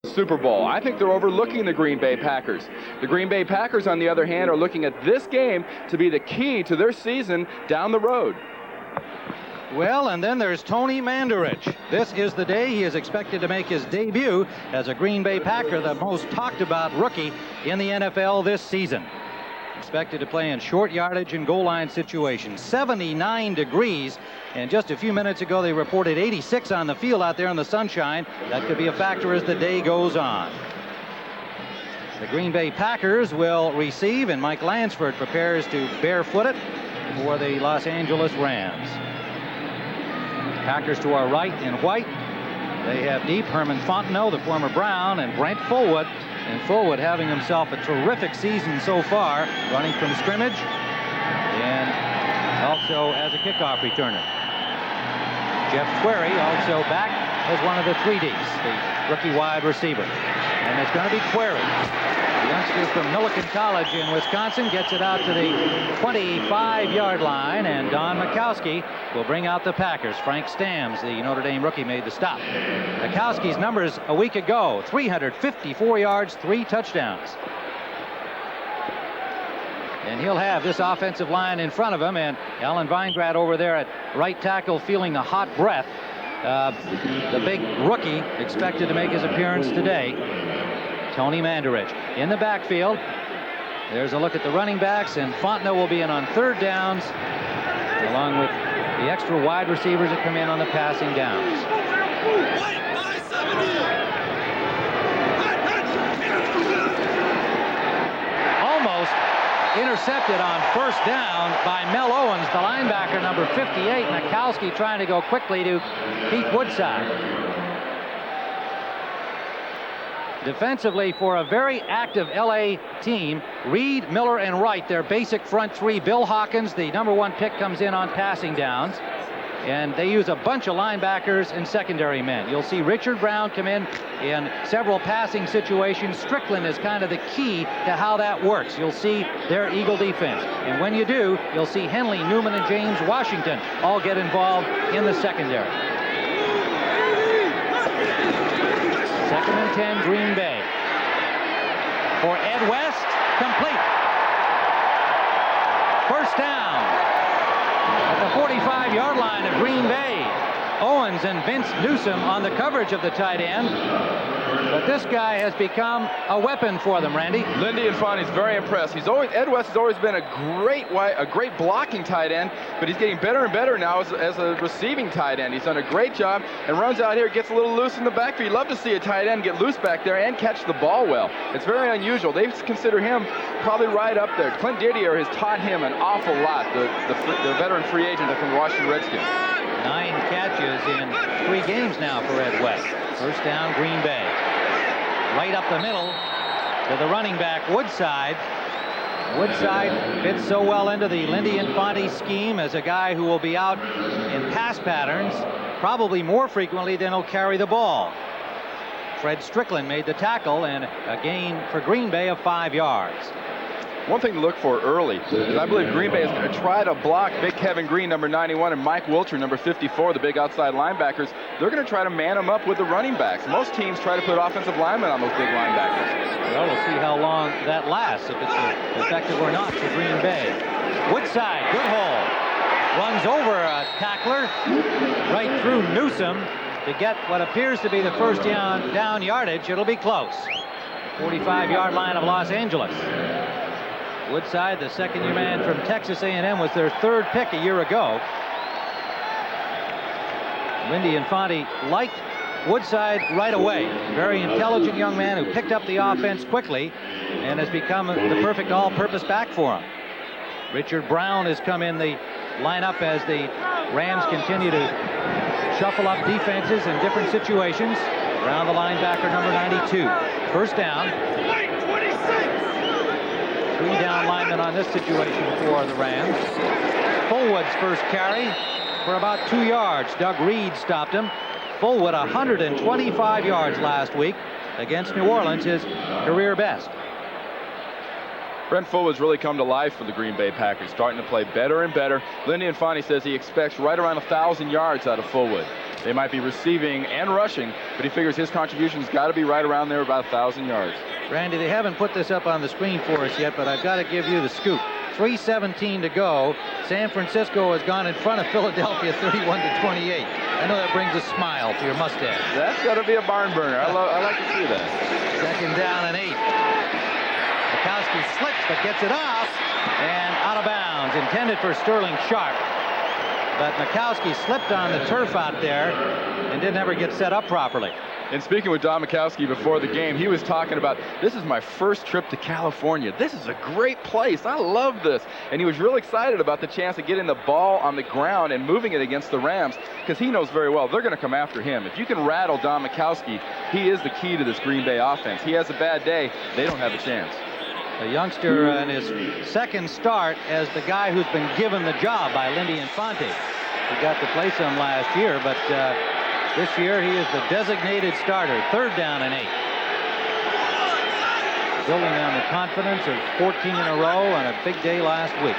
Super Bowl. I think they're overlooking the Green Bay Packers. The Green Bay Packers, on the other hand, are looking at this game to be the key to their season down the road. Well, and then there's Tony Mandarich. This is the day he is expected to make his debut as a Green Bay Packer, the most talked about rookie in the NFL this season. Expected to play in short yardage and goal line situations. 79 degrees, and just a few minutes ago they reported 86 on the field out there in the sunshine. That could be a factor as the day goes on. The Green Bay Packers will receive, and Mike Lansford prepares to barefoot it for the Los Angeles Rams. Packers to our right in white. They have deep Herman Fontenot, the former Brown, and Brent Fullwood. And Fullwood having himself a terrific season so far, running from scrimmage and also as a kickoff returner. Jeff Query also back as one of the 3Ds, the rookie wide receiver. And it's going to be Query. The youngster from Millikan College in Wisconsin gets it out to the 25-yard line, and Don Majkowski will bring out the Packers. Frank Stamms, the Notre Dame rookie, made the stop. Majkowski's numbers a week ago: 354 yards, 3 touchdowns. And he'll have this offensive line in front of him, and Alan Weingrad over there at right tackle feeling the hot breath. The big rookie expected to make his appearance today, Tony Mandarich. In the backfield, there's a look at the running backs, and Fontenot will be in on third downs, along with the extra wide receivers that come in on the passing downs. Almost intercepted on first down by Mel Owens, the linebacker, number 58. Majkowski trying to go quickly to Pete Woodside. Defensively, for a very active LA team, Reed, Miller, and Wright, their basic front three. Bill Hawkins, the number 1 pick, comes in on passing downs. And they use a bunch of linebackers and secondary men. You'll see Richard Brown come in several passing situations. Strickland is kind of the key to how that works. You'll see their Eagle defense. And when you do, you'll see Henley, Newman, and James Washington all get involved in the secondary. 2nd and 10, Green Bay. For Ed West, complete. First down at the 45-yard line of Green Bay. Owens and Vince Newsom on the coverage of the tight end. But this guy has become a weapon for them, Randy. Lindy Infante's very impressed. Ed West has always been a great blocking tight end, but he's getting better and better now as a receiving tight end. He's done a great job and runs out here, gets a little loose in the backfield. You'd love to see a tight end get loose back there and catch the ball well. It's very unusual. They consider him probably right up there. Clint Didier has taught him an awful lot, the veteran free agent from the Washington Redskins. 9 catches in 3 games now for Ed West. First down, Green Bay. Right up the middle to the running back, Woodside. Woodside fits so well into the Lindy Infante scheme as a guy who will be out in pass patterns probably more frequently than he'll carry the ball. Fred Strickland made the tackle, and a gain for Green Bay of 5 yards. One thing to look for early is I believe Green Bay is going to try to block big Kevin Green, number 91, and Mike Wilcher, number 54, the big outside linebackers. They're going to try to man them up with the running backs. Most teams try to put offensive linemen on those big linebackers. Well, we'll see how long that lasts, if it's effective or not for Green Bay. Woodside, good hole. Runs over a tackler right through Newsom to get what appears to be the first down yardage. It'll be close. 45-yard line of Los Angeles. Woodside, the second-year man from Texas A&M, was their 3rd pick a year ago. Lindy Infante liked Woodside right away. Very intelligent young man who picked up the offense quickly and has become the perfect all-purpose back for him. Richard Brown has come in the lineup as the Rams continue to shuffle up defenses in different situations. Brown, the linebacker, number 92. First down. 3 down linemen on this situation for the Rams. Fullwood's first carry for about 2 yards. Doug Reed stopped him. Fullwood 125 yards last week against New Orleans, his career best. Brent Fullwood's really come to life for the Green Bay Packers, starting to play better and better. Lindy Infante says he expects right around 1,000 yards out of Fullwood. They might be receiving and rushing, but he figures his contribution's got to be right around there, about 1,000 yards. Randy, they haven't put this up on the screen for us yet, but I've got to give you the scoop. 3:17 to go. San Francisco has gone in front of Philadelphia 31-28. I know that brings a smile to your mustache. That's got to be a barn burner. I like to see that. 2nd down and 8. Mikowski slips but gets it off and out of bounds. Intended for Sterling Sharp. But Mikowski slipped on the turf out there and didn't ever get set up properly. And speaking with Don Mikowski before the game, he was talking about, this is my first trip to California. This is a great place. I love this. And he was really excited about the chance of getting the ball on the ground and moving it against the Rams, because he knows very well they're going to come after him. If you can rattle Don Mikowski, he is the key to this Green Bay offense. He has a bad day, they don't have a chance. A youngster in his 2nd start as the guy who's been given the job by Lindy Infante. He got to play some last year, but this year he is the designated starter. 3rd down and 8. Building on the confidence of 14 in a row and a big day last week.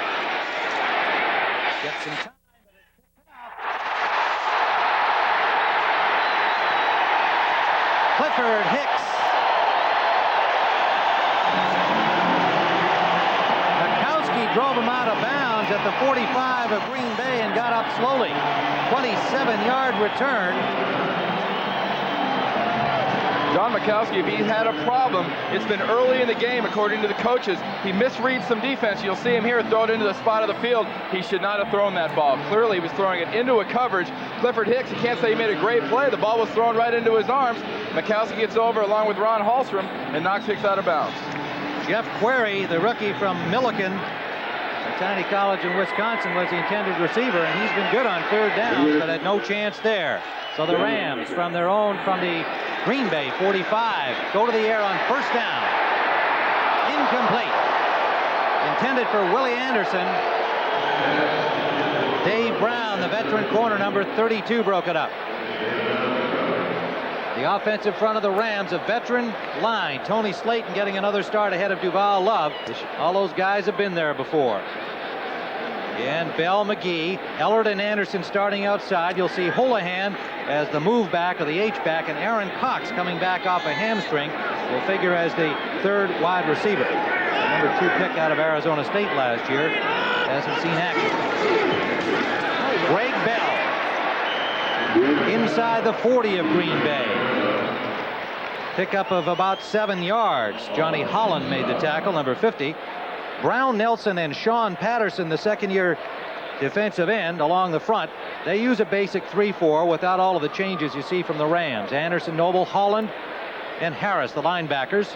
Gets some time. Clifford Hicks. Mikowski drove him out of bounds at the 45 of Green Bay and got up slowly. 27-yard return. Don Mikowski, if he had a problem, it's been early in the game, according to the coaches. He misreads some defense. You'll see him here throw it into the spot of the field. He should not have thrown that ball. Clearly, he was throwing it into a coverage. Clifford Hicks, you can't say he made a great play. The ball was thrown right into his arms. Mikowski gets over along with Ron Hallstrom and knocks Hicks out of bounds. Jeff Query, the rookie from Milliken, a tiny college in Wisconsin, was the intended receiver, and he's been good on 3rd downs, but had no chance there. So the Rams, from the Green Bay 45, go to the air on 1st down. Incomplete. Intended for Willie Anderson. Dave Brown, the veteran corner, number 32, broke it up. The offensive front of the Rams, a veteran line. Tony Slayton getting another start ahead of Duval Love. All those guys have been there before. And Bell, McGee, Ellard and Anderson starting outside. You'll see Holohan as the move back or the H-back, and Aaron Cox coming back off a hamstring will figure as the 3rd wide receiver. Number 2 pick out of Arizona State last year. Hasn't seen action. Greg Bell inside the 40 of Green Bay. Pickup of about 7 yards. Johnny Holland made the tackle, number 50. Brown Nelson and Sean Patterson, the 2nd-year defensive end, along the front. They use a basic 3-4 without all of the changes you see from the Rams. Anderson, Noble, Holland, and Harris, the linebackers.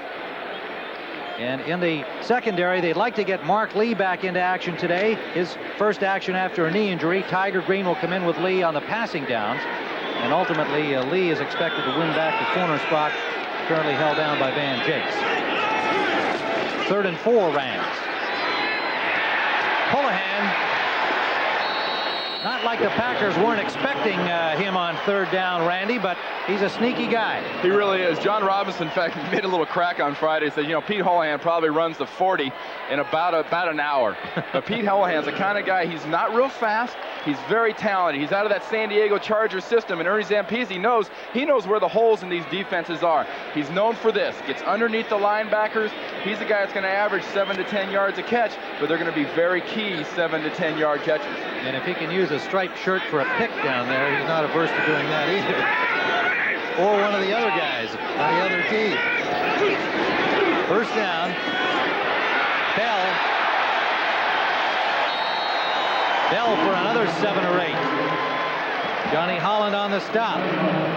And in the secondary, they'd like to get Mark Lee back into action today. His first action after a knee injury. Tiger Green will come in with Lee on the passing downs. And ultimately, Lee is expected to win back the corner spot, currently held down by Van Jakes. 3rd and 4 Rams. Holohan, not like the Packers weren't expecting him on 3rd down, Randy, but he's a sneaky guy. He really is. John Robinson, in fact, made a little crack on Friday. Said, Pete Holohan probably runs the 40 in about an hour. But Pete Holohan's the kind of guy, he's not real fast. He's very talented. He's out of that San Diego Chargers system, and Ernie Zampese knows where the holes in these defenses are. He's known for this. Gets underneath the linebackers. He's the guy that's going to average 7 to 10 yards a catch, but they're going to be very key 7 to 10 yard catches. And if he can use a striped shirt for a pick down there, he's not averse to doing that either. Or one of the other guys on the other team. 1st down. Bell for another 7 or 8. Johnny Holland on the stop.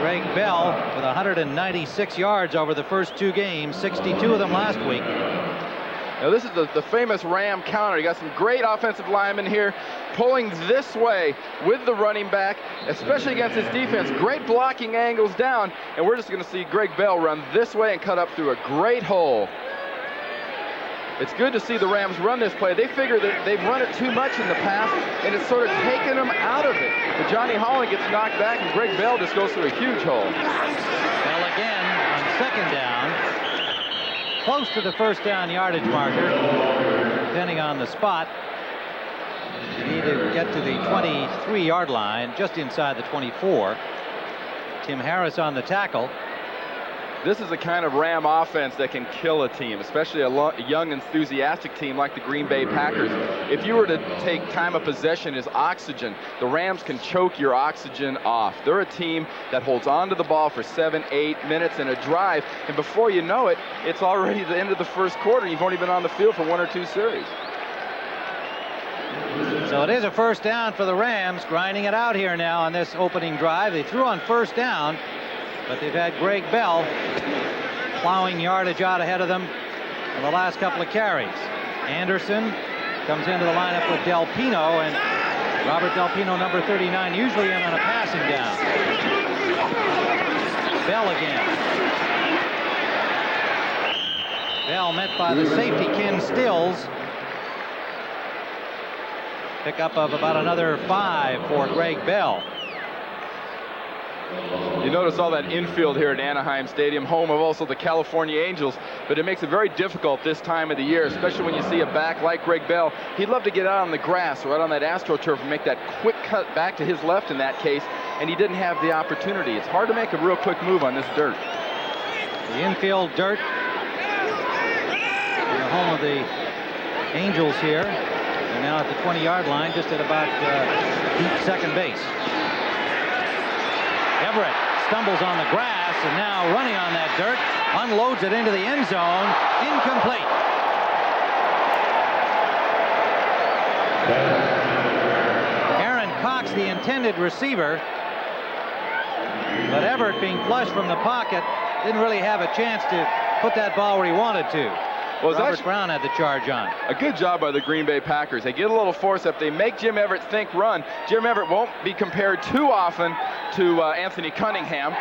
Greg Bell with 196 yards over the first 2 games, 62 of them last week. Now this is the famous Ram counter. You got some great offensive linemen here pulling this way with the running back, especially against his defense. Great blocking angles down, and we're just going to see Greg Bell run this way and cut up through a great hole. It's good to see the Rams run this play. They figure that they've run it too much in the past, and it's sort of taken them out of it. But Johnny Holland gets knocked back, and Greg Bell just goes through a huge hole. Bell again on 2nd down. Close to the 1st down yardage marker, depending on the spot. You need to get to the 23-yard line, just inside the 24. Tim Harris on the tackle. This is the kind of Ram offense that can kill a team, especially a young, enthusiastic team like the Green Bay Packers. If you were to take time of possession as oxygen, the Rams can choke your oxygen off. They're a team that holds on to the ball for 7, 8 minutes in a drive, and before you know it, it's already the end of the first quarter. You've only been on the field for 1 or 2 series. So it is a first down for the Rams, grinding it out here now on this opening drive. They threw on first down, but they've had Greg Bell plowing yardage out ahead of them in the last couple of carries. Anderson comes into the lineup with Del Pino, and Robert Del Pino, number 39, usually in on a passing down. Bell again. Bell met by the safety Ken Stills. Pickup of about another 5 for Greg Bell. You notice all that infield here at Anaheim Stadium, home of also the California Angels, but it makes it very difficult this time of the year, especially when you see a back like Greg Bell. He'd love to get out on the grass or out on that AstroTurf and make that quick cut back to his left in that case, and he didn't have the opportunity. It's hard to make a real quick move on this dirt. The infield dirt in the home of the Angels here. They're now at the 20-yard line, just at about deep second base. Everett stumbles on the grass and now running on that dirt, unloads it into the end zone, incomplete. Aaron Cox, the intended receiver, but Everett, being flush from the pocket, didn't really have a chance to put that ball where he wanted to. Well, Robert Brown had the charge on. A good job by the Green Bay Packers. They get a little force up. They make Jim Everett think run. Jim Everett won't be compared too often to Anthony Cunningham,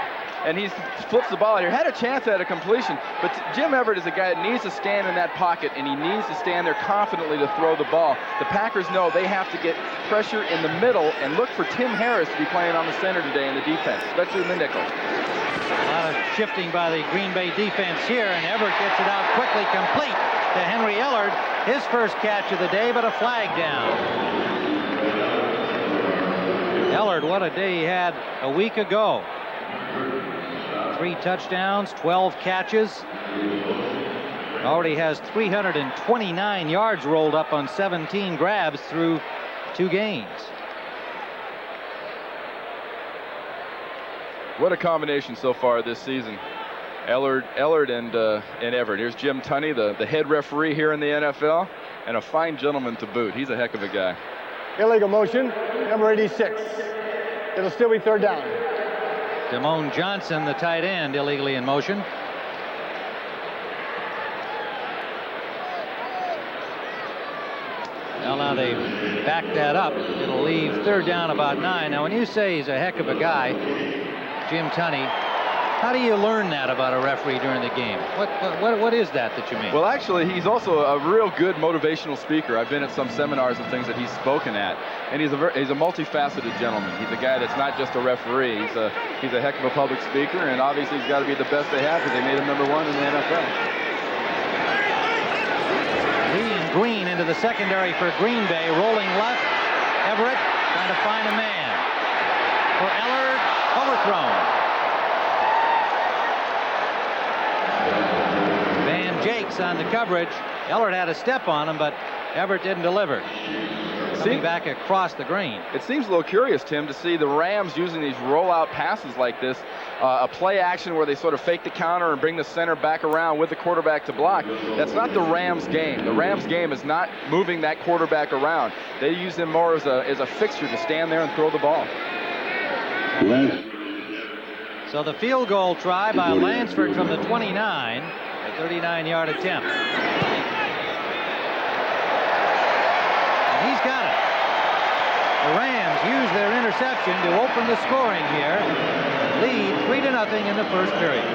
and he flips the ball out here. Had a chance at a completion, but Jim Everett is a guy that needs to stand in that pocket, and he needs to stand there confidently to throw the ball. The Packers know they have to get pressure in the middle and look for Tim Harris to be playing on the center today in the defense, especially in the nickel. A lot of shifting by the Green Bay defense here, and Everett gets it out quickly, complete to Henry Ellard. His first catch of the day, but a flag down. Ellard, what a day he had a week ago. 3 touchdowns, 12 catches. Already has 329 yards rolled up on 17 grabs through 2 games. What a combination so far this season. Ellard and Everett. Here's Jim Tunney, the head referee here in the NFL, and a fine gentleman to boot. He's a heck of a guy. Illegal motion, number 86. It'll still be third down. Damone Johnson, the tight end, illegally in motion. Well, now they back that up. It'll leave third down about 9. Now, when you say he's a heck of a guy, Jim Tunney, how do you learn that about a referee during the game? What is that you mean? Well, actually, he's also a real good motivational speaker. I've been at some seminars and things that he's spoken at, and he's a multifaceted gentleman. He's a guy that's not just a referee. He's a heck of a public speaker, and obviously he's got to be the best they have because they made him number 1 in the NFL. Lee and Green into the secondary for Green Bay, rolling left. Everett trying to find a man. For Ellard, overthrown. Van Jakes on the coverage. Ellard had a step on him, but Everett didn't deliver. Coming back across the green. It seems a little curious, Tim, to see the Rams using these rollout passes like this, a play action where they sort of fake the counter and bring the center back around with the quarterback to block. That's not the Rams' game. The Rams' game is not moving that quarterback around. They use him more as a fixture to stand there and throw the ball. So the field goal try by Lansford from the 29, a 39-yard attempt. And he's got it. The Rams use their interception to open the scoring here. Lead 3-0 in the first period.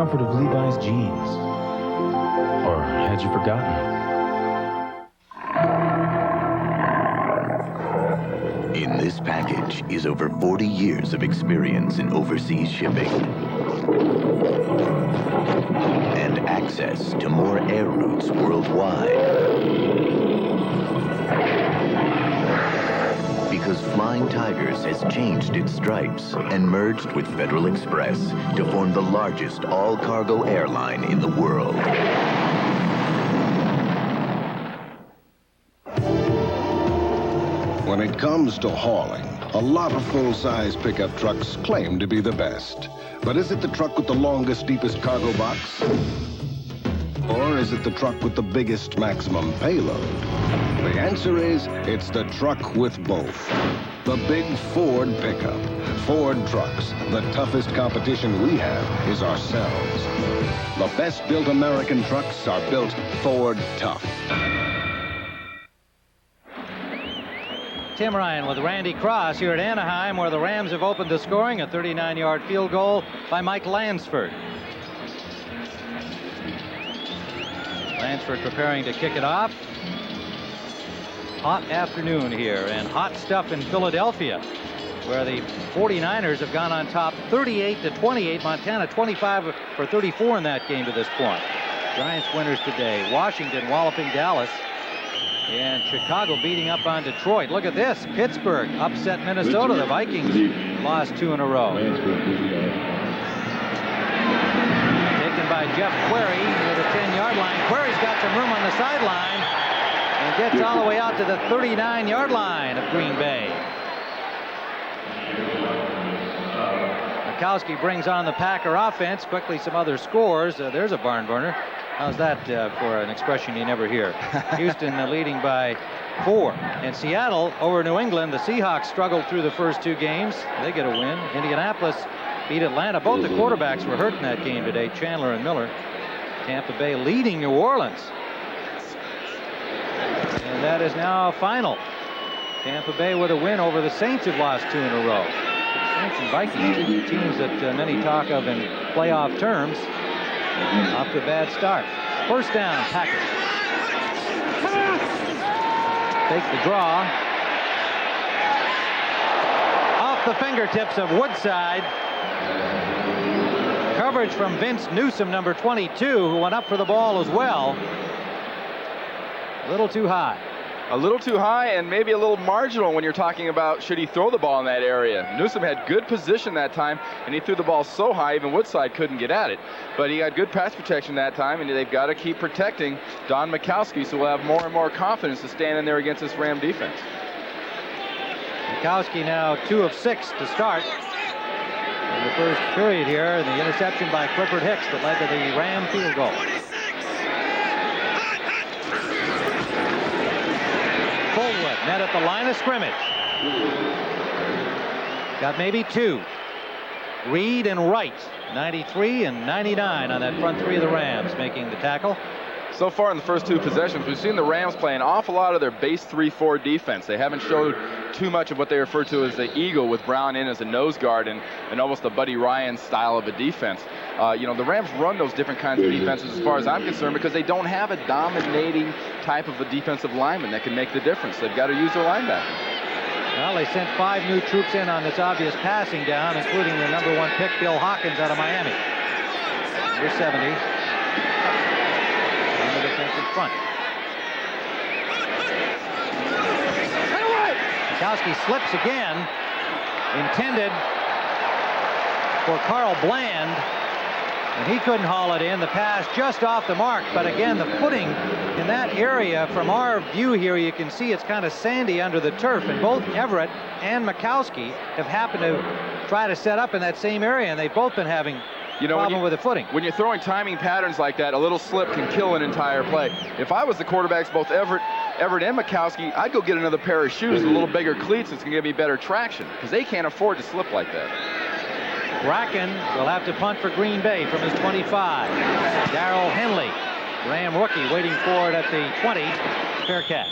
comfort of Levi's jeans. Or had you forgotten? In this package is over 40 years of experience in overseas shipping and access to more air routes worldwide. Because Flying Tigers has changed its stripes and merged with Federal Express to form the largest all-cargo airline in the world. When it comes to hauling, a lot of full-size pickup trucks claim to be the best. But is it the truck with the longest, deepest cargo box? Or is it the truck with the biggest maximum payload? The answer is, it's the truck with both. The big Ford pickup. Ford trucks. The toughest competition we have is ourselves. The best-built American trucks are built Ford tough. Tim Ryan with Randy Cross here at Anaheim, where the Rams have opened the scoring. A 39-yard field goal by Mike Lansford. Lansford preparing to kick it off. Hot afternoon here and hot stuff in Philadelphia, where the 49ers have gone on top 38-28. Montana 25 for 34 in that game to this point. Giants winners today. Washington walloping Dallas. And Chicago beating up on Detroit. Look at this. Pittsburgh upset Minnesota. The Vikings lost 2 in a row. Taken by Jeff Query near the 10-yard line. Query's got some room on the sideline and gets all the way out to the 39-yard line of Green Bay. Mikowski brings on the Packer offense. Quickly some other scores. There's a barn burner. How's that for an expression you never hear? Houston leading by 4. And Seattle over New England. The Seahawks struggled through the first 2 games. They get a win. Indianapolis beat Atlanta. Both the quarterbacks were hurt in that game today, Chandler and Miller. Tampa Bay leading New Orleans. And that is now final. Tampa Bay with a win over the Saints, who've lost 2 in a row. Saints and Vikings, 2 teams that many talk of in playoff terms. Off to a bad start. First down, Packers. Take the draw. Off the fingertips of Woodside. Coverage from Vince Newsom, number 22, who went up for the ball as well. A little too high. A little too high and maybe a little marginal when you're talking about should he throw the ball in that area. Newsom had good position that time, and he threw the ball so high even Woodside couldn't get at it. But he got good pass protection that time, and they've got to keep protecting Don Mikowski, so we'll have more and more confidence to stand in there against this Ram defense. Mikowski now 2 of 6 to start in the first period here, and the interception by Clifford Hicks that led to the Ram field goal. Fullwood net at the line of scrimmage. Got maybe 2. Reed and Wright, 93 and 99 on that front 3 of the Rams, making the tackle. So far in the first 2 possessions, we've seen the Rams play an awful lot of their base 3-4 defense. They haven't showed too much of what they refer to as the eagle, with Brown in as a nose guard and almost a Buddy Ryan style of a defense. The Rams run those different kinds of defenses as far as I'm concerned because they don't have a dominating type of a defensive lineman that can make the difference. They've got to use their linebacker. Well, they sent 5 new troops in on this obvious passing down, including the number 1 pick, Bill Hawkins, out of Miami. Number 70. On the defensive front. Mikowski slips again. Intended for Carl Bland. And he couldn't haul it in. The pass just off the mark. But again, the footing in that area, from our view here, you can see it's kind of sandy under the turf. And both Everett and Mikowski have happened to try to set up in that same area. And they've both been having problem with the footing. When you're throwing timing patterns like that, a little slip can kill an entire play. If I was the quarterbacks, both Everett and Mikowski, I'd go get another pair of shoes, a little bigger cleats that's going to give me better traction, because they can't afford to slip like that. Bracken will have to punt for Green Bay from his 25. Darrell Henley, Ram rookie, waiting for it at the 20. Fair catch.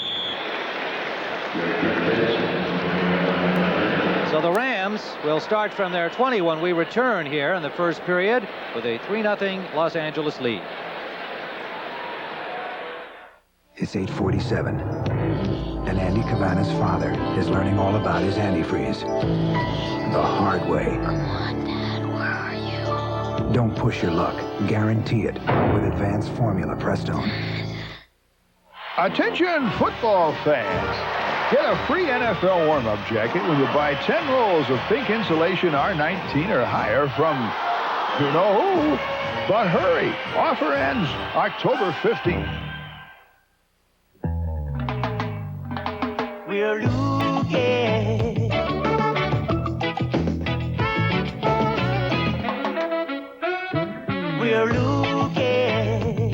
So So the Rams will start from their 20 when we return here in the first period with a 3-0 Los Angeles lead. It's 8:47, and Andy Cabana's father is learning all about his antifreeze the hard way. Come on, Dad, where are you? Don't push your luck. Guarantee it with Advanced Formula Prestone. Attention football fans. Get a free NFL warm-up jacket when you buy 10 rolls of pink insulation R19 or higher from, you know who. But hurry, offer ends October 15th. We're looking. We're looking.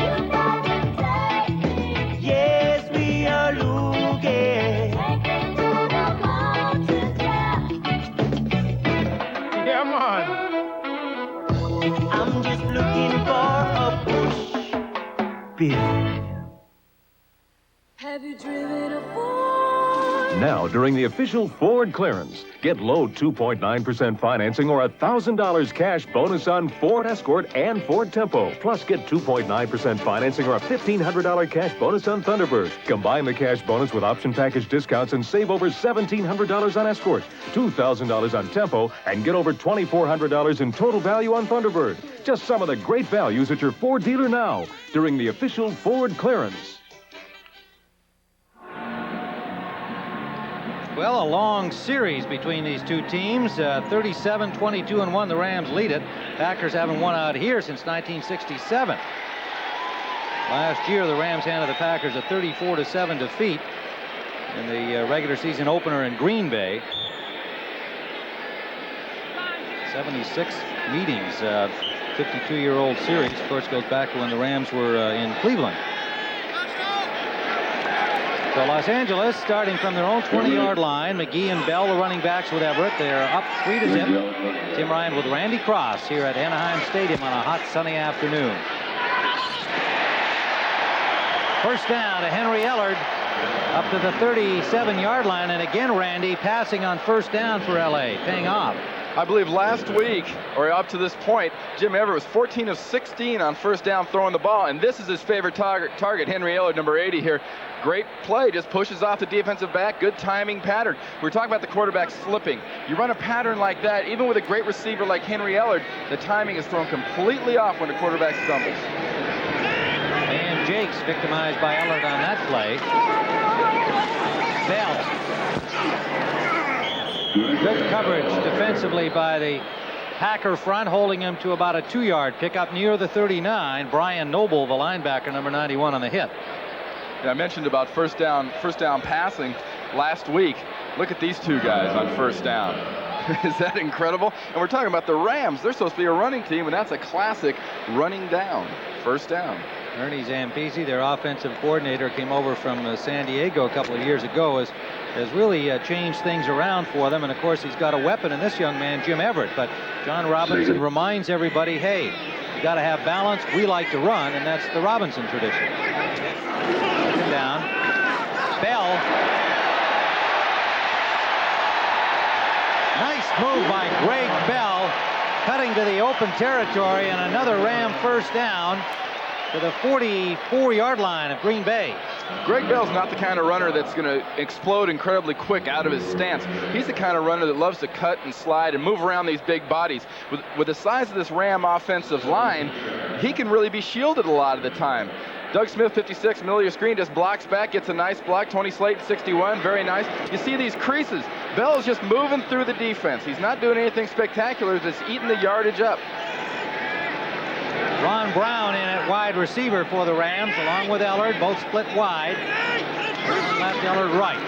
Yes, we are looking. Come on. I'm just looking for a push. Bill. Have you driven a Ford? Now, during the official Ford clearance, get low 2.9% financing or $1,000 cash bonus on Ford Escort and Ford Tempo. Plus, get 2.9% financing or a $1,500 cash bonus on Thunderbird. Combine the cash bonus with option package discounts and save over $1,700 on Escort, $2,000 on Tempo, and get over $2,400 in total value on Thunderbird. Just some of the great values at your Ford dealer now during the official Ford clearance. Well, a long series between these two teams. 37-22-1, the Rams lead it. Packers haven't won out here since 1967. Last year, the Rams handed the Packers a 34-7 defeat in the regular season opener in Green Bay. 76 meetings. 52-year-old series. Of course, goes back to when the Rams were in Cleveland. So Los Angeles starting from their own 20-yard line. McGee and Bell, the running backs with Everett. They're up 3-0. Tim Ryan with Randy Cross here at Anaheim Stadium on a hot sunny afternoon. First down to Henry Ellard up to the 37-yard line. And again, Randy passing on first down for L.A. paying off. I believe last week, or up to this point, Jim Everett was 14 of 16 on first down throwing the ball, and this is his favorite target, Henry Ellard, number 80 here. Great play, just pushes off the defensive back, good timing pattern. We're talking about the quarterback slipping. You run a pattern like that, even with a great receiver like Henry Ellard, the timing is thrown completely off when the quarterback stumbles. And Jakes victimized by Ellard on that play. Bell. Good coverage defensively by the Packer front, holding him to about a 2-yard pickup near the 39. Brian Noble, the linebacker, number 91, on the hit. Yeah, I mentioned about first down passing last week. Look at these two guys on first down. Is that incredible? And we're talking about the Rams. They're supposed to be a running team, and that's a classic running down. First down. Ernie Zampese, their offensive coordinator, came over from San Diego a couple of years ago, has really changed things around for them. And of course, he's got a weapon in this young man, Jim Everett. But John Robinson reminds everybody, hey, you got to have balance. We like to run, and that's the Robinson tradition. Second down. Bell. Nice move by Greg Bell, cutting to the open territory, and another Ram first down to the 44-yard line of Green Bay. Greg Bell's not the kind of runner that's going to explode incredibly quick out of his stance. He's the kind of runner that loves to cut and slide and move around these big bodies. With the size of this Ram offensive line, he can really be shielded a lot of the time. Doug Smith, 56, middle of your screen, just blocks back, gets a nice block. Tony Slayton, 61, very nice. You see these creases. Bell's just moving through the defense. He's not doing anything spectacular, just eating the yardage up. Ron Brown in at wide receiver for the Rams, along with Ellard, both split wide. Person left, Ellard right.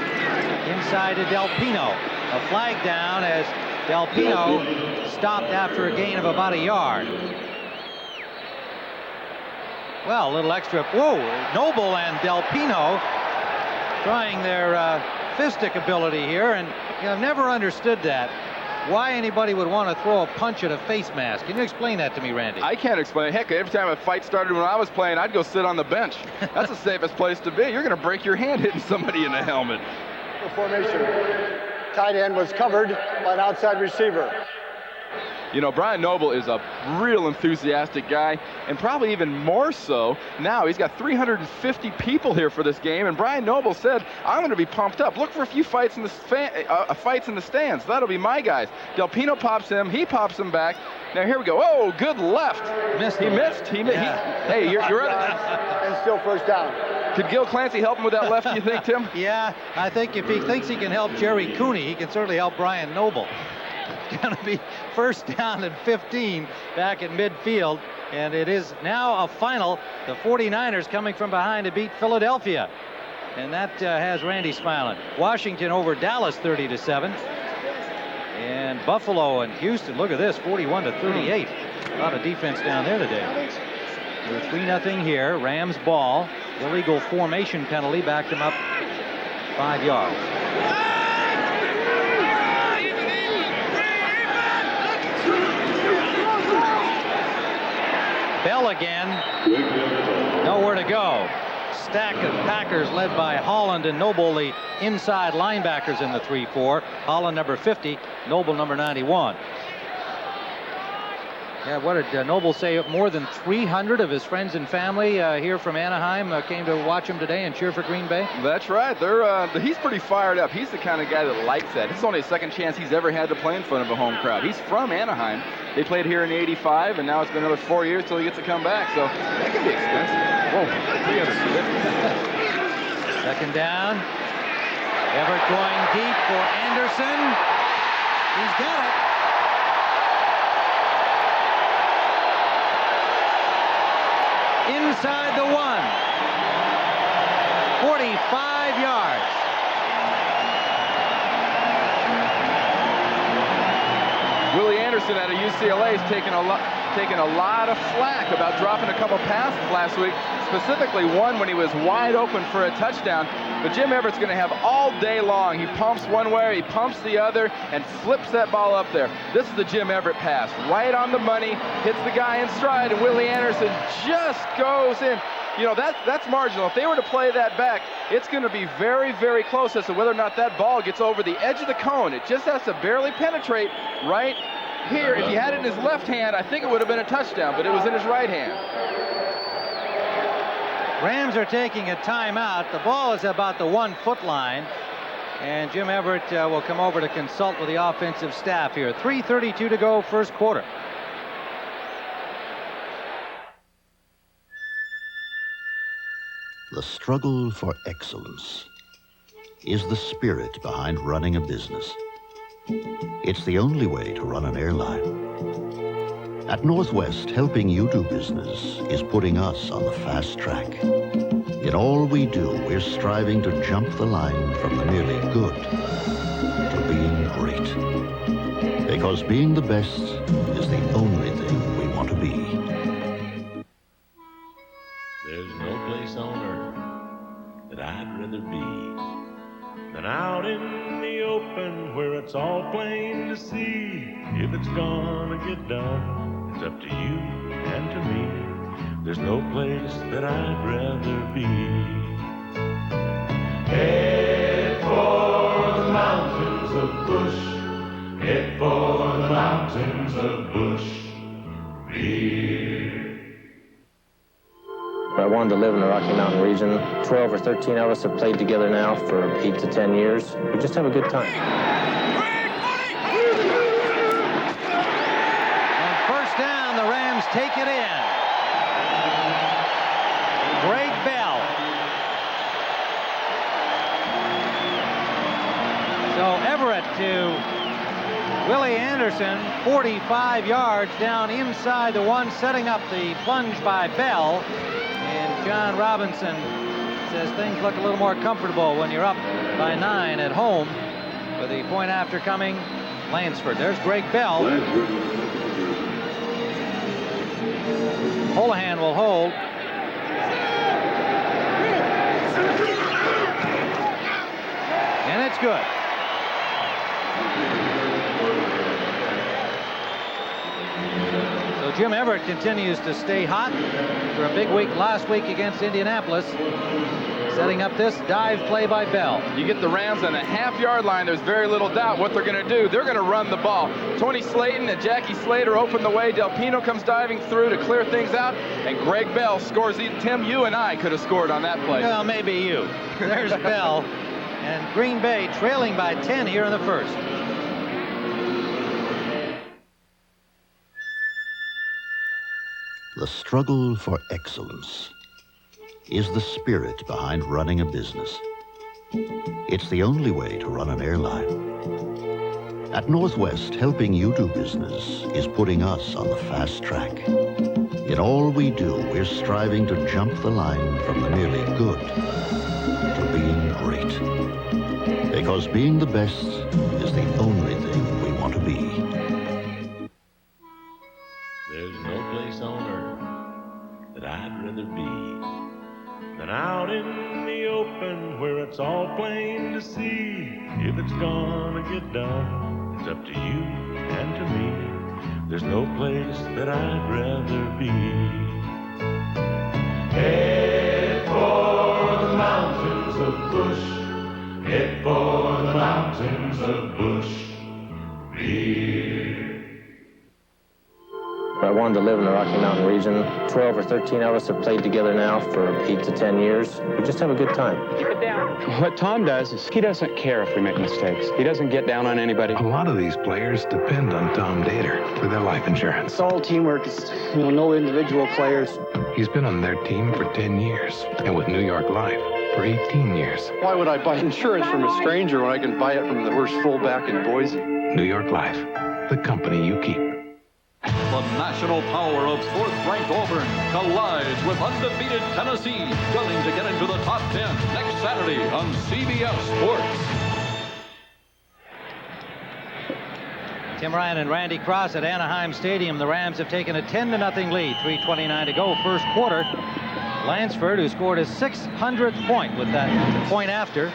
Inside to Del Pino. A flag down as Del Pino stopped after a gain of about a yard. Well, a little extra. Whoa, Noble and Del Pino trying their fistic ability here, and I've never understood that. Why anybody would want to throw a punch at a face mask. Can you explain that to me, Randy? I can't explain it. Heck, every time a fight started when I was playing, I'd go sit on the bench. That's the safest place to be. You're going to break your hand hitting somebody in the helmet. The formation. tight end was covered by an outside receiver. You know, Brian Noble is a real enthusiastic guy, and probably even more so now. He's got 350 people here for this game, and Brian Noble said, I'm going to be pumped up. Look for a few fights in the fights in the stands. That'll be my guys. Del Pino pops him. He pops him back. Now, here we go. Oh, good left. He missed. Hey, you're at And still first down. Could Gil Clancy help him with that left, do you think, Tim? Yeah, I think if he thinks he can help Jerry Cooney, he can certainly help Brian Noble. It's going to be first down and 15 back at midfield, and it is now a final. The 49ers coming from behind to beat Philadelphia, and that has Randy smiling. Washington over Dallas 30-7, and Buffalo and Houston, look at this, 41-38. A lot of defense down there today. We're 3-0 here. Rams ball. Illegal formation penalty backed him up 5 yards. Bell again. Nowhere to go. Stack of Packers led by Holland and Noble, the inside linebackers in the 3-4. Holland number 50, Noble number 91. Yeah, what did Noble say? More than 300 of his friends and family here from Anaheim came to watch him today and cheer for Green Bay. That's right. He's pretty fired up. He's the kind of guy that likes that. This is only the second chance he's ever had to play in front of a home crowd. He's from Anaheim. They played here in '85, and now it's been another 4 years till he gets to come back. So that can be expensive. Whoa, 350. Second down. Everett going deep for Anderson. He's got it. Inside the 1. 45 yards. Willie Anderson out of UCLA has taken a lot of flack about dropping a couple passes last week, specifically one when he was wide open for a touchdown. But Jim Everett's going to have all day long. He pumps one way, he pumps the other, and flips that ball up there. This is the Jim Everett pass. Right on the money, hits the guy in stride, and Willie Anderson just goes in. You know, that's marginal. If they were to play that back, it's going to be very, very close as to whether or not that ball gets over the edge of the cone. It just has to barely penetrate right here. If he had it in his left hand, I think it would have been a touchdown, but it was in his right hand. Rams are taking a timeout. The ball is about the 1-foot line, and Jim Everett will come over to consult with the offensive staff here. 3:32 to go, first quarter. The struggle for excellence is the spirit behind running a business. It's the only way to run an airline. At Northwest, helping you do business is putting us on the fast track. In all we do, we're striving to jump the line from the merely good to being great. Because being the best is the only thing we want to be. There's no place on earth that I'd rather be than out in the open where it's all plain to see. If it's gonna get done, it's up to you and to me. There's no place that I'd rather be. Head for the mountains of Bush. Head for the mountains of Bush. I wanted to live in the Rocky Mountain region. 12 or 13 of us have played together now for 8 to 10 years. We just have a good time. On first down, the Rams take it in. Greg Bell. So Everett to Willie Anderson, 45 yards down inside the 1, setting up the plunge by Bell. And John Robinson says things look a little more comfortable when you're up by 9 at home. With the point after coming, Lansford. There's Greg Bell. Holohan will hold. And it's good. So Well, Jim Everett continues to stay hot after a big week last week against Indianapolis. Setting up this dive play by Bell. You get the Rams on the half-yard line, there's very little doubt what they're going to do. They're going to run the ball. Tony Slayton and Jackie Slater open the way. Del Pino comes diving through to clear things out, and Greg Bell scores. Tim, you and I could have scored on that play. Well, maybe you. There's Bell, and Green Bay trailing by 10 here in the first. The struggle for excellence is the spirit behind running a business. It's the only way to run an airline. At Northwest, helping you do business is putting us on the fast track. In all we do, we're striving to jump the line from the merely good to being great. Because being the best is the only thing we want to be. There's no place on earth that I'd rather be than out in the open where it's all plain to see. If it's gonna get done, it's up to you and to me. There's no place that I'd rather be. Head for the mountains of Bush. Head for the mountains of Bush. I wanted to live in the Rocky Mountain region. 12 or 13 of us have played together now for 8 to 10 years. We just have a good time. Keep it down. What Tom does is he doesn't care if we make mistakes. He doesn't get down on anybody. A lot of these players depend on Tom Dater for their life insurance. It's all teamwork. It's, no individual players. He's been on their team for 10 years and with New York Life for 18 years. Why would I buy insurance from a stranger when I can buy it from the worst fullback in Boise? New York Life, the company you keep. The national power of fourth-ranked Auburn collides with undefeated Tennessee, gunning to get into the top 10 next Saturday on CBS Sports. Tim Ryan and Randy Cross at Anaheim Stadium. The Rams have taken a 10-0 lead. 3:29 to go, first quarter. Lansford, who scored his 600th point with that point after,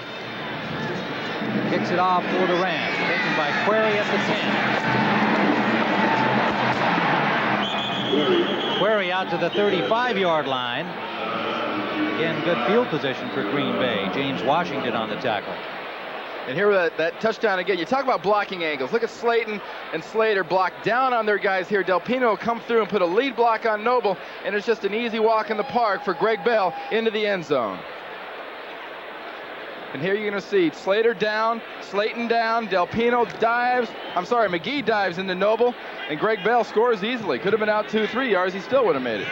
kicks it off for the Rams. Taken by Query at the 10. Query out to the 35-yard line. Again, good field position for Green Bay. James Washington on the tackle. And here that touchdown again. You talk about blocking angles. Look at Slayton and Slater block down on their guys here. Del Pino will come through and put a lead block on Noble, and it's just an easy walk in the park for Greg Bell into the end zone. And here you're going to see Slater down, Slayton down, Del Pino dives. McGee dives into Noble, and Greg Bell scores easily. Could have been out 2-3 yards. He still would have made it.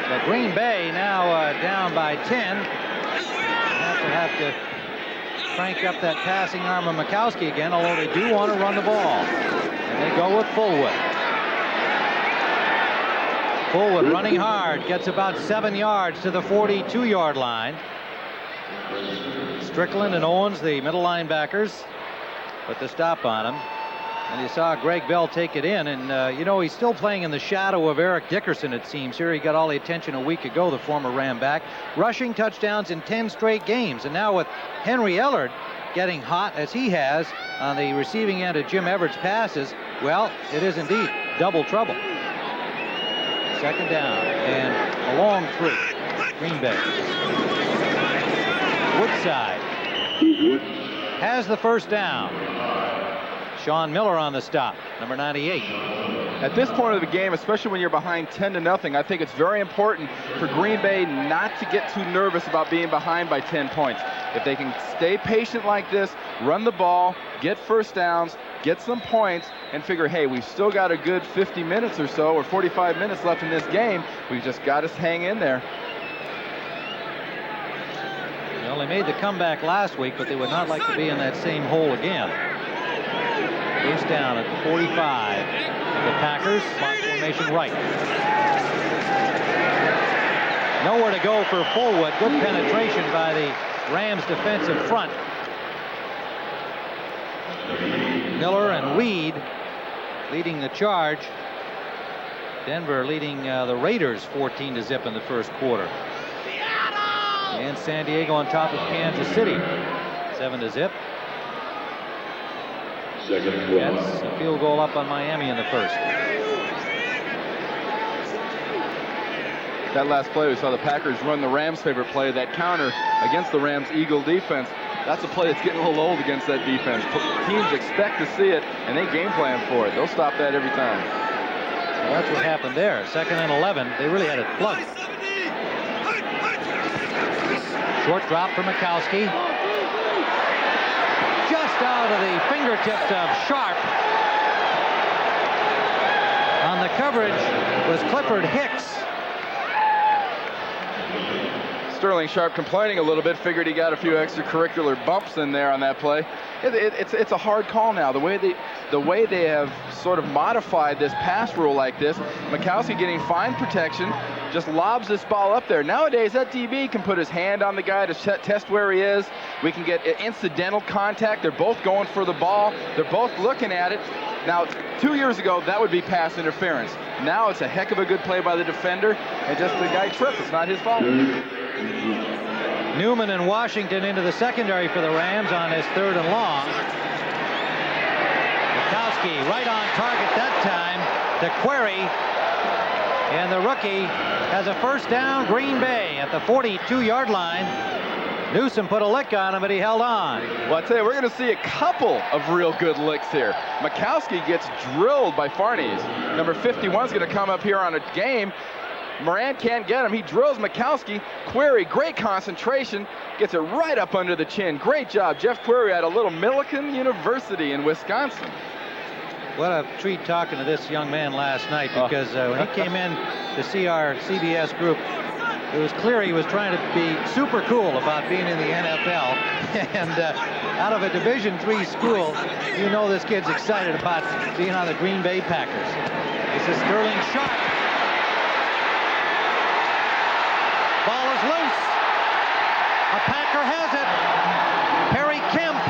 So Green Bay now down by 10. Have to crank up that passing arm of Mikowski again, although they do want to run the ball. And they go with Fullwood. Fullwood running hard, gets about 7 yards to the 42-yard line. Strickland and Owens, the middle linebackers, put the stop on him. And you saw Greg Bell take it in, and he's still playing in the shadow of Eric Dickerson, it seems. Here he got all the attention a week ago, the former Ram back, rushing touchdowns in 10 straight games. And now with Henry Ellard getting hot as he has on the receiving end of Jim Everett's passes, well, it is indeed double trouble. Second down and a long three. Green Bay. Woodside has the first down. Sean Miller on the stop, number 98. At this point of the game, especially when you're behind 10-0, I think it's very important for Green Bay not to get too nervous about being behind by 10 points. If they can stay patient like this, run the ball, get first downs, get some points, and figure, hey, we've still got a good 50 minutes or so, or 45 minutes left in this game. We've just got to hang in there. Well, they made the comeback last week, but they would not like to be in that same hole again. First down at the 45 of the Packers. Slot formation right. Nowhere to go for Fullwood. Good penetration by the Rams defensive front. Miller and Reed leading the charge. Denver leading the Raiders 14-0 in the first quarter. And San Diego on top of Kansas City. 7-0. Jets a field goal up on Miami in the first. that last play, we saw the Packers run the Rams' favorite play, that counter against the Rams' Eagle defense. That's a play that's getting a little old against that defense. Teams expect to see it, and they game plan for it. They'll stop that every time. Well, that's what happened there. 2nd and 11. They really had it plugged. Short drop for Mikowski. Just out of the fingertips of Sharp. On the coverage was Clifford Hicks. Sterling Sharp complaining a little bit, figured he got a few extracurricular bumps in there on that play. It's a hard call now. The way they have sort of modified this pass rule like this, Mikowski getting fine protection, just lobs this ball up there. Nowadays, that DB can put his hand on the guy to test where he is. We can get incidental contact. They're both going for the ball. They're both looking at it. Now, 2 years ago, that would be pass interference. Now it's a heck of a good play by the defender, and just the guy tripped. It's not his fault. Newman and Washington into the secondary for the Rams on his 3rd and long. Mikowski right on target that time to Query. And the rookie has a first down, Green Bay at the 42-yard line. Newsom put a lick on him, but he held on. Well, I tell you, we're going to see a couple of real good licks here. Mikowski gets drilled by Farnese. Number 51 is going to come up here on a game. Moran can't get him. He drills Mikowski. Query, great concentration, gets it right up under the chin. Great job, Jeff Query at a little Millikan University in Wisconsin. What a treat talking to this young man last night, because when he came in to see our CBS group, it was clear he was trying to be super cool about being in the NFL. And out of a Division III school, you know this kid's excited about being on the Green Bay Packers. This is Sterling Sharp. Ball is loose. A Packer has it. Perry Kemp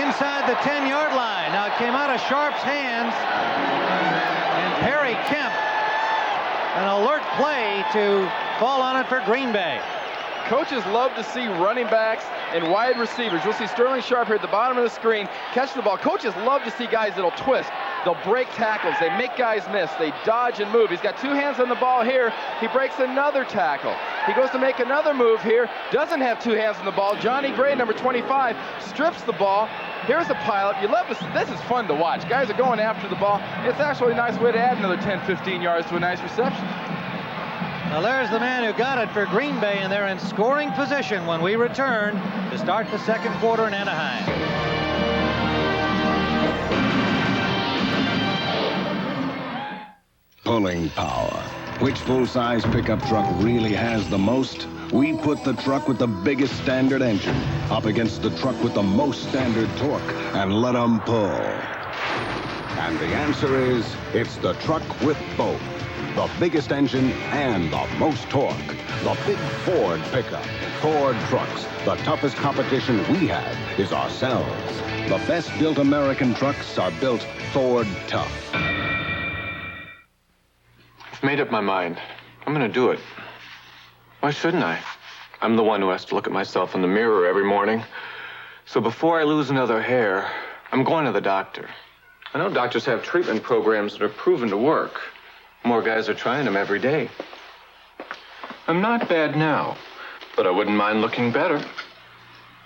inside the 10-yard line. Now it came out of Sharp's hands, and Perry Kemp, an alert play to fall on it for Green Bay. Coaches love to see running backs and wide receivers. You'll see Sterling Sharp here at the bottom of the screen catch the ball. Coaches love to see guys that'll twist. They'll break tackles. They make guys miss. They dodge and move. He's got 2 hands on the ball here. He breaks another tackle. He goes to make another move here. Doesn't have 2 hands on the ball. Johnny Gray, number 25, strips the ball. Here's the pilot. You love this. This is fun to watch. Guys are going after the ball. It's actually a nice way to add another 10, 15 yards to a nice reception. Now there's the man who got it for Green Bay, and they're in scoring position when we return to start the 2nd quarter in Anaheim. Pulling power. Which full-size pickup truck really has the most? We put the truck with the biggest standard engine up against the truck with the most standard torque and let them pull. And the answer is, it's the truck with both. The biggest engine and the most torque. The big Ford pickup. Ford trucks. The toughest competition we have is ourselves. The best-built American trucks are built Ford tough. I've made up my mind. I'm gonna do it. Why shouldn't I? I'm the one who has to look at myself in the mirror every morning. So before I lose another hair, I'm going to the doctor. I know doctors have treatment programs that are proven to work. More guys are trying them every day. I'm not bad now, but I wouldn't mind looking better.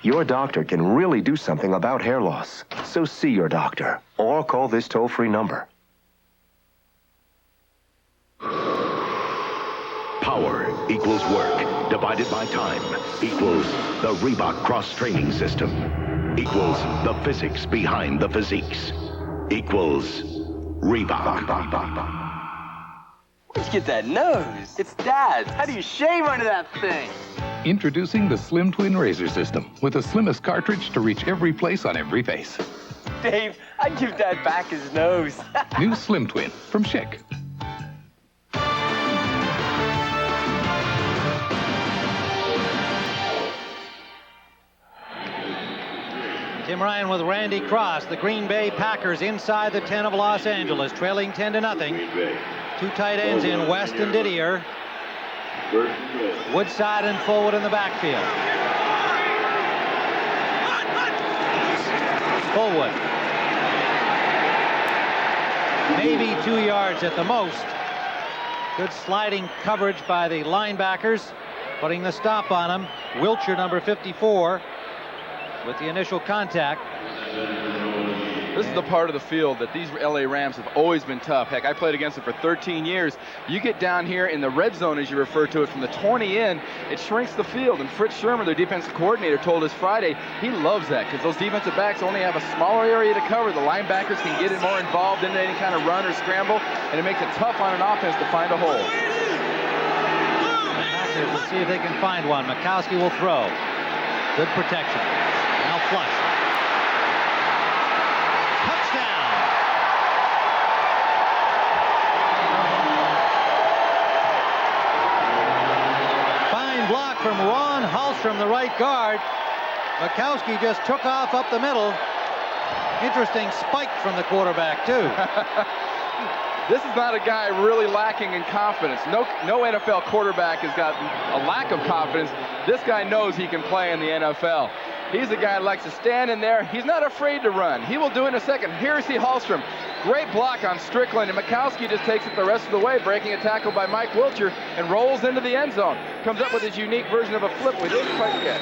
Your doctor can really do something about hair loss. So see your doctor, or call this toll-free number. Power equals work divided by time equals the Reebok cross-training system equals the physics behind the physiques equals Reebok. Where'd you get that nose? It's Dad's. How do you shave under that thing? Introducing the Slim Twin Razor System with the slimmest cartridge to reach every place on every face. Dave, I'd give Dad back his nose. New Slim Twin from Schick. Tim Ryan with Randy Cross. The Green Bay Packers inside the 10 of Los Angeles, trailing 10-0. 2 tight ends in West and Didier. Woodside and Fullwood in the backfield. Fullwood. Maybe 2 yards at the most. Good sliding coverage by the linebackers, putting the stop on him. Wilcher, number 54, with the initial contact. This is the part of the field that these LA Rams have always been tough. Heck, I played against them for 13 years. You get down here in the red zone, as you refer to it, from the 20 in, it shrinks the field. And Fritz Shermer, their defensive coordinator, told us Friday he loves that because those defensive backs only have a smaller area to cover. The linebackers can get more involved in any kind of run or scramble, and it makes it tough on an offense to find a hole. The Packers will see if they can find one. Mikowski will throw. Good protection. Now flush. From Ron Hallstrom, the right guard. Mikowski just took off up the middle. Interesting spike from the quarterback, too. This is not a guy really lacking in confidence. No NFL quarterback has got a lack of confidence. This guy knows he can play in the NFL. He's a guy that likes to stand in there. He's not afraid to run. He will do it in a second. Here's Hallstrom. Great block on Strickland, and Mikowski just takes it the rest of the way, breaking a tackle by Mike Wilcher and rolls into the end zone. Comes up with his unique version of a flip we didn't quite get.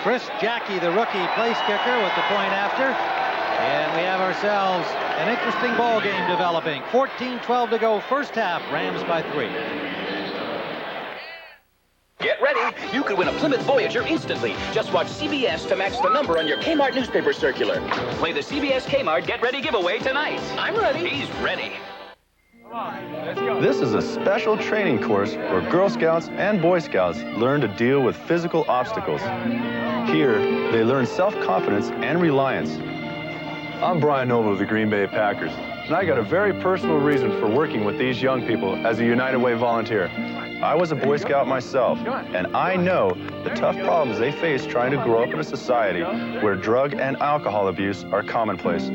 Chris Jackie, the rookie place kicker, with the point after. And we have ourselves an interesting ball game developing. 14-12 to go, first half. Rams by 3. Get ready. You could win a Plymouth Voyager instantly. Just watch CBS to match the number on your Kmart newspaper circular. Play the CBS Kmart Get Ready giveaway tonight. I'm ready. He's ready. This is a special training course where Girl Scouts and Boy Scouts learn to deal with physical obstacles. Here, they learn self-confidence and reliance. I'm Brian Noble of the Green Bay Packers, and I got a very personal reason for working with these young people as a United Way volunteer. I was a Boy Scout myself, and I know the tough problems they face trying to grow up in a society where drug and alcohol abuse are commonplace.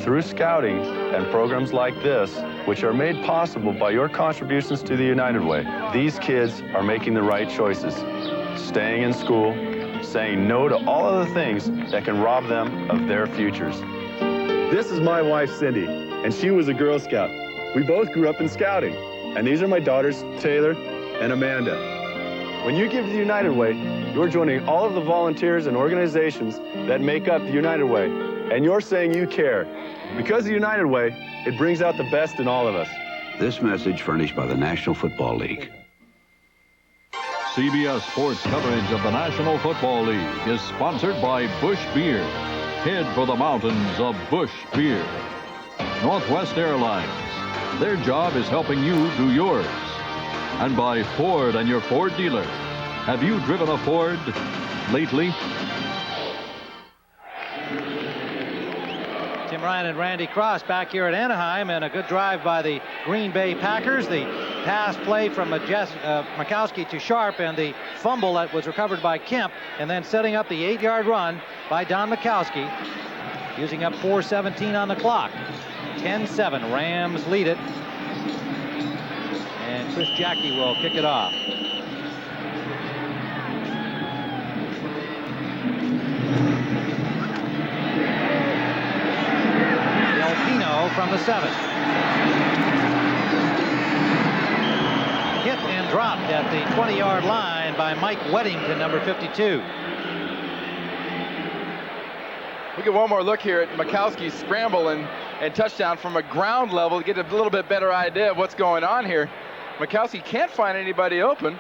Through scouting and programs like this, which are made possible by your contributions to the United Way, these kids are making the right choices. Staying in school, saying no to all of the things that can rob them of their futures. This is my wife, Cindy, and she was a Girl Scout. We both grew up in scouting. And these are my daughters, Taylor and Amanda. When you give to the United Way, you're joining all of the volunteers and organizations that make up the United Way. And you're saying you care. Because of the United Way, it brings out the best in all of us. This message furnished by the National Football League. CBS Sports coverage of the National Football League is sponsored by Busch Beer. Head for the mountains of Busch Beer. Northwest Airlines. Their job is helping you do yours. And by Ford and your Ford dealer. Have you driven a Ford lately? Tim Ryan and Randy Cross back here at Anaheim, and a good drive by the Green Bay Packers. The pass play from Mikowski to Sharp, and the fumble that was recovered by Kemp, and then setting up the 8-yard run by Don Mikowski, using up 4:17 on the clock. 10-7, Rams lead it. And Chris Jackie will kick it off. Delpino from the 7. Hit and dropped at the 20-yard line by Mike Weddington, number 52. We get one more look here at Mikowski's scramble and touchdown from a ground level to get a little bit better idea of what's going on here. Mikowski can't find anybody open.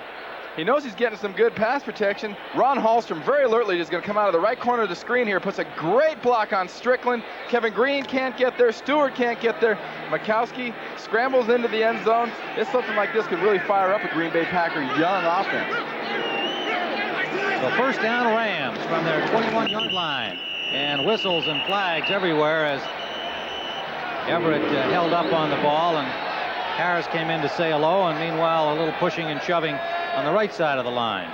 He knows he's getting some good pass protection. Ron Hallstrom very alertly is going to come out of the right corner of the screen here, puts a great block on Strickland. Kevin Green can't get there. Stewart can't get there. Mikowski scrambles into the end zone. It's something like this could really fire up a Green Bay Packer young offense. So first down Rams from their 21-yard line. And whistles and flags everywhere as Everett held up on the ball, and Harris came in to say hello, and meanwhile a little pushing and shoving on the right side of the line.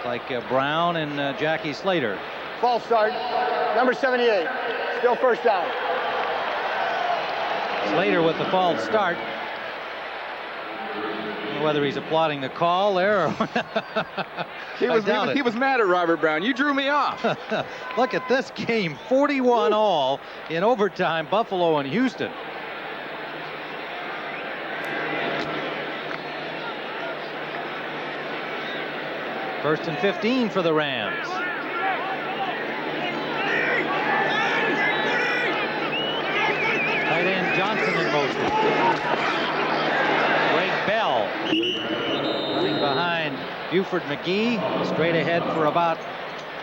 Like Brown and Jackie Slater. False start, number 78, still first down. Slater with the false start. Whether he's applauding the call there or he was mad at Robert Brown. You drew me off. Look at this game, 41-all in overtime, Buffalo and Houston. 1st and 15 for the Rams. Tight end Johnson in motion. Greg Bell running behind Buford McGee. Straight ahead for about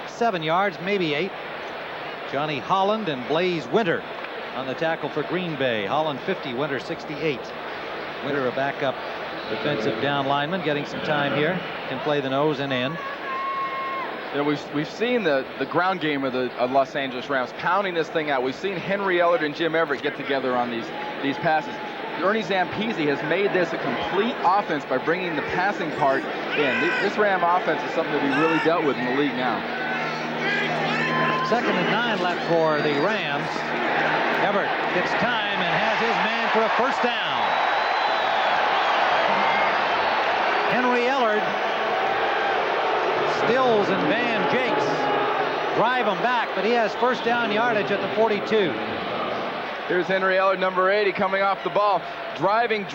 7 yards, maybe 8. Johnny Holland and Blaze Winter on the tackle for Green Bay. Holland 50, Winter 68. Winter, a backup defensive down lineman, getting some time here. Can play the nose and end. You know, we've seen the ground game of the Los Angeles Rams pounding this thing out. We've seen Henry Ellard and Jim Everett get together on these passes. Ernie Zampese has made this a complete offense by bringing the passing part in. This Ram offense is something to be really dealt with in the league now. 2nd and 9 left for the Rams. Everett gets time and has his man for a first down. Henry Ellard, Stills and Van Jakes drive him back, but he has first down yardage at the 42. Here's Henry Ellard, number 80, coming off the ball. Driving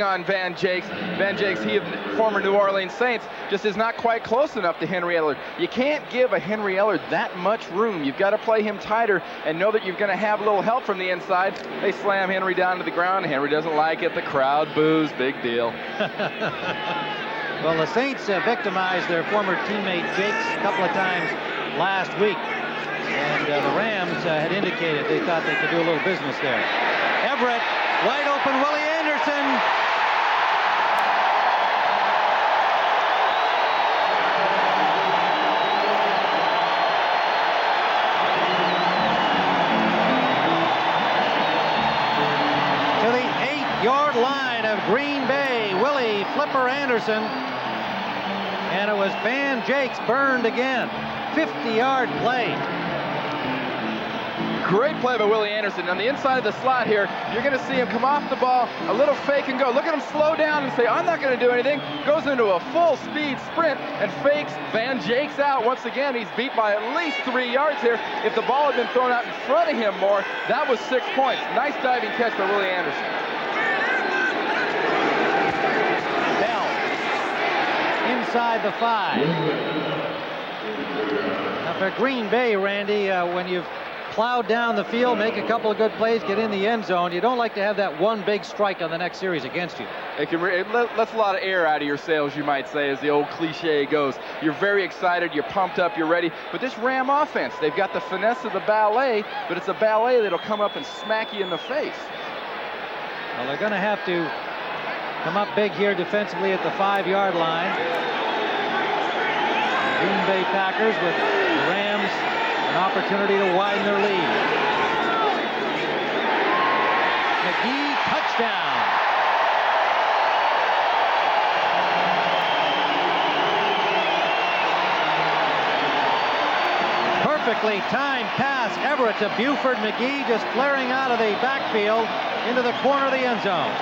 on Van Jakes. Van Jakes, he of former New Orleans Saints, just is not quite close enough to Henry Ellard. You can't give a Henry Ellard that much room. You've got to play him tighter and know that you're going to have a little help from the inside. They slam Henry down to the ground. Henry doesn't like it. The crowd boos. Big deal. Well, the Saints victimized their former teammate Jakes a couple of times last week. And the Rams had indicated they thought they could do a little business there. Everett, wide open, Willie Anderson. To the 8-yard line of Green Bay, Willie Flipper Anderson. And it was Van Jakes burned again. 50-yard play. Great play by Willie Anderson. On the inside of the slot here, you're going to see him come off the ball, a little fake and go. Look at him slow down and say, I'm not going to do anything. Goes into a full speed sprint and fakes Van Jakes out. Once again, he's beat by at least 3 yards here. If the ball had been thrown out in front of him more, that was 6 points. Nice diving catch by Willie Anderson. Bell inside the 5. Now for Green Bay, Randy, when you've plowed down the field, make a couple of good plays, get in the end zone, you don't like to have that one big strike on the next series against you. It lets a lot of air out of your sails, you might say, as the old cliche goes. You're very excited, you're pumped up, you're ready. But this Ram offense, they've got the finesse of the ballet, but it's a ballet that'll come up and smack you in the face. Well, they're going to have to come up big here defensively at the 5-yard line. Green Bay Packers with the Rams an opportunity to widen their lead. McGee, touchdown. Perfectly timed pass, Everett to Buford McGee, just flaring out of the backfield into the corner of the end zone.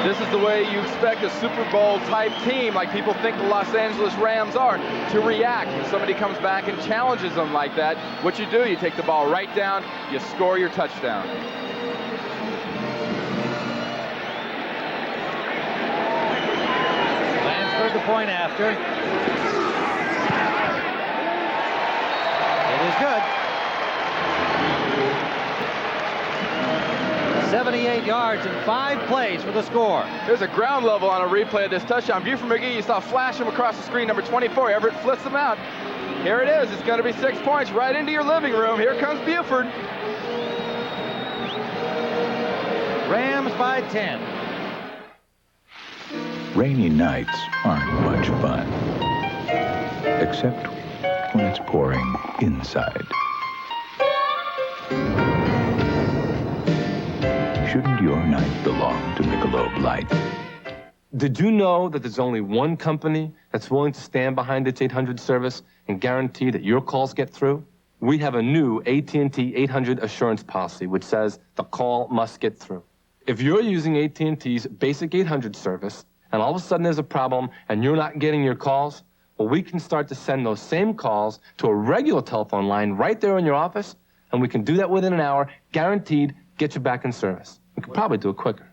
This is the way you expect a Super Bowl type team, like people think the Los Angeles Rams are, to react. When somebody comes back and challenges them like that, what you do, you take the ball right down, you score your touchdown. Lansford the point after. It is good. 78 yards and 5 plays for the score. There's a ground level on a replay of this touchdown. Buford McGee, you saw flash him across the screen, number 24. Everett flips him out. Here it is. It's going to be 6 points right into your living room. Here comes Buford. Rams by 10. Rainy nights aren't much fun, except when it's pouring inside. Shouldn't your night belong to Michelob Light? Did you know that there's only one company that's willing to stand behind its 800 service and guarantee that your calls get through? We have a new AT&T 800 assurance policy which says the call must get through. If you're using AT&T's basic 800 service and all of a sudden there's a problem and you're not getting your calls, well, we can start to send those same calls to a regular telephone line right there in your office, and we can do that within an hour, guaranteed, get you back in service. We could probably do it quicker.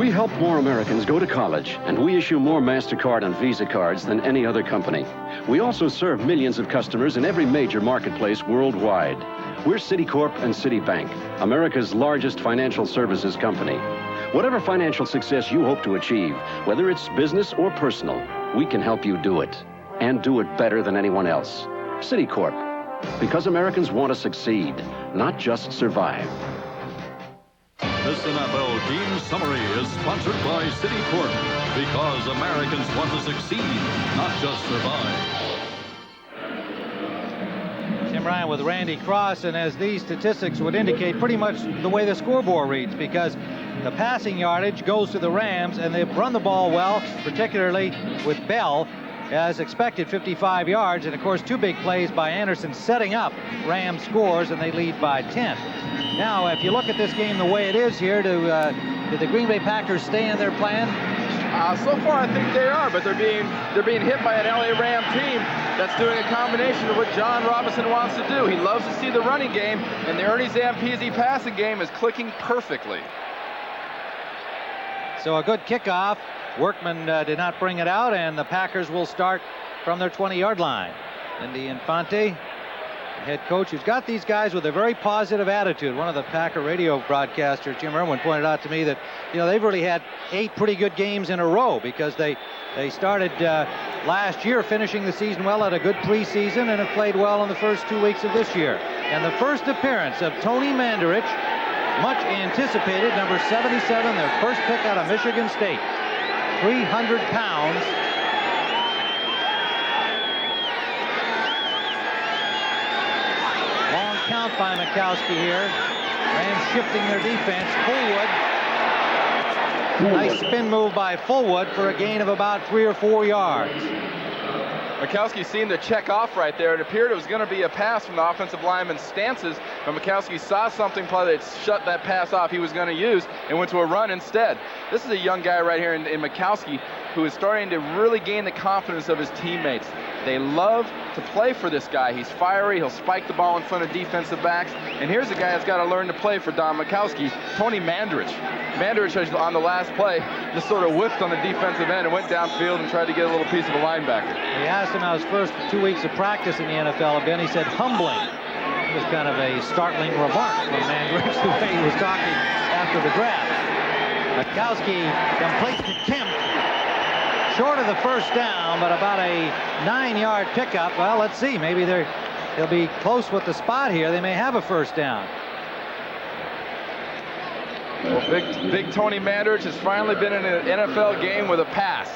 We help more Americans go to college, and we issue more MasterCard and Visa cards than any other company. We also serve millions of customers in every major marketplace worldwide. We're Citicorp and Citibank, America's largest financial services company. Whatever financial success you hope to achieve, whether it's business or personal, we can help you do it, and do it better than anyone else. Citicorp, because Americans want to succeed, not just survive. This NFL Team Summary is sponsored by Citicorp, because Americans want to succeed, not just survive. Tim Ryan with Randy Cross, and as these statistics would indicate, pretty much the way the scoreboard reads, because the passing yardage goes to the Rams, and they've run the ball well, particularly with Bell, as expected, 55 yards, and of course 2 big plays by Anderson setting up Rams scores, and they lead by 10. Now, if you look at this game the way it is here, did the Green Bay Packers stay in their plan? So far, I think they are, but they're being hit by an LA Ram team that's doing a combination of what John Robinson wants to do. He loves to see the running game, and the Ernie Zampese passing game is clicking perfectly. So a good kickoff. Workman did not bring it out, and the Packers will start from their 20-yard line. Indy Infante, head coach, who's got these guys with a very positive attitude. One of the Packer radio broadcasters, Jim Irwin, pointed out to me that, you know, they've really had 8 pretty good games in a row, because they started last year finishing the season well, had a good preseason, and have played well in the first 2 weeks of this year. And the first appearance of Tony Mandarich, much anticipated, number 77, their first pick out of Michigan State. 300 pounds. Long count by Mikowski here. Rams shifting their defense. Fullwood. Nice spin move by Fullwood for a gain of about 3 or 4 yards. Mikowski seemed to check off right there. It appeared it was going to be a pass from the offensive lineman's stances, but Mikowski saw something probably that shut that pass off he was going to use and went to a run instead. This is a young guy right here in Mikowski who is starting to really gain the confidence of his teammates. They love to play for this guy. He's fiery. He'll spike the ball in front of defensive backs. And here's a guy that's got to learn to play for Don Mikowski, Tony Mandarich. Mandarich, on the last play, just sort of whiffed on the defensive end and went downfield and tried to get a little piece of a linebacker. He asked him how his first 2 weeks of practice in the NFL have been. He said, humbling. It was kind of a startling remark from Mandarich, the way he was talking after the draft. Mikowski completes to Kemp. Short of the first down, but about a 9-yard pickup. Well, let's see. Maybe they'll be close with the spot here. They may have a first down. Well, big Tony Mandarich has finally been in an NFL game with a pass.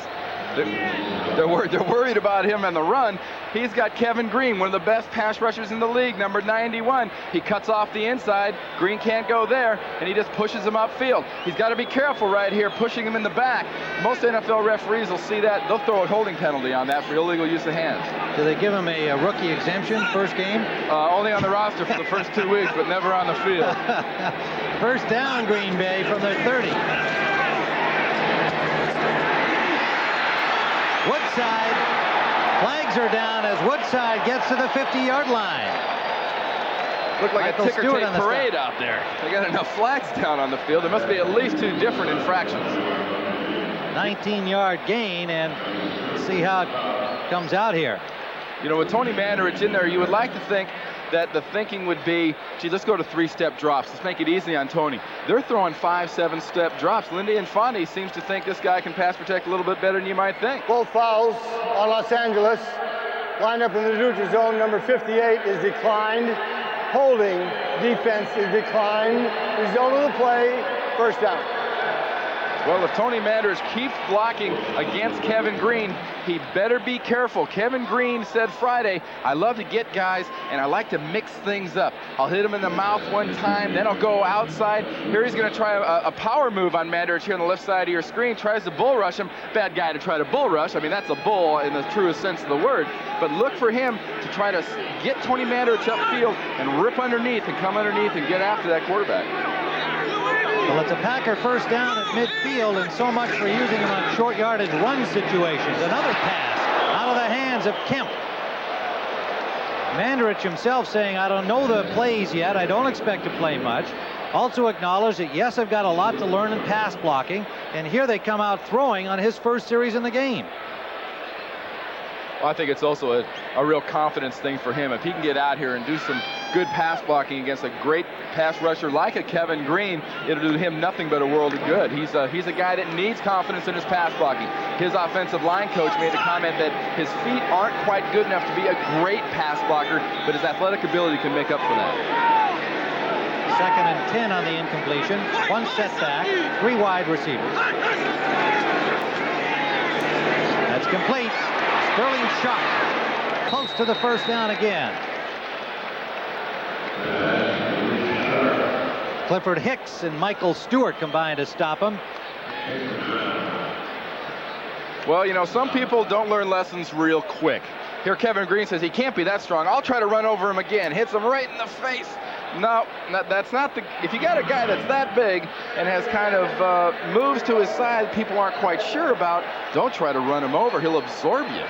They're worried about him on the run. He's got Kevin Green, one of the best pass rushers in the league, number 91. He cuts off the inside. Green can't go there, and he just pushes him upfield. He's got to be careful right here, pushing him in the back. Most NFL referees will see that. They'll throw a holding penalty on that for illegal use of hands. Do they give him a rookie exemption first game? Only on the roster for the first 2 weeks, but never on the field. First down, Green Bay from their 30. Woodside, flags are down as Woodside gets to the 50-yard line. Looked like Michael a ticker Stewart tape parade out there. They got enough flags down on the field. There must be at least 2 different infractions. 19-yard gain, and let's see how it comes out here. You know, with Tony Mandarich in there, you would like to think that the thinking would be, gee, let's go to 3-step drops. Let's make it easy on Tony. They're throwing 5, 7-step drops. Lindy Infante seems to think this guy can pass protect a little bit better than you might think. Both fouls on Los Angeles. Lined up in the neutral zone. Number 58 is declined. Holding defense is declined. Result of the play, first down. Well, if Tony Mandarich keeps blocking against Kevin Green, he better be careful. Kevin Green said Friday, I love to get guys, and I like to mix things up. I'll hit him in the mouth one time, then I'll go outside. Here he's going to try a power move on Mandarich here on the left side of your screen. Tries to bull rush him. Bad guy to try to bull rush. I mean, that's a bull in the truest sense of the word. But look for him to try to get Tony Mandarich upfield and rip underneath and come underneath and get after that quarterback. Well, it's a Packer first down at midfield, and so much for using him on short yardage run situations. Another pass out of the hands of Kemp. Mandarich himself saying, I don't know the plays yet. I don't expect to play much. Also acknowledged that, yes, I've got a lot to learn in pass blocking. And here they come out throwing on his first series in the game. Well, I think it's also a real confidence thing for him. If he can get out here and do some good pass blocking against a great pass rusher like a Kevin Green, it'll do him nothing but a world of good. He's a guy that needs confidence in his pass blocking. His offensive line coach made a comment that his feet aren't quite good enough to be a great pass blocker, but his athletic ability can make up for that. 2nd and 10 on the incompletion. 1 setback, 3 wide receivers. That's complete. Sterling Sharp close to the first down again. Clifford Hicks and Michael Stewart combined to stop him. Well, you know, some people don't learn lessons real quick. Here Kevin Green says he can't be that strong. I'll try to run over him again. Hits him right in the face. No, that's not the... If you got a guy that's that big and has kind of moves to his side people aren't quite sure about, don't try to run him over. He'll absorb you.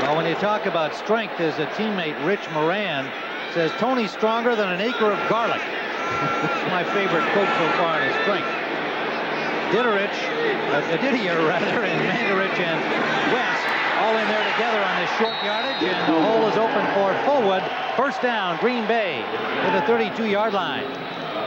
Well, when you talk about strength, as a teammate, Rich Moran, says Tony's stronger than an acre of garlic. That's my favorite quote so far in his strength. Didier, and Mandarich and West all in there together on this short yardage, and the hole is open for Fullwood. First down, Green Bay to the 32-yard line.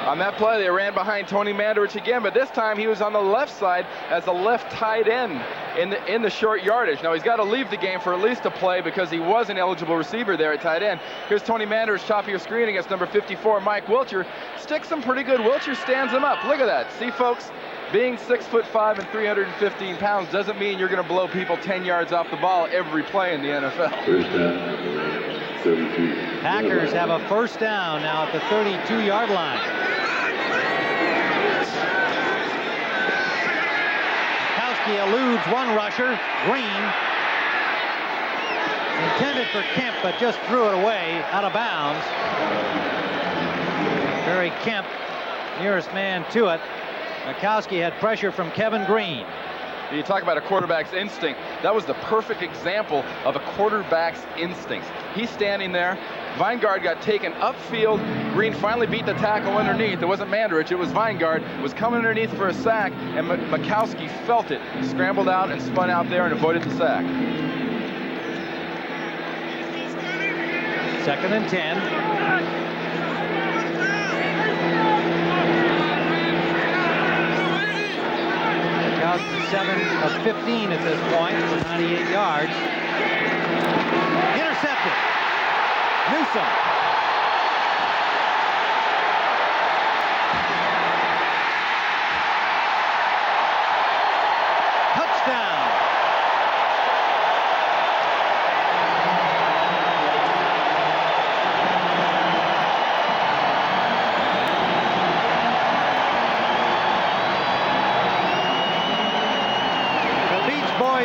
On that play, they ran behind Tony Mandarich again, but this time he was on the left side as a left tight end in the short yardage. Now, he's got to leave the game for at least a play because he was an eligible receiver there at tight end. Here's Tony Mandarich, top of your screen against number 54, Mike Wilcher. Sticks him pretty good. Wilcher stands him up. Look at that. See, folks, being 6'5" and 315 pounds doesn't mean you're going to blow people 10 yards off the ball every play in the NFL. First down, 32. Packers have a first down now at the 32-yard line. Mikowski eludes one rusher, Green. Intended for Kemp, but just threw it away out of bounds. Barry Kemp, nearest man to it. Mikowski had pressure from Kevin Green. You talk about a quarterback's instinct. That was the perfect example of a quarterback's instinct. He's standing there. Weingard got taken upfield. Green finally beat the tackle underneath. It wasn't Mandarich, it was Weingard. Was coming underneath for a sack, and Mikowski felt it. Scrambled out and spun out there and avoided the sack. 2nd and 10. Out 7 of 15 at this point, 98 yards. Intercepted. Newsome. Touchdown.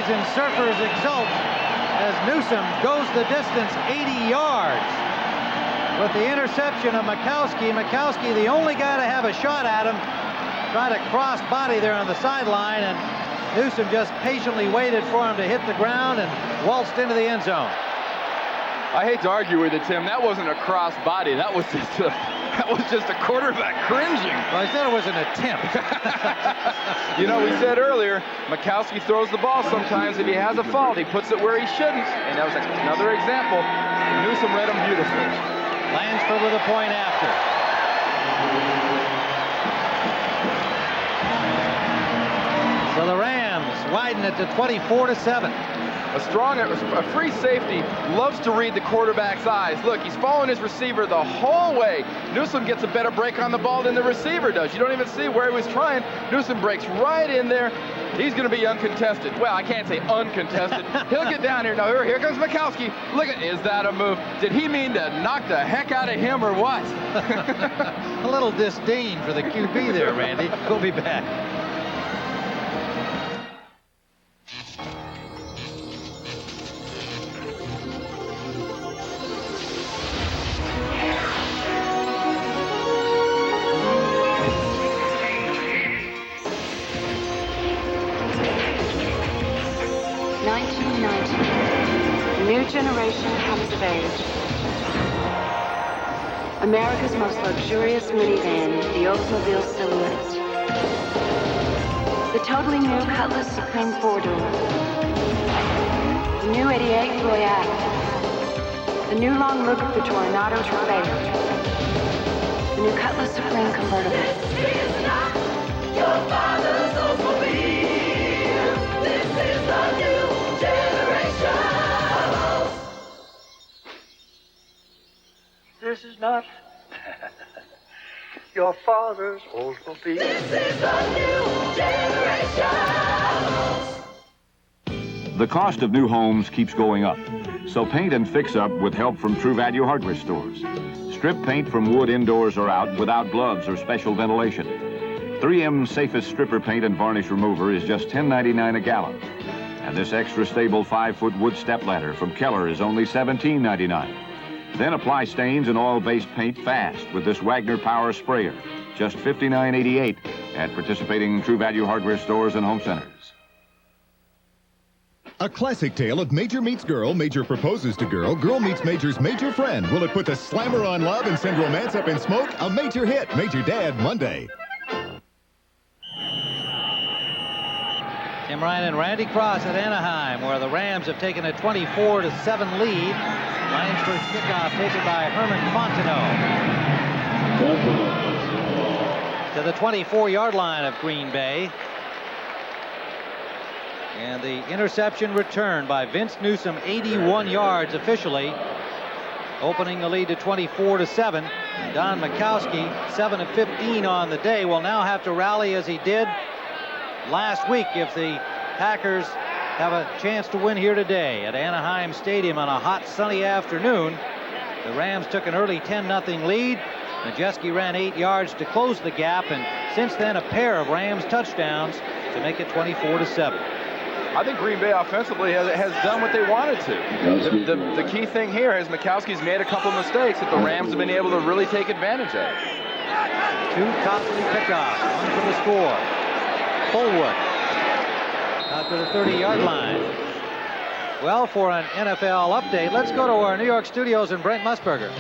And Surfers exult as Newsome goes the distance 80 yards. With the interception of Mikowski. Mikowski, the only guy to have a shot at him, tried a cross body there on the sideline, and Newsome just patiently waited for him to hit the ground and waltzed into the end zone. I hate to argue with you, Tim. That wasn't a cross body. That was just a quarterback cringing. Well, I said it was an attempt. You know, we said earlier, Mikowski throws the ball sometimes. If he has a fault, he puts it where he shouldn't. And that was another example. Newsome read him beautifully. Lansford with a point after. So the Rams widen it to 24-7. A free safety loves to read the quarterback's eyes. Look, he's following his receiver the whole way. Newsome gets a better break on the ball than the receiver does. You don't even see where he was trying. Newsome breaks right in there. He's going to be uncontested. Well, I can't say uncontested. He'll get down here. Now, here comes Mikowski. Look at, is that a move? Did he mean to knock the heck out of him or what? A little disdain for the QB there, Randy. We'll be back. Generation generation comes of age. America's most luxurious minivan, the Oldsmobile Silhouette. The totally new Cutlass Supreme 4-door. The new 88 Royale. The new long look of the Toronado Trofeo. The new Cutlass Supreme convertible. This is not your father's Oldsmobile. This is the new generation. This is not your father's Oldsmobile. This is the new generation. The cost of new homes keeps going up, so paint and fix-up with help from True Value hardware stores. Strip paint from wood indoors or out without gloves or special ventilation. 3M's safest stripper paint and varnish remover is just $10.99 a gallon. And this extra stable 5-foot wood step ladder from Keller is only $17.99. Then apply stains and oil-based paint fast with this Wagner Power Sprayer, just $59.88 at participating True Value hardware stores and home centers. A classic tale of Major meets girl, Major proposes to girl, girl meets Major's major friend. Will it put the slammer on love and send romance up in smoke? A major hit, Major Dad, Monday. Tim Ryan and Randy Cross at Anaheim, where the Rams have taken a 24-7 lead. Lansford's kickoff taken by Herman Fontenot to the 24-yard line of Green Bay. And the interception returned by Vince Newsom, 81 yards officially, opening the lead to 24-7. Don Majkowski, 7 of 15 on the day, will now have to rally as he did last week if the Packers have a chance to win here today at Anaheim Stadium on a hot, sunny afternoon. The Rams took an early 10-0 lead. Majewski ran 8 yards to close the gap, and since then a pair of Rams touchdowns to make it 24-7. I think Green Bay offensively has done what they wanted to. The key thing here is Majkowski's made a couple mistakes that the Rams have been able to really take advantage of. 2 costly pickoffs, 1 for the score. Fullwood out to the 30-yard line. Well, for an NFL update, let's go to our New York studios and Brent Musburger.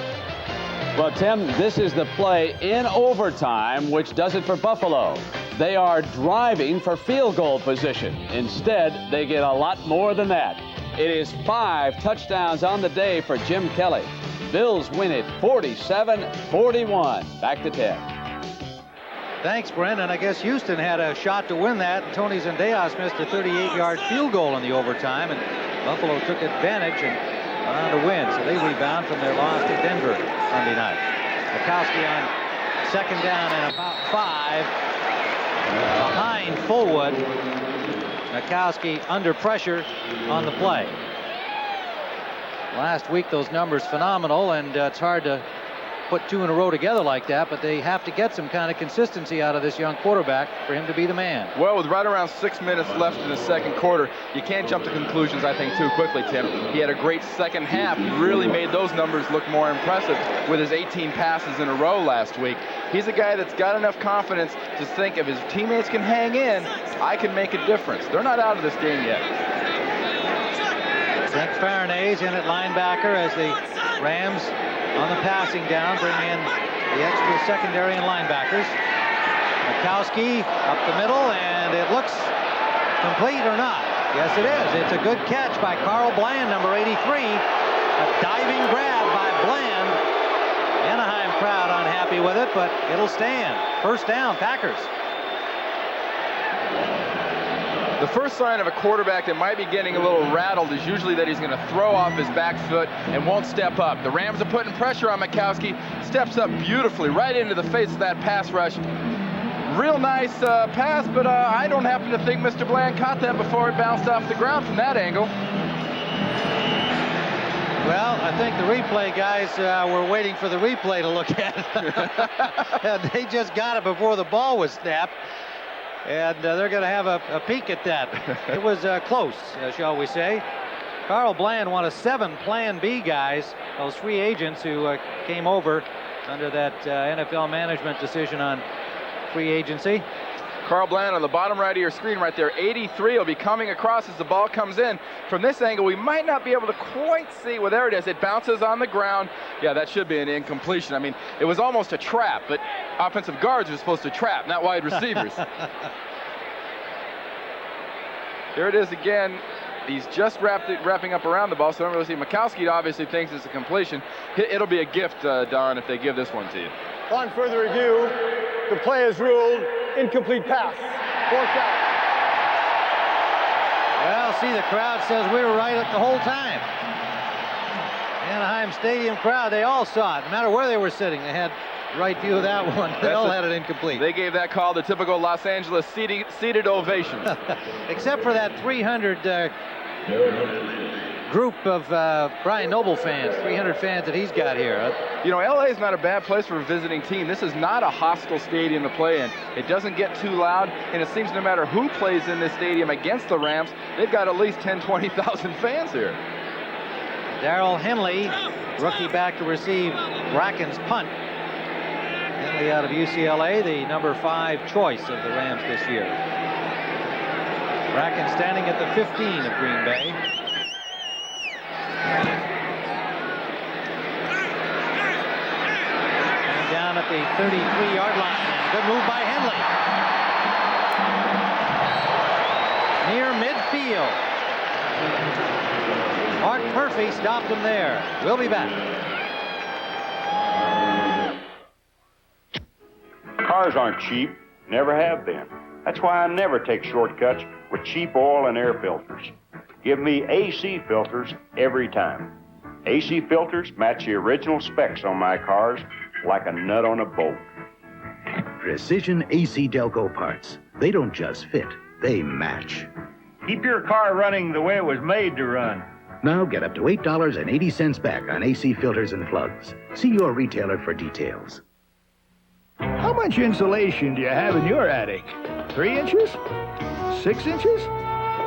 Well, Tim, this is the play in overtime, which does it for Buffalo. They are driving for field goal position. Instead, they get a lot more than that. It is 5 touchdowns on the day for Jim Kelly. Bills win it 47-41. Back to Ted. Thanks, Brent. And I guess Houston had a shot to win that. Tony Zendejas missed a 38-yard field goal in the overtime, and Buffalo took advantage and went on to win. So they rebound from their loss to Denver Sunday night. Majkowski on second down and about 5. Behind Fullwood. Majkowski under pressure on the play. Last week, those numbers phenomenal, and it's hard to put 2 in a row together like that, but they have to get some kind of consistency out of this young quarterback for him to be the man. Well, with right around 6 minutes left in the second quarter, you can't jump to conclusions, I think, too quickly, Tim. He had a great second half. He really made those numbers look more impressive with his 18 passes in a row last week. He's a guy that's got enough confidence to think if his teammates can hang in, I can make a difference. They're not out of this game yet. St. Farinays in at linebacker as the Rams on the passing down bring in the extra secondary and linebackers. Majkowski up the middle, and it looks complete or not. Yes, it is. It's a good catch by Carl Bland, number 83. A diving grab by Bland. Anaheim crowd unhappy with it, but it'll stand. First down, Packers. The first sign of a quarterback that might be getting a little rattled is usually that he's going to throw off his back foot and won't step up. The Rams are putting pressure on Majkowski. Steps up beautifully right into the face of that pass rush. Real nice pass, but I don't happen to think Mr. Bland caught that before it bounced off the ground from that angle. Well, I think the replay guys were waiting for the replay to look at it. They just got it before the ball was snapped. And they're going to have a peek at that. It was close, shall we say. Carl Bland, one of 7 Plan B guys, those free agents who came over under that NFL management decision on free agency. Carl Bland on the bottom right of your screen right there. 83 will be coming across as the ball comes in. From this angle, we might not be able to quite see. Well, there it is. It bounces on the ground. Yeah, that should be an incompletion. I mean, it was almost a trap, but offensive guards are supposed to trap, not wide receivers. There it is again. He's just wrapping up around the ball, so I don't really see. Mikowski obviously thinks it's a completion. It'll be a gift, Don, if they give this one to you. On further review, the play is ruled incomplete pass. Fourth down. Well, see, the crowd says we were right the whole time. Anaheim Stadium crowd, they all saw it. No matter where they were sitting, they had right view of that one. They all had it incomplete. They gave that call the typical Los Angeles seated ovation. Except for that 300 group of Brian Noble fans, 300 fans that he's got here. You know, LA is not a bad place for a visiting team. This is not a hostile stadium to play in. It doesn't get too loud, and it seems no matter who plays in this stadium against the Rams, they've got at least 10, 20,000 fans here. Darrell Henley, rookie back to receive Bracken's punt. Henley out of UCLA, the number 5 choice of the Rams this year. Bracken standing at the 15 of Green Bay. And down at the 33-yard line. Good move by Henley. Near midfield. Mark Murphy stopped him there. We'll be back. Cars aren't cheap, never have been. That's why I never take shortcuts with cheap oil and air filters. Give me AC filters every time. AC filters match the original specs on my cars like a nut on a bolt. Precision AC Delco parts. They don't just fit, they match. Keep your car running the way it was made to run. Now get up to $8.80 back on AC filters and plugs. See your retailer for details. How much insulation do you have in your attic? 3 inches? 6 inches?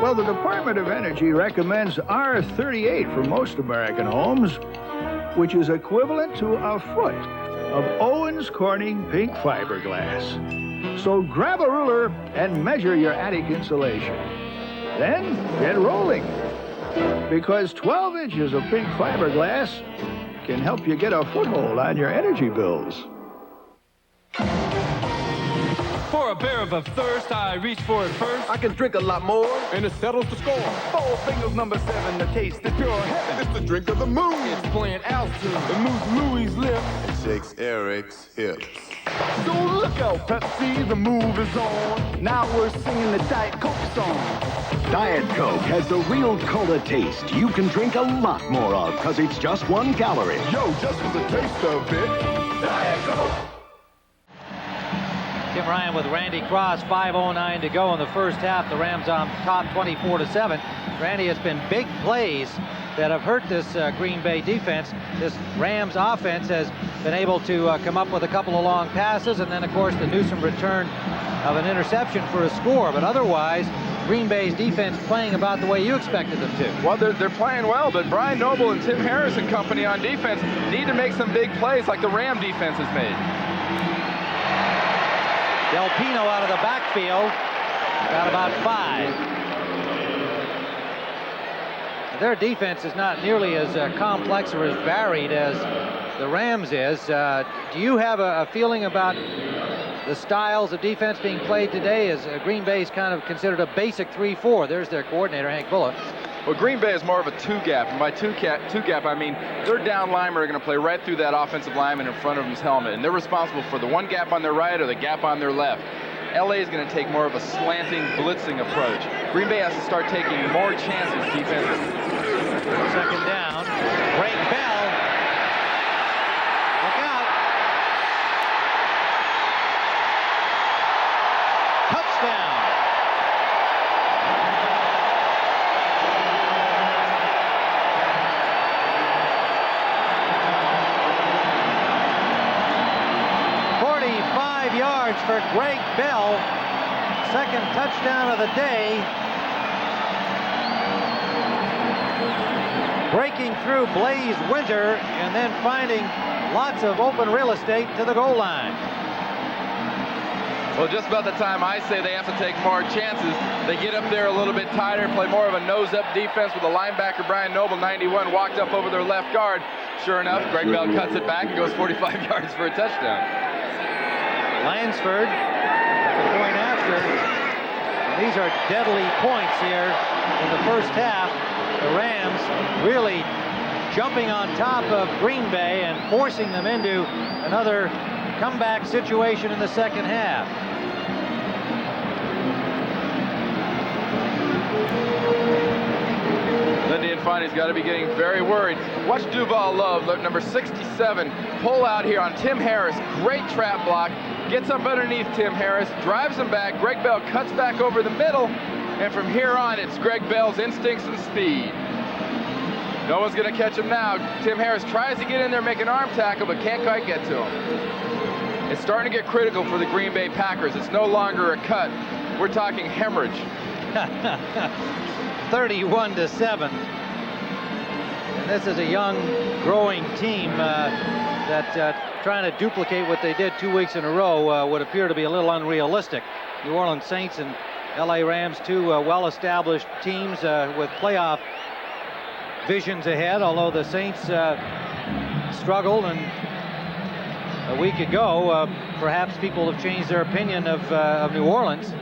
Well, the Department of Energy recommends R38 for most American homes, which is equivalent to a foot of Owens Corning pink fiberglass. So grab a ruler and measure your attic insulation. Then get rolling, because 12 inches of pink fiberglass can help you get a foothold on your energy bills. For a bear of a thirst, I reach for it first. I can drink a lot more, and it settles the score. 4 fingers, number 7, the taste is pure heaven. It's the drink of the moon. It's playing altitude. It moves Louis' lips. It shakes Eric's hips. So look out, Pepsi, the move is on. Now we're singing the Diet Coke song. Diet Coke has the real cola taste you can drink a lot more of, because it's just 1 calorie. Yo, just for the taste of it, Diet Coke. Tim Ryan with Randy Cross, 5:09 to go in the first half. The Rams on top 24-7. Randy, it's been big plays that have hurt this Green Bay defense. This Rams offense has been able to come up with a couple of long passes, and then, of course, the Newsome return of an interception for a score. But otherwise, Green Bay's defense playing about the way you expected them to. Well, they're playing well, but Brian Noble and Tim Harris and company on defense need to make some big plays like the Ram defense has made. Del Pino out of the backfield, got about 5. Their defense is not nearly as complex or as varied as the Rams is. Do you have a feeling about the styles of defense being played today? As Green Bay's kind of considered a basic 3-4. There's their coordinator, Hank Bullock. Well, Green Bay is more of a 2-gap, and by 2-gap, I mean their down linemen are going to play right through that offensive lineman in front of him's helmet, and they're responsible for the 1 gap on their right or the gap on their left. LA is going to take more of a slanting, blitzing approach. Green Bay has to start taking more chances defensively. Second down. Greg Bell. Look out. Touchdown. For Greg Bell, second touchdown of the day. Breaking through Blaze Winter and then finding lots of open real estate to the goal line. Well, just about the time I say they have to take more chances, they get up there a little bit tighter, play more of a nose-up defense with the linebacker, Brian Noble, 91, walked up over their left guard. Sure enough, Greg Bell cuts it back and goes 45 yards for a touchdown. Lansford, the point after. These are deadly points here in the first half. The Rams really jumping on top of Green Bay and forcing them into another comeback situation in the second half. Lindy Infani's got to be getting very worried. Watch Duval Love, number 67, pull out here on Tim Harris. Great trap block. Gets up underneath Tim Harris, drives him back. Greg Bell cuts back over the middle. And from here on, it's Greg Bell's instincts and speed. No one's going to catch him now. Tim Harris tries to get in there, make an arm tackle, but can't quite get to him. It's starting to get critical for the Green Bay Packers. It's no longer a cut. We're talking hemorrhage. 31-7. And this is a young, growing team that trying to duplicate what they did 2 weeks in a row would appear to be a little unrealistic. New Orleans Saints and LA Rams, two well-established teams with playoff visions ahead, although the Saints struggled, and a week ago perhaps people have changed their opinion of New Orleans.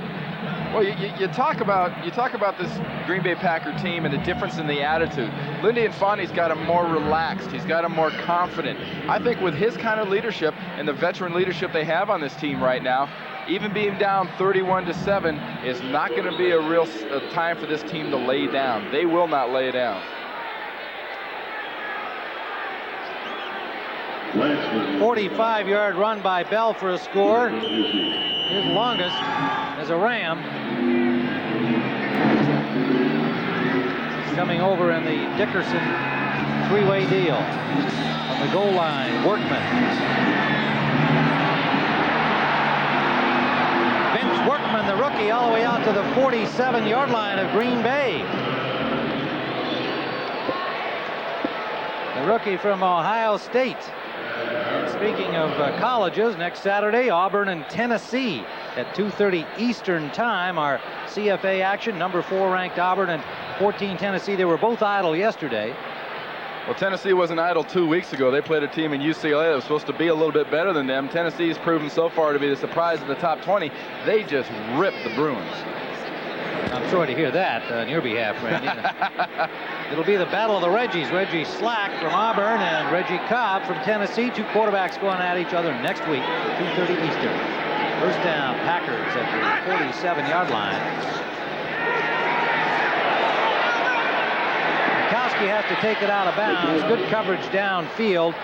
Well, you talk about this Green Bay Packer team and the difference in the attitude. Lindy Infani's got him more relaxed. He's got him more confident. I think with his kind of leadership and the veteran leadership they have on this team right now, even being down 31-7 is not going to be a real time for this team to lay down. They will not lay down. 45-yard run by Bell for a score. His longest as a Ram. He's coming over in the Dickerson three-way deal. On the goal line, Workman. Vince Workman, the rookie, all the way out to the 47-yard line of Green Bay. The rookie from Ohio State. And speaking of colleges, next Saturday, Auburn and Tennessee at 2:30 Eastern Time. Our CFA action, number 4 ranked Auburn and 14 Tennessee. They were both idle yesterday. Well, Tennessee wasn't idle 2 weeks ago. They played a team in UCLA that was supposed to be a little bit better than them. Tennessee's proven so far to be the surprise in the top 20. They just ripped the Bruins. I'm sorry to hear that on your behalf, Randy. It'll be the battle of the Reggies. Reggie Slack from Auburn and Reggie Cobb from Tennessee. Two quarterbacks going at each other next week, 2:30 Eastern. First down, Packers at the 47-yard line. Mikowski has to take it out of bounds. Good coverage downfield.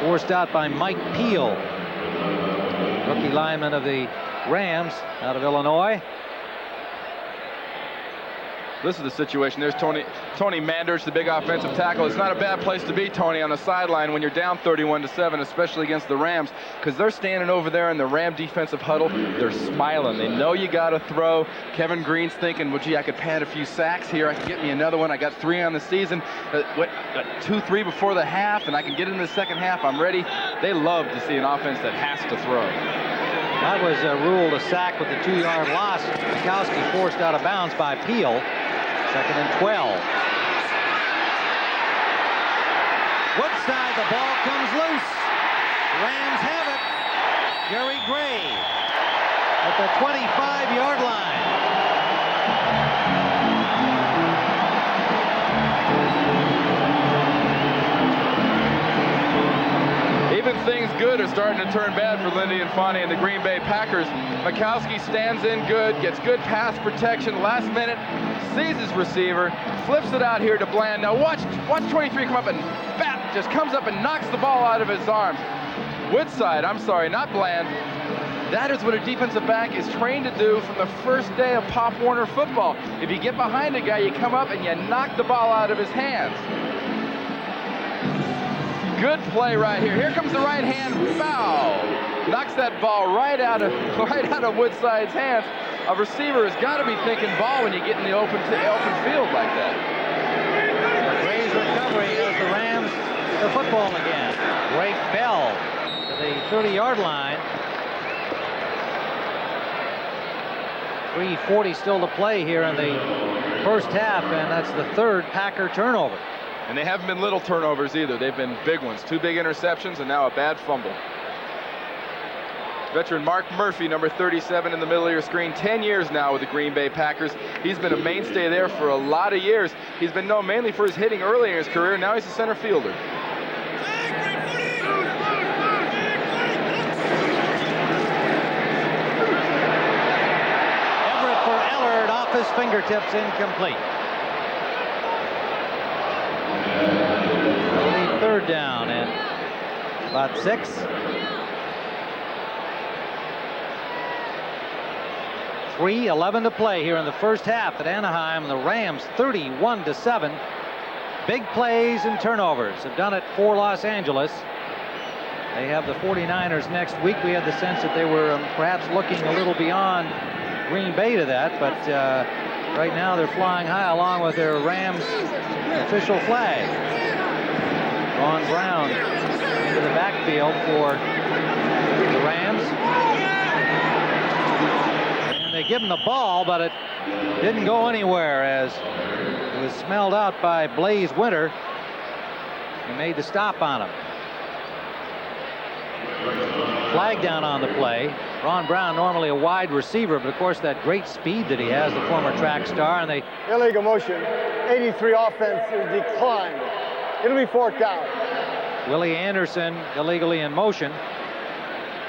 Forced out by Mike Peel, rookie lineman of the Rams out of Illinois. This is the situation. There's Tony Manders, the big offensive tackle. It's not a bad place to be, Tony, on the sideline when you're down 31-7, especially against the Rams, because they're standing over there in the Ram defensive huddle. They're smiling. They know you got to throw. Kevin Green's thinking, well, gee, I could pad a few sacks here. I can get me another one. I got 3 on the season. 2-3 before the half, and I can get into the second half. I'm ready. They love to see an offense that has to throw. That was ruled a sack with the 2-yard loss. Mikowski forced out of bounds by Peel. Second and 12. Woodside, the ball comes loose. Rams have it. Jerry Gray at the 25-yard line. Even things good are starting to turn bad for Lindy Infani and the Green Bay Packers. Mikowski stands in good, gets good pass protection. Last minute, sees his receiver, flips it out here to Bland. Now watch 23 come up and bap, just comes up and knocks the ball out of his arms. Woodside, I'm sorry, not Bland. That is what a defensive back is trained to do from the first day of Pop Warner football. If you get behind a guy, you come up and you knock the ball out of his hands. Good play right here. Here comes the right hand foul. Knocks that ball right out of Woodside's hands. A receiver has got to be thinking ball when you get in the open field like that. Gray's recovery as the Rams the football again. Ray Bell to the the 30-yard line. 3:40 still to play here in the first half, and that's the third Packer turnover. And they haven't been little turnovers either. They've been big ones. 2 big interceptions and now a bad fumble. Veteran Mark Murphy, number 37 in the middle of your screen, 10 years now with the Green Bay Packers. He's been a mainstay there for a lot of years. He's been known mainly for his hitting early in his career. Now he's a center fielder. Everett for Ellard, off his fingertips, incomplete. Only third down and about 6. .3:11 to play here in the first half at Anaheim. The Rams 31-7. Big plays and turnovers have done it for Los Angeles. They have the 49ers next week. We had the sense that they were perhaps looking a little beyond Green Bay to that, but right now they're flying high along with their Rams official flag. Ron Brown into the backfield for the Rams. They give him the ball, but it didn't go anywhere as it was smelled out by Blaze Winter. He made the stop on him. Flag down on the play. Ron Brown, normally a wide receiver, but of course that great speed that he has, the former track star, and they... Illegal motion. 83 offense is declined. It'll be 4th down. Willie Anderson illegally in motion.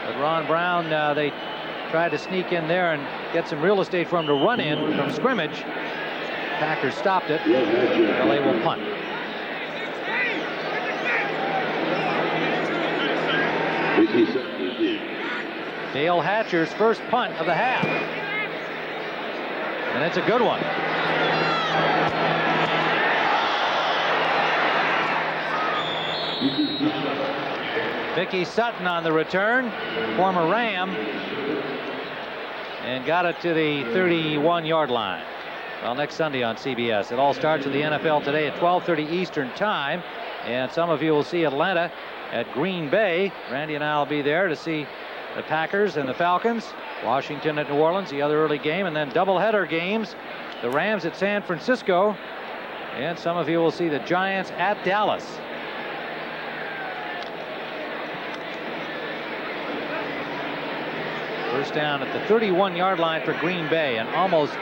But Ron Brown, they tried to sneak in there and get some real estate for him to run in from scrimmage. Packers stopped it. LA will punt. Dale Hatcher's first punt of the half. And it's a good one. Vicky Sutton on the return, former Ram, and got it to the 31-yard line. Well, next Sunday on CBS. It all starts with the NFL Today at 12:30 Eastern Time, and some of you will see Atlanta at Green Bay. Randy and I will be there to see the Packers and the Falcons. Washington at New Orleans, the other early game, and then doubleheader games. The Rams at San Francisco, and some of you will see the Giants at Dallas. First down at the 31-yard line for Green Bay, and almost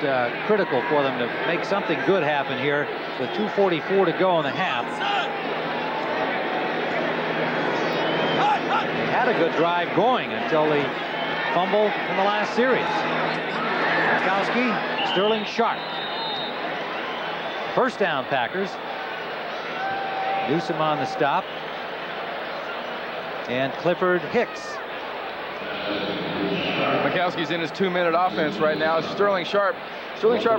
critical for them to make something good happen here with 2:44 to go in the half. They had a good drive going until the fumble in the last series. Gronkowski, Sterling Sharp. First down, Packers. Newsom on the stop. And Clifford Hicks. Gronkowski's in his 2-minute offense right now. Sterling Sharp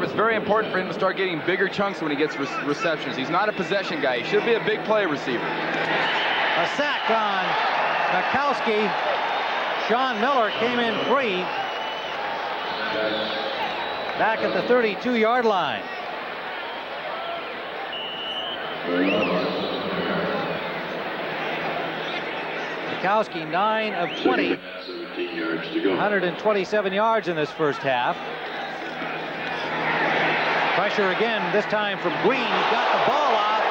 is very important for him to start getting bigger chunks when he gets receptions. He's not a possession guy. He should be a big play receiver. A sack on Gronkowski. Sean Miller came in free. Back at the 32-yard line. Gronkowski 9 of 20. 127 yards in this first half. Pressure again, this time from Green. He's got the ball off,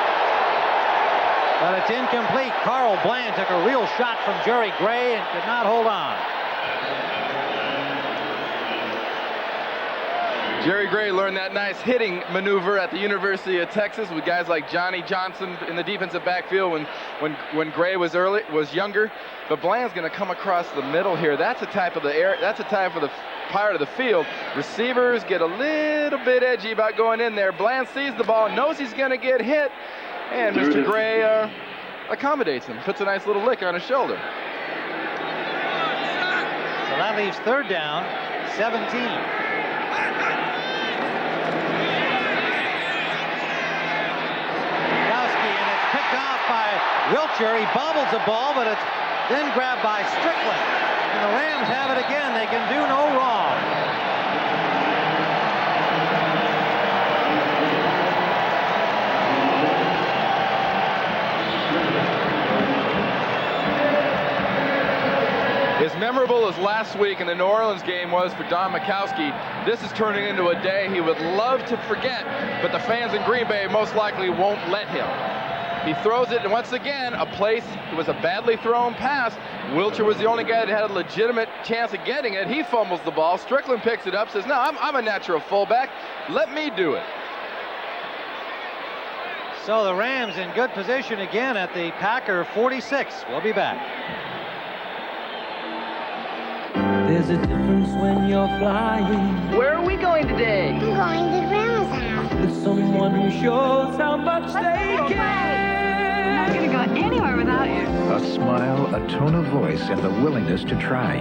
but it's incomplete. Carl Bland took a real shot from Jerry Gray and could not hold on. Jerry Gray learned that nice hitting maneuver at the University of Texas with guys like Johnny Johnson in the defensive backfield when Gray was younger. But Bland's going to come across the middle here. That's a type of the air. That's a time for the part of the field. Receivers get a little bit edgy about going in there. Bland sees the ball, knows he's going to get hit, and Mr. Gray accommodates him. Puts a nice little lick on his shoulder. So that leaves third down, 17. Wiltshire, he bobbles the ball, but it's then grabbed by Strickland. And the Rams have it again. They can do no wrong. As memorable as last week in the New Orleans game was for Don Majkowski, this is turning into a day he would love to forget, but the fans in Green Bay most likely won't let him. He throws it, and once again, it was a badly thrown pass. Wilcher was the only guy that had a legitimate chance of getting it. He fumbles the ball. Strickland picks it up, says, no, I'm a natural fullback. Let me do it. So the Rams in good position again at the Packer 46. We'll be back. There's a difference when you're flying. Where are we going today? I'm going to Grandma's house. With someone who shows how much they care. I'm not going to go anywhere without you. A smile, a tone of voice, and the willingness to try.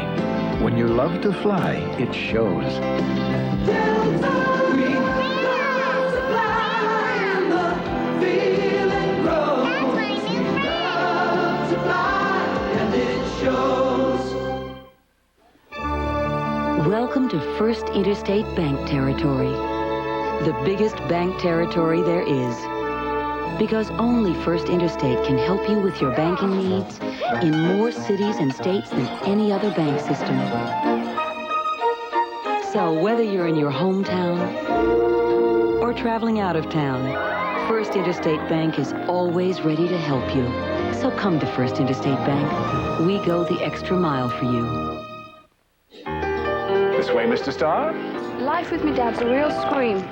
When you love to fly, it shows. Welcome to First Interstate Bank territory. The biggest bank territory there is. Because only First Interstate can help you with your banking needs in more cities and states than any other bank system. So whether you're in your hometown or traveling out of town, First Interstate Bank is always ready to help you. So come to First Interstate Bank. We go the extra mile for you. This way, Mr. Starr. Life with me dad's a real scream.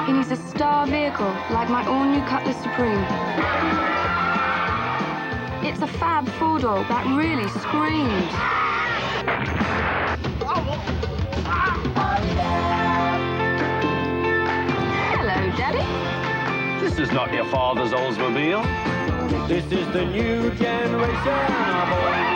He needs a star vehicle, like my all-new Cutlass Supreme. It's a fab four-door that really screams. Hello, Daddy. This is not your father's Oldsmobile. This is the new generation of old.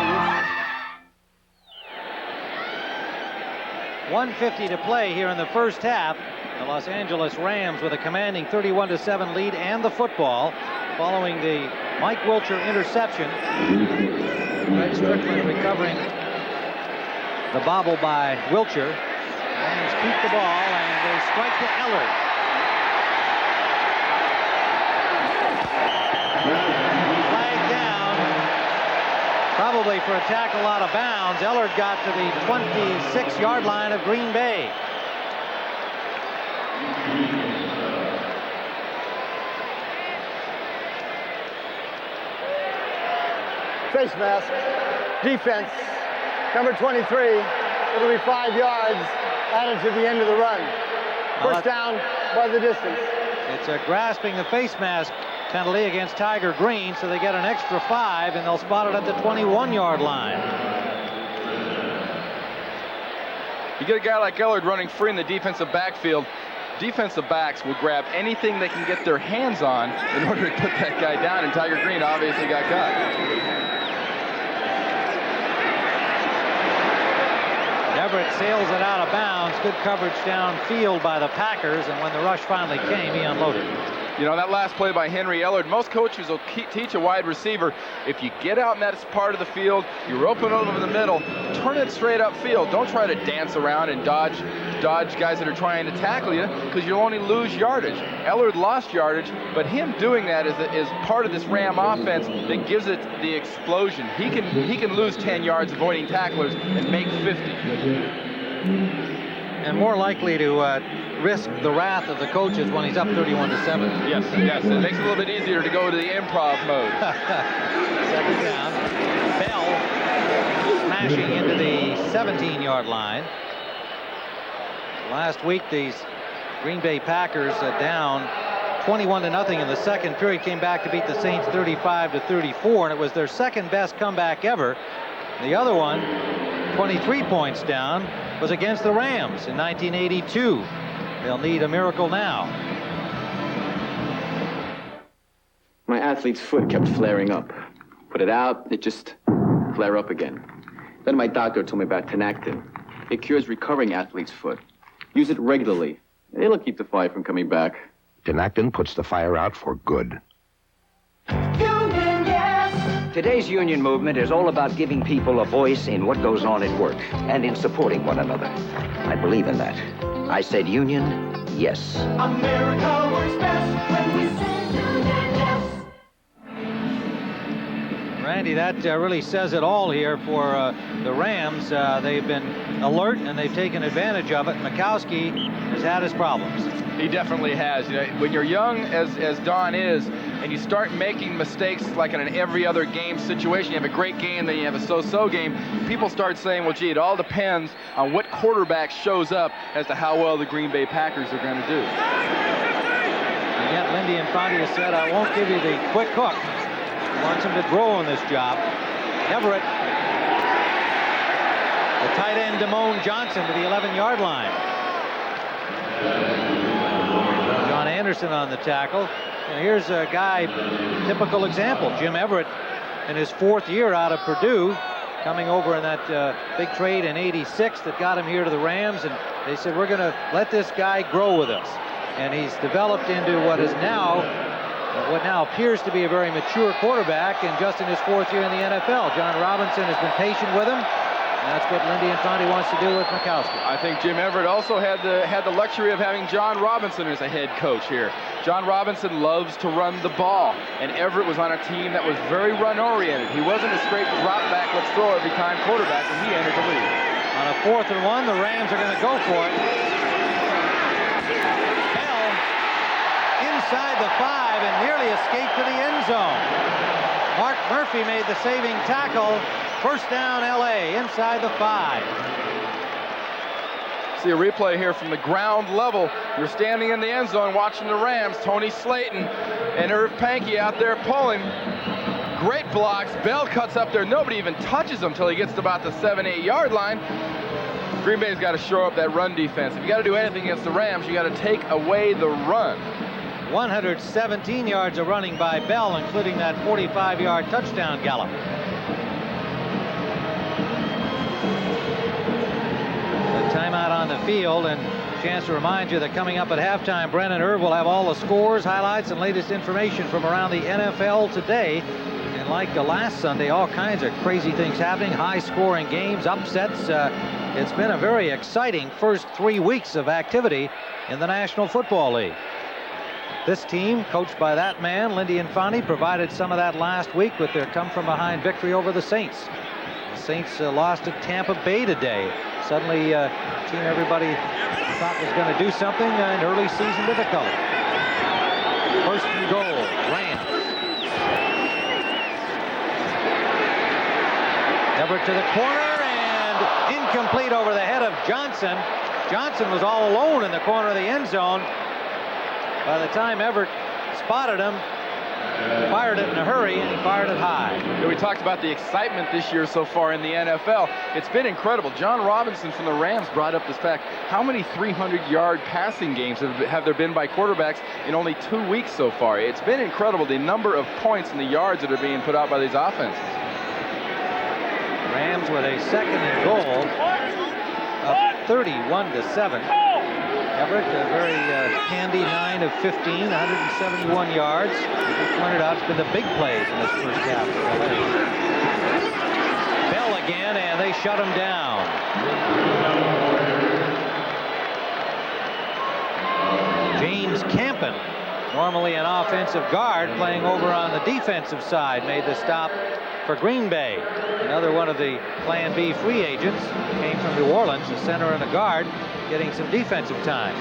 1:50 to play here in the first half. The Los Angeles Rams with a commanding 31-7 lead and the football following the Mike Wilcher interception. Fred Strickland recovering the bobble by Wilcher. Rams keep the ball and they strike to Ellard. Flag down, probably for a tackle out of bounds. Ellard got to the 26-yard line of Green Bay. Face mask, defense, number 23. It'll be 5 yards added to the end of the run. First down by the distance. It's a grasping the face mask penalty against Tiger Green, so they get an extra 5, and they'll spot it at the 21-yard line. You get a guy like Ellard running free in the defensive backfield. Defensive backs will grab anything they can get their hands on in order to put that guy down, and Tiger Green obviously got caught. Everett sails it out of bounds. Good coverage downfield by the Packers, and when the rush finally came, he unloaded. You know, that last play by Henry Ellard, most coaches will teach a wide receiver, if you get out in that part of the field, you're open over the middle, turn it straight upfield. Don't try to dance around and dodge guys that are trying to tackle you, because you'll only lose yardage. Ellard lost yardage, but him doing that is part of this Ram offense that gives it the explosion. He can lose 10 yards avoiding tacklers and make 50. And more likely to risk the wrath of the coaches when he's up 31-7. Yes, it makes it a little bit easier to go to the improv mode. Second down. Bell smashing into the 17-yard line. Last week, these Green Bay Packers down 21-0 in the second period, came back to beat the Saints 35-34, and it was their second best comeback ever. The other one, 23 points down, was against the Rams in 1982. They'll need a miracle now. My athlete's foot kept flaring up. Put it out, it just flare up again. Then my doctor told me about Tinactin. It cures recovering athlete's foot. Use it regularly. It'll keep the fire from coming back. Tinactin puts the fire out for good. Today's union movement is all about giving people a voice in what goes on at work and in supporting one another. I believe in that. I said union, yes. America works best when we say union, yes. Randy, that really says it all here for the Rams. They've been alert and they've taken advantage of it. Mikowski has had his problems. He definitely has. You know, when you're young, as Don is, and you start making mistakes like in an every other game situation, you have a great game, then you have a so-so game, people start saying, well, gee, it all depends on what quarterback shows up as to how well the Green Bay Packers are going to do. Again, Lindy Infante has said, I won't give you the quick hook. He wants him to grow on this job. Everett, the tight end, Damone Johnson, to the 11-yard line. John Anderson on the tackle. And here's a guy, typical example, Jim Everett, in his 4th year out of Purdue, coming over in that big trade in '86 that got him here to the Rams, and they said, we're going to let this guy grow with us. And he's developed into what now appears to be a very mature quarterback, and just in his 4th year in the NFL. John Robinson has been patient with him. That's what Lindy Infante wants to do with Mikowski. I think Jim Everett also had the luxury of having John Robinson as a head coach here. John Robinson loves to run the ball, and Everett was on a team that was very run-oriented. He wasn't a straight drop-back, let's throw every time quarterback when he entered the league. On a 4th and 1, the Rams are going to go for it. Bell inside the 5 and nearly escaped to the end zone. Mark Murphy made the saving tackle. First down, L.A., inside the 5. See a replay here from the ground level. You're standing in the end zone watching the Rams. Tony Slayton and Irv Pankey out there pulling. Great blocks. Bell cuts up there. Nobody even touches him until he gets to about the 7-8 yard line. Green Bay's got to shore up that run defense. If you got to do anything against the Rams, you got to take away the run. 117 yards of running by Bell, including that 45-yard touchdown gallop. Timeout on the field, and a chance to remind you that coming up at halftime, Brennan Irv will have all the scores, highlights, and latest information from around the NFL today. And like last Sunday, all kinds of crazy things happening, high-scoring games, upsets. It's been a very exciting first 3 weeks of activity in the National Football League. This team, coached by that man, Lindy Infante, provided some of that last week with their come-from-behind victory over the Saints. The Saints lost at Tampa Bay today. Suddenly, a team everybody thought was going to do something in early season difficulty. First and goal, Rams. Everett to the corner and incomplete over the head of Johnson. Johnson was all alone in the corner of the end zone. By the time Everett spotted him, fired it in a hurry, and he fired it high. We talked about the excitement this year so far in the NFL. It's been incredible. John Robinson from the Rams brought up this fact. How many 300-yard passing games have there been by quarterbacks in only 2 weeks so far? It's been incredible, the number of points and the yards that are being put out by these offenses. Rams with a second and goal up 31-7. Everett, a very handy 9 of 15, 171 yards. As you pointed out, it's been the big plays in this first half. Bell again, and they shut him down. James Campen, normally an offensive guard, playing over on the defensive side, made the stop for Green Bay. Another one of the Plan B free agents came from New Orleans, a center and a guard, getting some defensive time.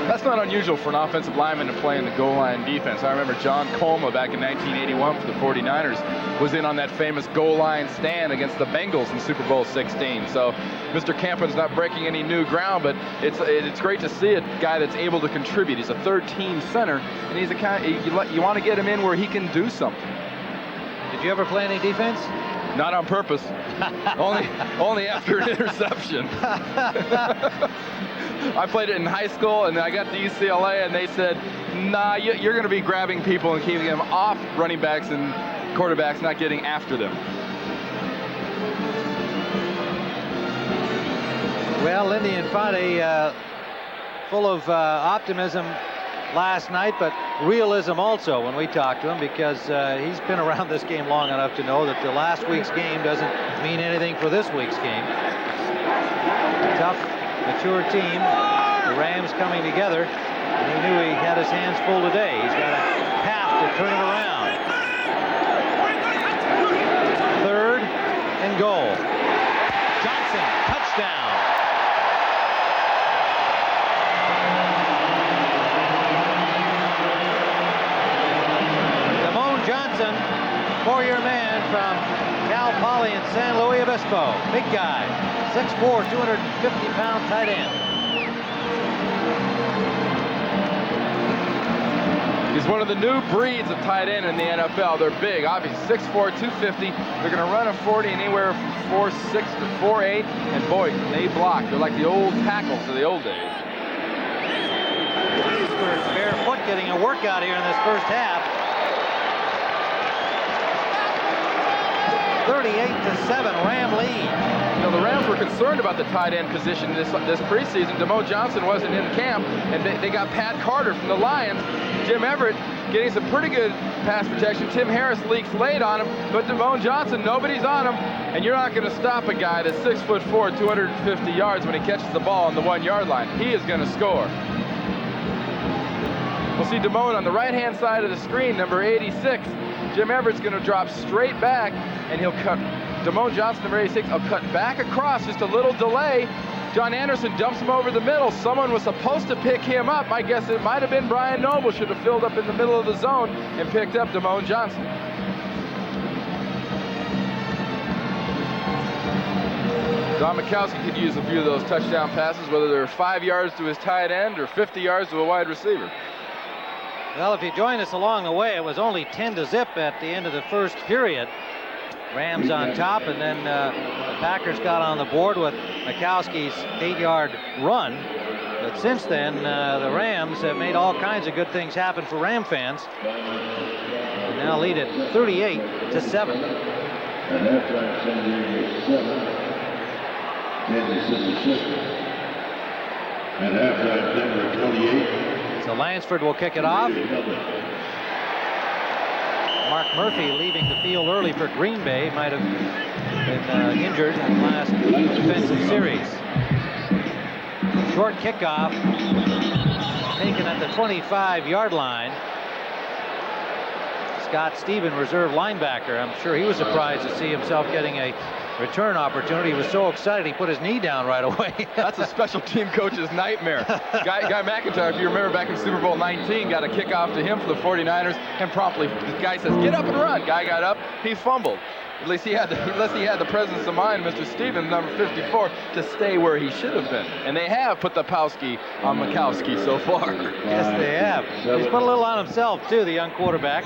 That's not unusual for an offensive lineman to play in the goal line defense. I remember John Colma back in 1981 for the 49ers was in on that famous goal line stand against the Bengals in Super Bowl 16. So Mr. Campen's not breaking any new ground, but it's great to see a guy that's able to contribute. He's a third-team center, and he's a kind you want to get him in where he can do something. Did you ever play any defense? Not on purpose. only after an interception. I played it in high school, and I got to UCLA, and they said, nah, you're going to be grabbing people and keeping them off running backs and quarterbacks, not getting after them. Well, Lindy Infante, full of optimism last night, but realism also when we talked to him, because he's been around this game long enough to know that the last week's game doesn't mean anything for this week's game. Tough, mature team. The Rams coming together, and he knew he had his hands full today. He's got a path to turn it around. four-year man from Cal Poly in San Luis Obispo. Big guy, 6'4", 250-pound tight end. He's one of the new breeds of tight end in the NFL. They're big, obviously 6'4", 250. They're going to run a 40 anywhere from 4'6" to 4'8", and boy, they block. They're like the old tackles of the old days. Barefoot getting a workout here in this first half. 38-7, Ram lead. You know, the Rams were concerned about the tight end position this preseason. Damone Johnson wasn't in camp, and they got Pat Carter from the Lions. Jim Everett getting some pretty good pass protection. Tim Harris leaks late on him, but Damone Johnson, nobody's on him, and you're not going to stop a guy that's 6'4", 250 yards when he catches the ball on the 1-yard line. He is going to score. We'll see Damone on the right-hand side of the screen, number 86. Jim Everett's going to drop straight back, and he'll cut. Damone Johnson, number 86, will cut back across, just a little delay. John Anderson dumps him over the middle. Someone was supposed to pick him up. My guess it might have been Brian Noble. Should have filled up in the middle of the zone and picked up Damone Johnson. Don Majkowski could use a few of those touchdown passes, whether they're 5 yards to his tight end or 50 yards to a wide receiver. Well, if you join us along the way, it was only 10-0 at the end of the first period. Rams on top, and then the Packers got on the board with Majkowski's 8-yard run. But since then, the Rams have made all kinds of good things happen for Ram fans. And now lead it 38-7. And after I send you 7, Kansas City system. And after I send you 28. So Lansford will kick it off. Mark Murphy leaving the field early for Green Bay. Might have been injured in the last defensive series. Short kickoff taken at the 25-yard line. Scott Stephen, reserve linebacker. I'm sure he was surprised to see himself getting a return opportunity. He was so excited he put his knee down right away. That's a special team coach's nightmare. Guy McIntyre, if you remember back in Super Bowl 19, got a kickoff to him for the 49ers, and promptly the guy says, "Get up and run." Guy got up, he fumbled. At least he had the presence of mind, Mr. Stevens, number 54, to stay where he should have been. And they have put the Pawski on Majkowski so far. Yes, they have. He's put a little on himself, too, the young quarterback.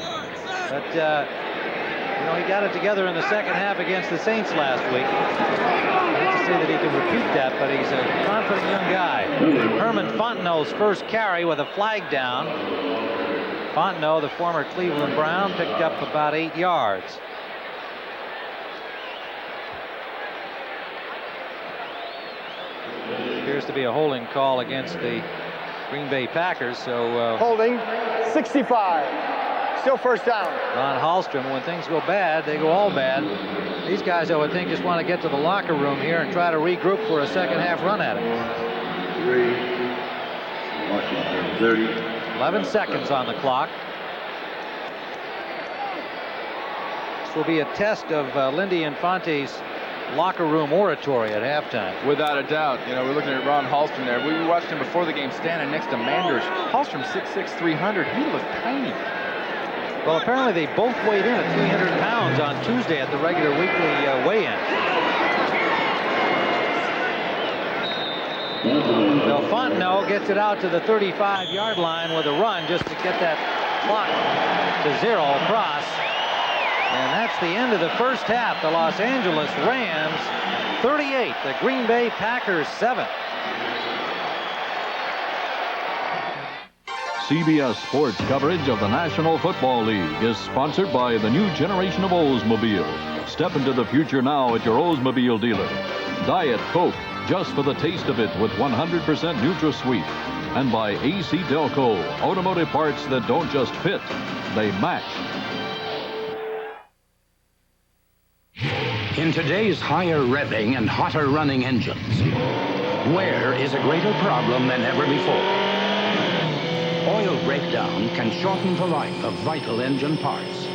But, you know, he got it together in the second half against the Saints last week. I hate to say that he can repeat that, but he's a confident young guy. Herman Fontenot's first carry with a flag down. Fontenot, the former Cleveland Brown, picked up about 8 yards. Appears to be a holding call against the Green Bay Packers, so... holding, 65. Still first down. Ron Hallstrom, when things go bad, they go all bad. These guys, I would think, just want to get to the locker room here and try to regroup for a second half run at it. 3, Washington 30. 11 seconds on the clock. This will be a test of Lindy Infante's locker room oratory at halftime. Without a doubt. You know, we're looking at Ron Hallstrom there. We watched him before the game standing next to Manders. Hallstrom 6'6", 300. He looked tiny. Well, apparently they both weighed in at 300 pounds on Tuesday at the regular weekly weigh-in. So Fontenot gets it out to the 35-yard line with a run just to get that clock to 0 across. And that's the end of the first half. The Los Angeles Rams 38, the Green Bay Packers 7. CBS Sports coverage of the National Football League is sponsored by the new generation of Oldsmobile. Step into the future now at your Oldsmobile dealer. Diet Coke, just for the taste of it with 100% NutraSweet. And by AC Delco, automotive parts that don't just fit, they match. In today's higher revving and hotter running engines, wear is a greater problem than ever before. Oil breakdown can shorten the life of vital engine parts.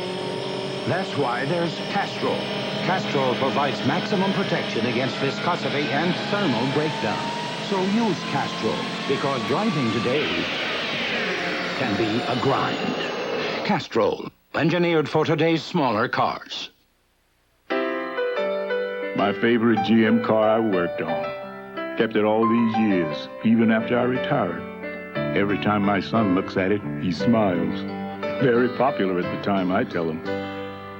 That's why there's Castrol. Castrol provides maximum protection against viscosity and thermal breakdown. So use Castrol, because driving today can be a grind. Castrol, engineered for today's smaller cars. My favorite GM car I worked on. Kept it all these years, even after I retired. Every time my son looks at it, he smiles. Very popular at the time, I tell him.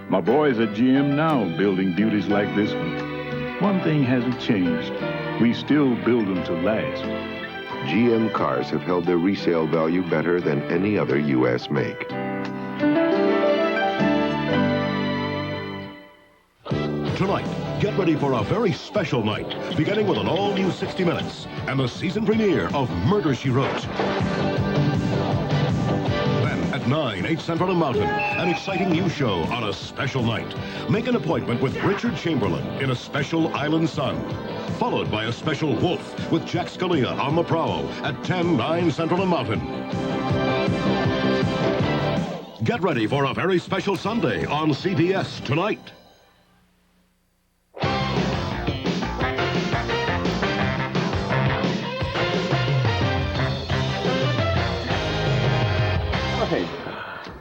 My boy's at GM now, building beauties like this one. One thing hasn't changed. We still build them to last. GM cars have held their resale value better than any other U.S. make. Tonight, get ready for a very special night, beginning with an all-new 60 Minutes and the season premiere of Murder, She Wrote. Then at 9, 8 Central and Mountain, an exciting new show on a special night. Make an appointment with Richard Chamberlain in a special Island Sun. Followed by a special Wolf with Jack Scalia on the prowl at 10, 9 Central and Mountain. Get ready for a very special Sunday on CBS tonight.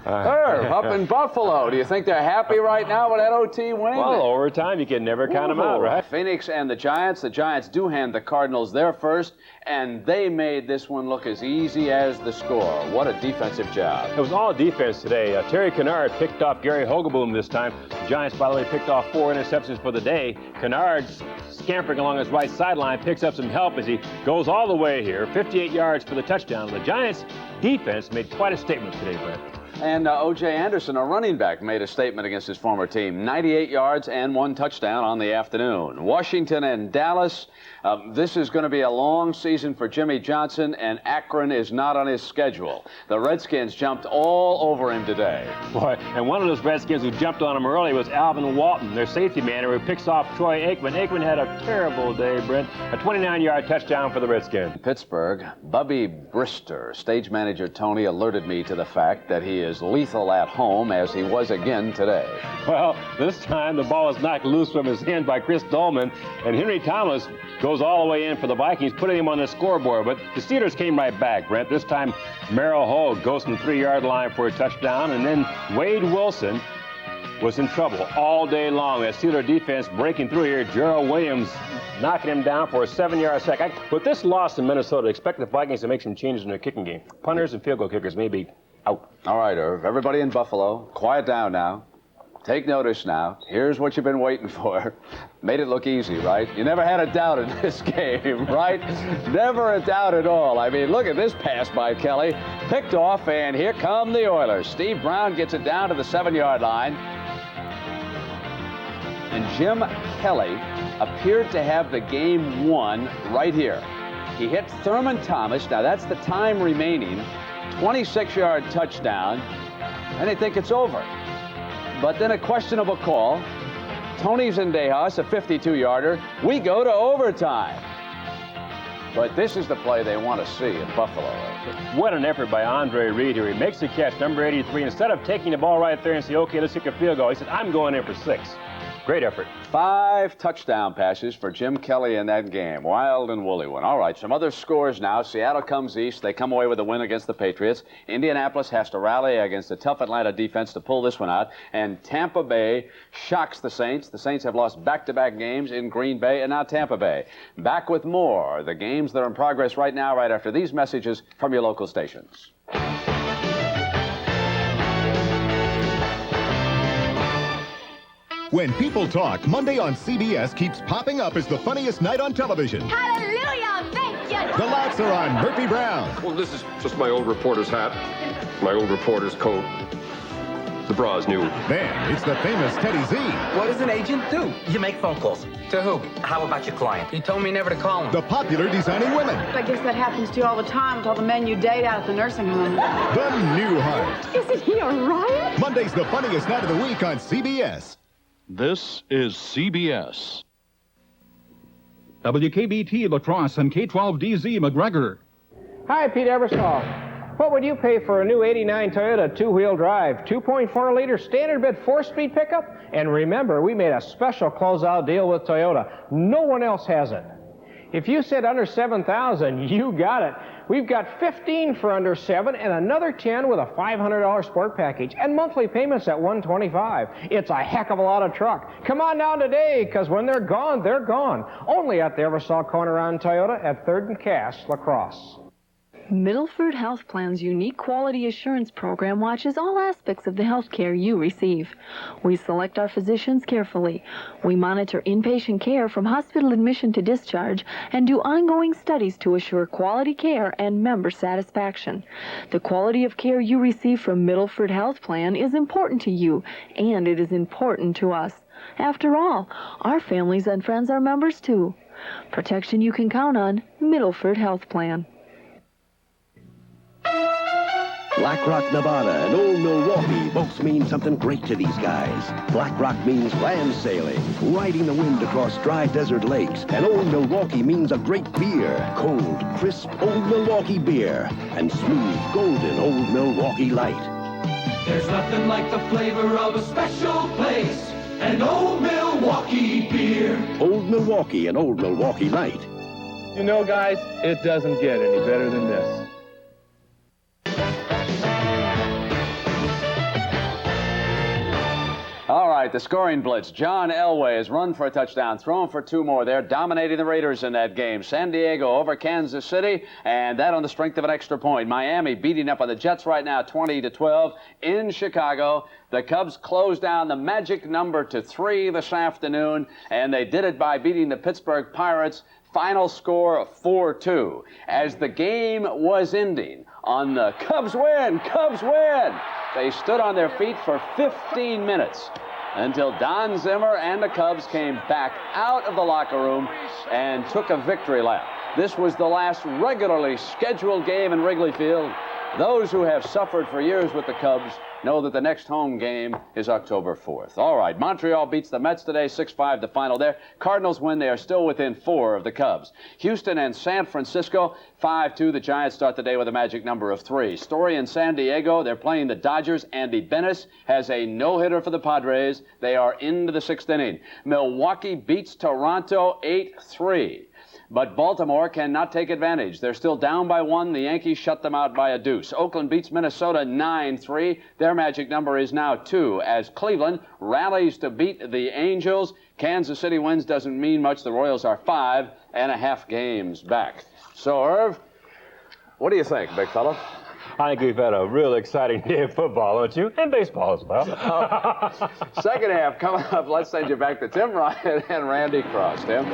Irv, up in Buffalo, do you think they're happy right now with that OT win? Well, overtime, you can never count them out, right? Phoenix and the Giants do hand the Cardinals their first, and they made this one look as easy as the score. What a defensive job. It was all defense today. Terry Kennard picked off Gary Hogeboom this time. The Giants, by the way, picked off 4 interceptions for the day. Kennard, scampering along his right sideline, picks up some help as he goes all the way here. 58 yards for the touchdown. The Giants' defense made quite a statement today, Brett. And O.J. Anderson, a running back, made a statement against his former team. 98 yards and 1 touchdown on the afternoon. Washington and Dallas. This is going to be a long season for Jimmy Johnson, and Akron is not on his schedule. The Redskins jumped all over him today. Boy, and one of those Redskins who jumped on him early was Alvin Walton, their safety man, who picks off Troy Aikman. Aikman had a terrible day, Brent. A 29-yard touchdown for the Redskins. Pittsburgh, Bubby Brister, stage manager Tony, alerted me to the fact that he is lethal at home, as he was again today. Well, this time the ball was knocked loose from his hand by Chris Dolman, and Henry Thomas goes all the way in for the Vikings, putting him on the scoreboard. But the Steelers came right back, Brent. This time, Merrill Hogue goes from the 3-yard line for a touchdown, and then Wade Wilson was in trouble all day long. That Steeler defense breaking through here. Gerald Williams knocking him down for a 7-yard sack. With this loss in Minnesota, expect the Vikings to make some changes in their kicking game. Punters and field goal kickers may be out. All right, Irv. Everybody in Buffalo, quiet down now. Take notice now. Here's what you've been waiting for. Made it look easy, right? You never had a doubt in this game, right? Never a doubt at all. I mean, look at this pass by Kelly. Picked off, and here come the Oilers. Steve Brown gets it down to the 7-yard line. And Jim Kelly appeared to have the game won right here. He hit Thurman Thomas. Now, that's the time remaining. 26-yard touchdown. And they think it's over. But then a questionable call. Tony Zendejas, a 52-yarder. We go to overtime. But this is the play they want to see in Buffalo. What an effort by Andre Reed here. He makes the catch, number 83. Instead of taking the ball right there and say, okay, let's kick a field goal, he said, I'm going in for 6. Great effort. 5 touchdown passes for Jim Kelly in that game. Wild and woolly one. All right, some other scores now. Seattle comes east. They come away with a win against the Patriots. Indianapolis has to rally against a tough Atlanta defense to pull this one out. And Tampa Bay shocks the Saints. The Saints have lost back-to-back games in Green Bay and now Tampa Bay. Back with more. The games that are in progress right now, right after these messages from your local stations. When people talk, Monday on CBS keeps popping up as the funniest night on television. Hallelujah! Thank you! The laughs are on Murphy Brown. Well, this is just my old reporter's hat, my old reporter's coat. The bra's new. Then it's the famous Teddy Z. What does an agent do? You make phone calls. To who? How about your client? He told me never to call him. The popular Designing Women. I guess that happens to you all the time with all the men you date out at the nursing home. The Newhart. Isn't he a riot? Monday's the funniest night of the week on CBS. This is CBS. WKBT La Crosse and K12DZ McGregor. Hi, Pete Ebersol. What would you pay for a new 89 Toyota two-wheel drive, 2.4-liter standard bit 4-speed pickup? And remember, we made a special closeout deal with Toyota. No one else has it. If you said under 7,000, you got it. We've got 15 for under 7 and another 10 with a $500 sport package and monthly payments at $125. It's a heck of a lot of truck. Come on down today, because when they're gone, they're gone. Only at the Eversol Corner on Toyota at 3rd and Cass, La Crosse. Middleford Health Plan's unique quality assurance program watches all aspects of the health care you receive. We select our physicians carefully. We monitor inpatient care from hospital admission to discharge and do ongoing studies to assure quality care and member satisfaction. The quality of care you receive from Middleford Health Plan is important to you, and it is important to us. After all, our families and friends are members too. Protection you can count on, Middleford Health Plan. Black Rock, Nevada and Old Milwaukee both mean something great to these guys. Black Rock means land sailing, riding the wind across dry desert lakes. And Old Milwaukee means a great beer, cold, crisp Old Milwaukee beer, and smooth, golden Old Milwaukee Light. There's nothing like the flavor of a special place, and Old Milwaukee beer. Old Milwaukee and Old Milwaukee Light. You know, guys, it doesn't get any better than this. All right, the scoring blitz. John Elway has run for a touchdown, thrown for 2 more. They're dominating the Raiders in that game. San Diego over Kansas City, and that on the strength of an extra point. Miami beating up on the Jets right now, 20-12 in Chicago. The Cubs closed down the magic number to 3 this afternoon, and they did it by beating the Pittsburgh Pirates. Final score 4-2. As the game was ending on the Cubs win, Cubs win. They stood on their feet for 15 minutes until Don Zimmer and the Cubs came back out of the locker room and took a victory lap. This was the last regularly scheduled game in Wrigley Field. Those who have suffered for years with the Cubs know that the next home game is October 4th. All right, Montreal beats the Mets today, 6-5 the final there. Cardinals win. They are still within 4 of the Cubs. Houston and San Francisco, 5-2. The Giants start the day with a magic number of 3. Story in San Diego, they're playing the Dodgers. Andy Benes has a no-hitter for the Padres. They are into the 6th inning. Milwaukee beats Toronto 8-3. But Baltimore cannot take advantage. They're still down by 1. The Yankees shut them out by a deuce. Oakland beats Minnesota 9-3. Their magic number is now 2 as Cleveland rallies to beat the Angels. Kansas City wins doesn't mean much. The Royals are 5.5 games back. So, Irv, what do you think, big fella? I think we've had a real exciting day of football, don't you? And baseball as well. Second half coming up. Let's send you back to Tim Ryan and Randy Cross. Tim?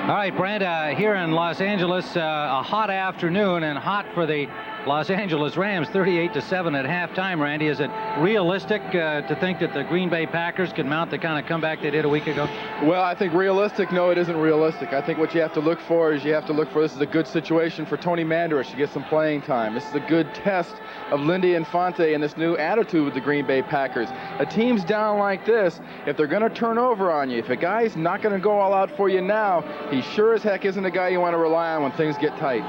All right, Brent, here in Los Angeles, a hot afternoon and hot for the Los Angeles Rams, 38-7 at halftime. Randy, is it realistic to think that the Green Bay Packers can mount the kind of comeback they did a week ago? Well, I think realistic, no, it isn't realistic. I think what you have to look for is this is a good situation for Tony Mandarich to get some playing time. This is a good test of Lindy Infante and this new attitude with the Green Bay Packers. A team's down like this, if they're going to turn over on you, if a guy's not going to go all out for you now, he sure as heck isn't a guy you want to rely on when things get tight.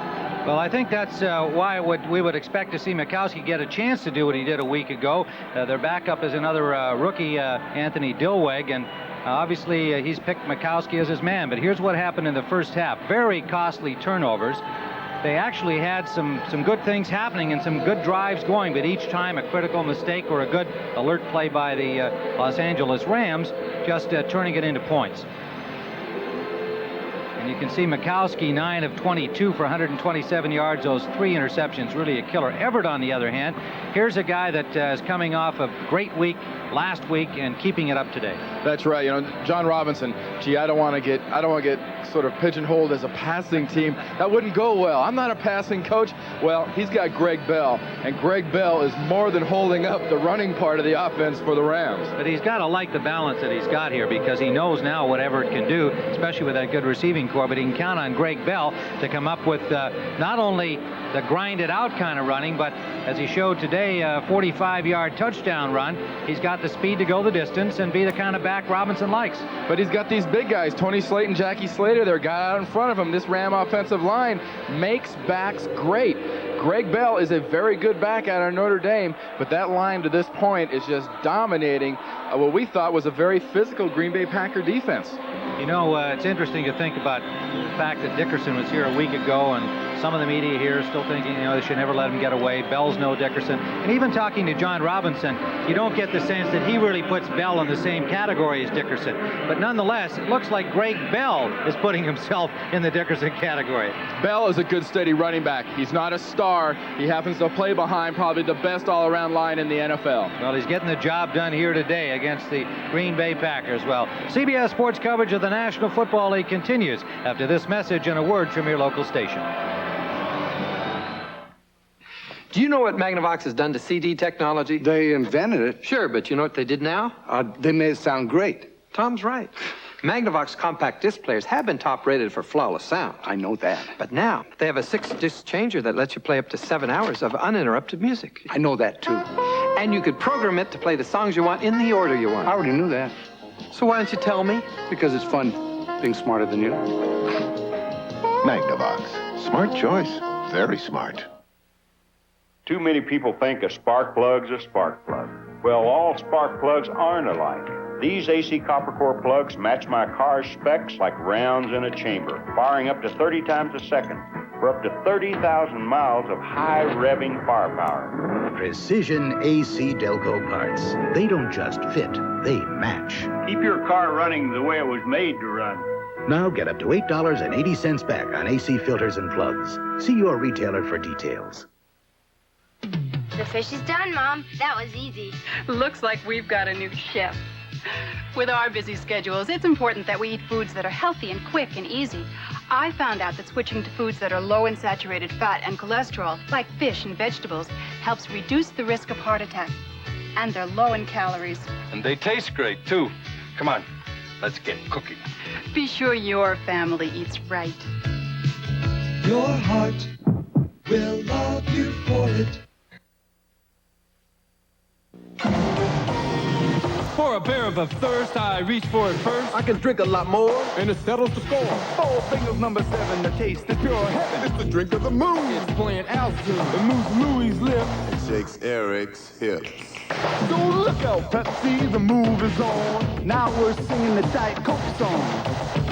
Well, I think that's why we would expect to see Mikowski get a chance to do what he did a week ago. Their backup is another rookie, Anthony Dilweg, and obviously he's picked Mikowski as his man. But here's what happened in the first half. Very costly turnovers. They actually had some good things happening and some good drives going, but each time a critical mistake or a good alert play by the Los Angeles Rams, just turning it into points. And you can see Mikowski, 9 of 22 for 127 yards. Those 3 interceptions, really a killer. Everett, on the other hand, here's a guy that is coming off a great week last week and keeping it up today. That's right. You know, John Robinson. Gee, I don't want to get sort of pigeonholed as a passing team. That wouldn't go well. I'm not a passing coach. Well, he's got Greg Bell, and Greg Bell is more than holding up the running part of the offense for the Rams. But he's got to like the balance that he's got here, because he knows now what Everett can do, especially with that good receiving core. But he can count on Greg Bell to come up with not only the grinded out kind of running, but as he showed today, a 45-yard touchdown run. He's got the speed to go the distance and be the kind of back Robinson likes. But he's got these big guys, Tony Slayton, Jackie Slater, they're got out in front of him. This Ram offensive line makes backs great. Greg Bell is a very good back out of Notre Dame, but that line to this point is just dominating what we thought was a very physical Green Bay Packer defense. You know, it's interesting to think about the fact that Dickerson was here a week ago, and some of the media here are still thinking, you know, they should never let him get away. Bell's no Dickerson. And even talking to John Robinson, you don't get the sense that he really puts Bell in the same category as Dickerson. But nonetheless, it looks like Greg Bell is putting himself in the Dickerson category. Bell is a good, steady running back. He's not a star. He happens to play behind probably the best all-around line in the NFL. Well, he's getting the job done here today against the Green Bay Packers. Well, CBS Sports coverage of the National Football League continues after this message and a word from your local station. Do you know what Magnavox has done to CD technology? They invented it. Sure, but you know what they did now? They made it sound great. Tom's right. Magnavox compact disc players have been top-rated for flawless sound. I know that. But now, they have a 6-disc changer that lets you play up to 7 hours of uninterrupted music. I know that, too. And you could program it to play the songs you want in the order you want. I already knew that. So why don't you tell me? Because it's fun being smarter than you. Magnavox. Smart choice. Very smart. Too many people think a spark plug's a spark plug. Well, all spark plugs aren't alike. These AC copper core plugs match my car's specs like rounds in a chamber, firing up to 30 times a second for up to 30,000 miles of high-revving firepower. Precision AC Delco parts. They don't just fit, they match. Keep your car running the way it was made to run. Now get up to $8.80 back on AC filters and plugs. See your retailer for details. The fish is done, Mom. That was easy. Looks like we've got a new chef. With our busy schedules, it's important that we eat foods that are healthy and quick and easy. I found out that switching to foods that are low in saturated fat and cholesterol, like fish and vegetables, helps reduce the risk of heart attack. And they're low in calories. And they taste great, too. Come on, let's get cooking. Be sure your family eats right. Your heart will love you for it. For a bear of a thirst, I reach for it first. I can drink a lot more. And it settles the score. 4 fingers, number 7, the taste is pure heaven. It's the drink of the moon. It's playing altitude. It moves Louis' lip. It shakes Eric's hips. So look out, Pepsi, the move is on. Now we're singing the Diet Coke song.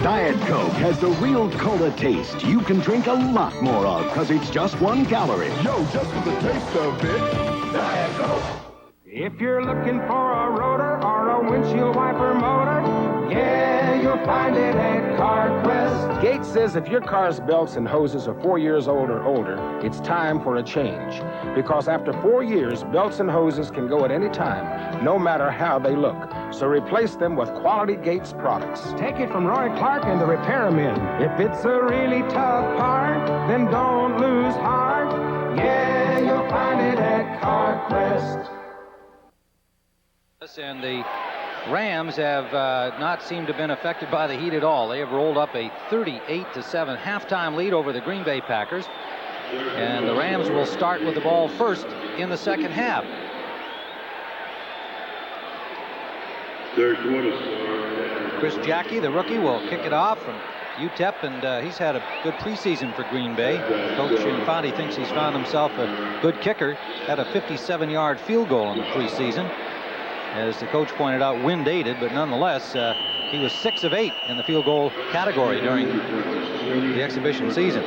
Diet Coke has the real cola taste you can drink a lot more of because it's just 1 calorie. Yo, just for the taste of it, Diet Coke. If you're looking for a rotor or a windshield wiper motor, yeah, you'll find it at CarQuest. Gates says if your car's belts and hoses are 4 years old or older, it's time for a change. Because after 4 years, belts and hoses can go at any time, no matter how they look. So replace them with quality Gates products. Take it from Roy Clark and the repairmen. If it's a really tough part, then don't lose heart. Yeah, you'll find it at CarQuest. And the Rams have not seemed to have been affected by the heat at all. They have rolled up a 38-7 halftime lead over the Green Bay Packers. And the Rams will start with the ball first in the second half. Chris Jackie, the rookie, will kick it off from UTEP, and he's had a good preseason for Green Bay. Coach Infante thinks he's found himself a good kicker. Had a 57-yard field goal in the preseason. As the coach pointed out, wind-aided, but nonetheless, he was 6 of 8 in the field goal category during the exhibition season.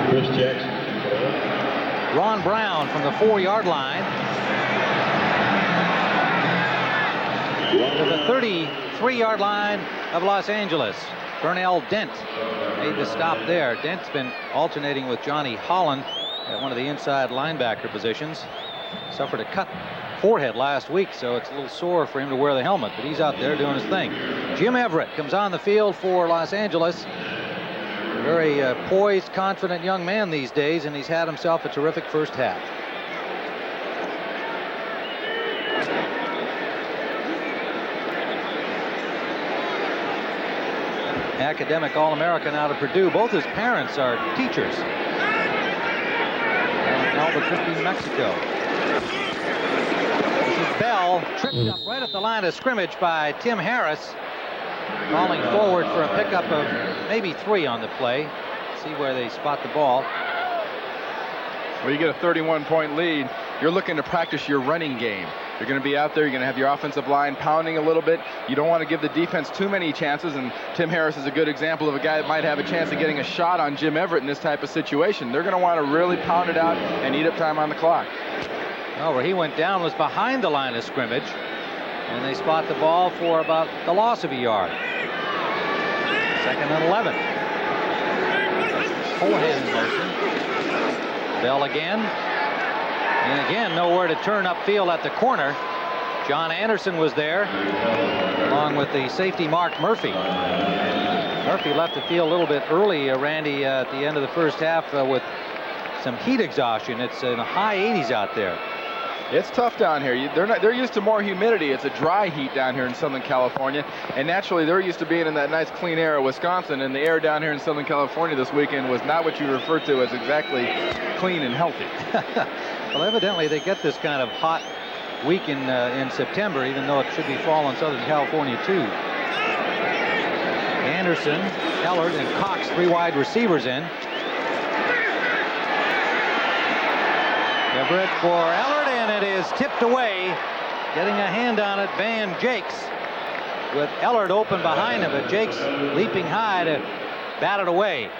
Chris Jackson. Ron Brown from the 4-yard line. To the 33-yard line of Los Angeles. Burnell Dent made the stop there. Dent's been alternating with Johnny Holland at one of the inside linebacker positions. Suffered a cut forehead last week, so it's a little sore for him to wear the helmet, but he's out there doing his thing. Jim Everett comes on the field for Los Angeles. A very poised, confident young man these days, and he's had himself a terrific first half. Academic All-American out of Purdue. Both his parents are teachers. Albuquerque, Mexico. This is Bell, tripped up right at the line of scrimmage by Tim Harris, calling forward for a pickup of maybe 3 on the play. See where they spot the ball. Well, you get a 31-point lead. You're looking to practice your running game. You're going to be out there. You're going to have your offensive line pounding a little bit. You don't want to give the defense too many chances, and Tim Harris is a good example of a guy that might have a chance of getting a shot on Jim Everett in this type of situation. They're going to want to really pound it out and eat up time on the clock. Well, where he went down was behind the line of scrimmage, and they spot the ball for about the loss of a yard. 2nd and 11. Holohan in motion. Bell again. And again, nowhere to turn upfield at the corner. John Anderson was there, along with the safety Mark Murphy. Murphy left the field a little bit early, Randy, at the end of the first half with some heat exhaustion. It's in the high 80s out there. It's tough down here. They're used to more humidity. It's a dry heat down here in Southern California, and naturally they're used to being in that nice clean air of Wisconsin, and the air down here in Southern California this weekend was not what you refer to as exactly clean and healthy. Well, evidently they get this kind of hot week in September, even though it should be fall in Southern California too. Anderson, Ellard, and Cox, 3 wide receivers in. Everett for Ellard, and it is tipped away. Getting a hand on it, Van Jakes, with Ellard open behind him, but Jakes leaping high to bat it away.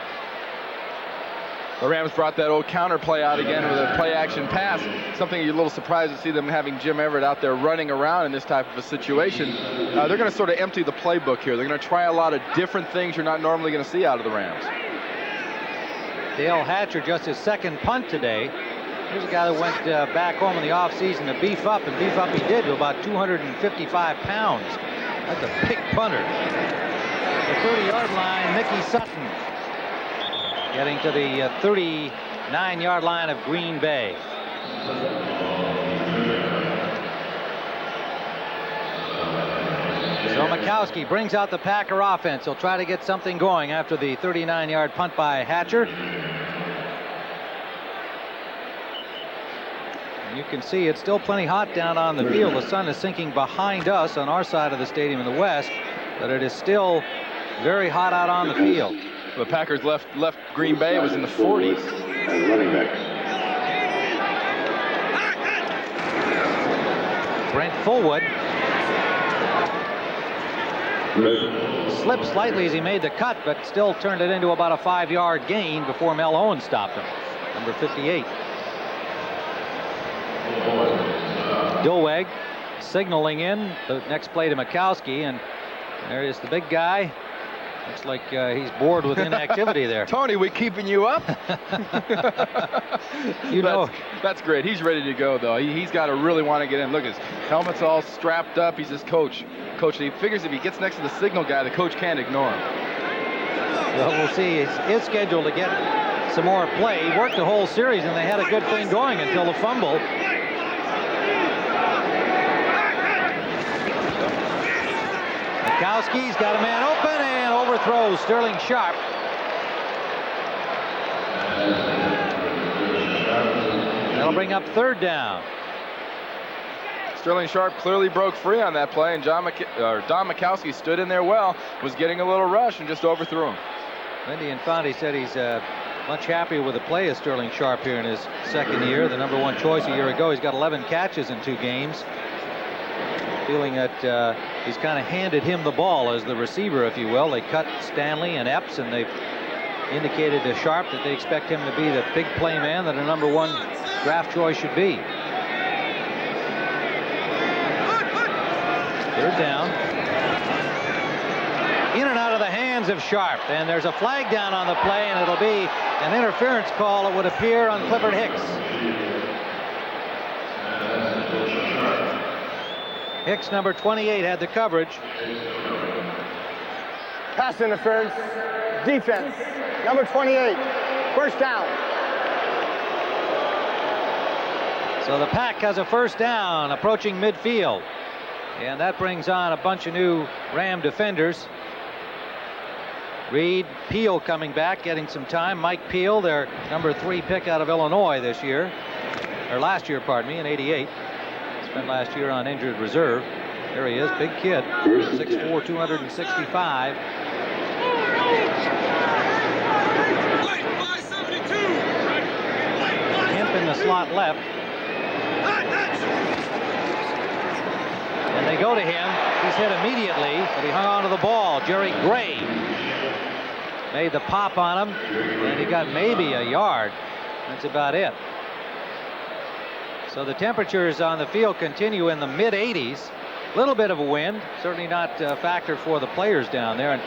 The Rams brought that old counter play out again with a play action pass. Something you're a little surprised to see them having Jim Everett out there running around in this type of a situation. They're going to sort of empty the playbook here. They're going to try a lot of different things you're not normally going to see out of the Rams. Dale Hatcher, just his 2nd punt today. Here's a guy that went back home in the offseason to beef up, and beef up he did to about 255 pounds. That's a big punter. The 30-yard line, Mickey Sutton, getting to the 39-yard line of Green Bay. So Mikowski brings out the Packer offense. He'll try to get something going after the 39-yard punt by Hatcher. And you can see it's still plenty hot down on the field. The sun is sinking behind us on our side of the stadium in the west, but it is still very hot out on the field. The Packers left Green Bay. It was in the 40s. Running back. Brent Fullwood slipped slightly as he made the cut, but still turned it into about a 5-yard gain before Mel Owens stopped him. Number 58. Dilweg signaling in the next play to Mikowski, and there is the big guy. Looks like he's bored with inactivity there. Tony, we keeping you up? You know. That's great. He's ready to go, though. He's got to really want to get in. Look, his helmet's all strapped up. He's his coach. He figures if he gets next to the signal guy, the coach can't ignore him. Well, we'll see. He's scheduled to get some more play. He worked the whole series, and they had a good thing going until the fumble. Mikowski's got a man open and overthrows Sterling Sharp. That'll bring up 3rd down. Sterling Sharp clearly broke free on that play, and Don Mikowski stood in there well, was getting a little rush, and just overthrew him. Lindy Infante said he's much happier with the play of Sterling Sharp here in his 2nd year. The number 1 choice a year ago. He's got 11 catches in 2 games. Feeling that he's kind of handed him the ball as the receiver, if you will. They cut Stanley and Epps, and they've indicated to Sharp that they expect him to be the big play man that a number 1 draft choice should be. 3rd down. In and out of the hands of Sharp, and there's a flag down on the play, and it'll be an interference call, it would appear, on Clifford Hicks. Hicks, number 28, had the coverage. Pass interference. Defense. Number 28. 1st down. So the Pack has a 1st down approaching midfield. And that brings on a bunch of new Ram defenders. Reed, Peel coming back, getting some time. Mike Peel, their number 3 pick out of Illinois this year. Or last year, pardon me, in '88. Spent last year on injured reserve. There he is, big kid, 6'4", 265. Hemp in the slot left. They go to him. He's hit immediately, but he hung on to the ball. Jerry Gray made the pop on him, and he got maybe a yard. That's about it. So the temperatures on the field continue in the mid-80s. A little bit of a wind, certainly not a factor for the players down there, and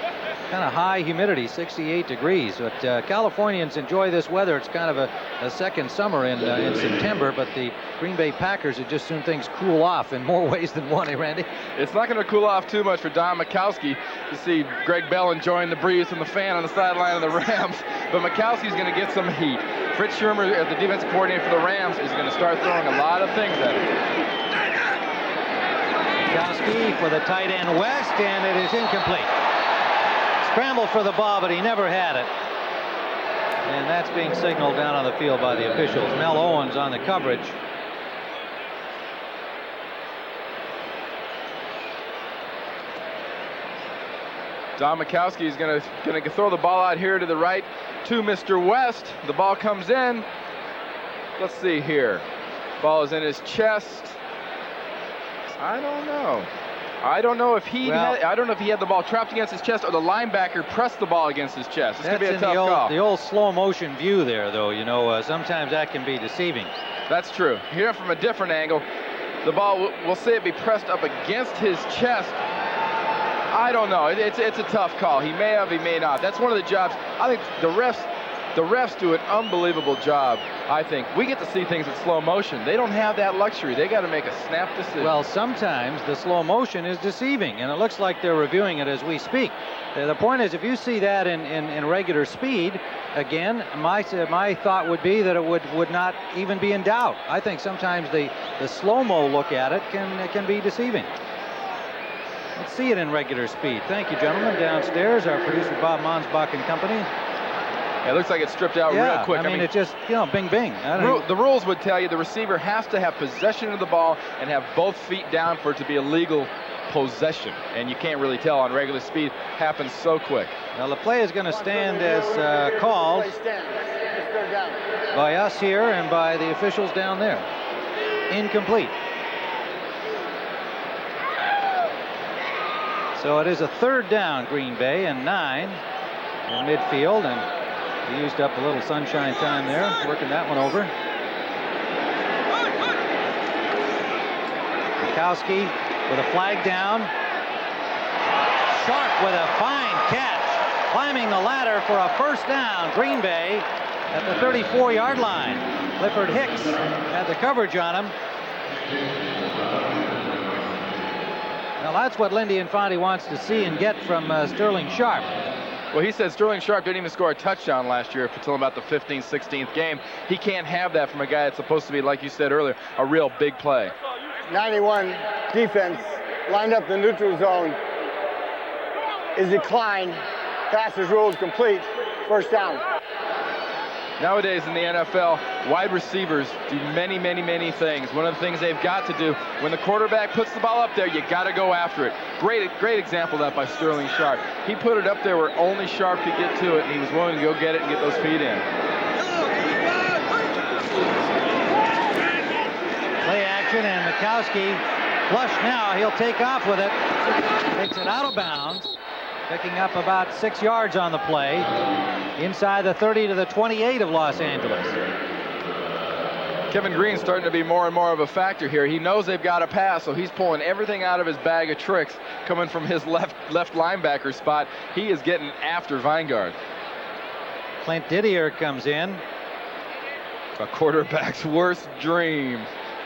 kind of high humidity, 68 degrees. But Californians enjoy this weather. It's kind of a second summer in September, but the Green Bay Packers would just soon things cool off in more ways than one, eh, Randy? It's not going to cool off too much for Don Mikowski. You see Greg Bell enjoying the breeze from the fan on the sideline of the Rams, but Mikowski's going to get some heat. Fritz Shermer, as the defensive coordinator for the Rams, is going to start throwing a lot of things at him. Mikowski for the tight end West, and it is incomplete. Scrambled for the ball, but he never had it. And that's being signaled down on the field by the officials. Mel Owens on the coverage. Don Mikowski is going to throw the ball out here to the right to Mr. West. The ball comes in. Let's see here. Ball is in his chest. I don't know. I don't know if he had the ball trapped against his chest or the linebacker pressed the ball against his chest. It's going to be a tough call. The old slow motion view there, though. You know, sometimes that can be deceiving. That's true. Here from a different angle, the ball, we'll say it be pressed up against his chest. I don't know. It's a tough call. He may have, he may not. That's one of the jobs. I think the refs do an unbelievable job. I think we get to see things in slow motion. They don't have that luxury. They got to make a snap decision. Well, sometimes the slow motion is deceiving, and it looks like they're reviewing it as we speak. The point is, if you see that in regular speed, again, my thought would be that it would not even be in doubt. I think sometimes the slow-mo look at it can be deceiving. Let's see it in regular speed. Thank you, gentlemen. Downstairs, our producer Bob Monsbach and company. Yeah, it looks like it's stripped out real quick. I mean, it's just, bing, bing. The rules would tell you the receiver has to have possession of the ball and have both feet down for it to be a legal possession. And you can't really tell on regular speed. Happens so quick. Now, the play is going to stand as called by us here and by the officials down there. Incomplete. So it is a third down, Green Bay, and 9 in midfield, and he used up a little sunshine time there, working that one over. Mikowski with a flag down. Sharp with a fine catch, climbing the ladder for a first down. Green Bay at the 34-yard line. Clifford Hicks had the coverage on him. Now that's what Lindy Infante wants to see and get from Sterling Sharp. Well, he said Sterling Sharp didn't even score a touchdown last year until about the 15th, 16th game. He can't have that from a guy that's supposed to be, like you said earlier, a real big play. 91 defense lined up the neutral zone is declined. Pass is ruled complete. First down. Nowadays in the NFL, wide receivers do many, many, many things. One of the things they've got to do, when the quarterback puts the ball up there, you got to go after it. Great example of that by Sterling Sharp. He put it up there where only Sharp could get to it, and he was willing to go get it and get those feet in. Play action, and Mikowski flush now. He'll take off with it. Takes it out of bounds. Picking up about 6 yards on the play. Inside the 30 to the 28 of Los Angeles. Kevin Green's starting to be more and more of a factor here. He knows they've got to pass, so he's pulling everything out of his bag of tricks coming from his left linebacker spot. He is getting after Weingart. Clint Didier comes in. A quarterback's worst dream.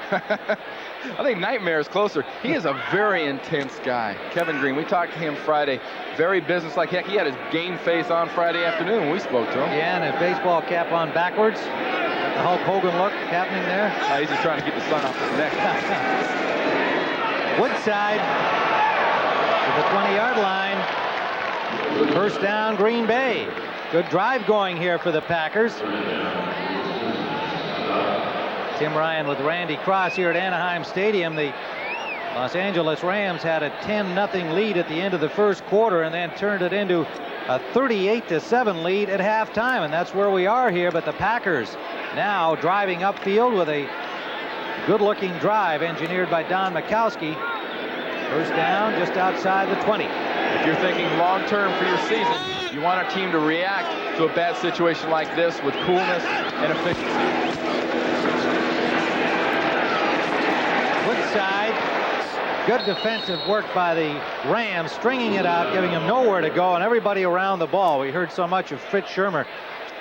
I think nightmare is closer. He is a very intense guy. Kevin Green, we talked to him Friday. Very businesslike. Heck, he had his game face on Friday afternoon when we spoke to him. Yeah, and a baseball cap on backwards. The Hulk Hogan look happening there. He's just trying to keep the sun off his neck. Woodside to the 20-yard line. First down, Green Bay. Good drive going here for the Packers. Tim Ryan with Randy Cross here at Anaheim Stadium. The Los Angeles Rams had a 10-0 lead at the end of the first quarter and then turned it into a 38-7 lead at halftime, and that's where we are here. But the Packers now driving upfield with a good-looking drive engineered by Don Mikowski. First down just outside the 20. If you're thinking long-term for your season, you want a team to react to a bad situation like this with coolness and efficiency. Woodside, good defensive work by the Rams, stringing it out, giving them nowhere to go, and everybody around the ball. We heard so much of Fritz Schirmer,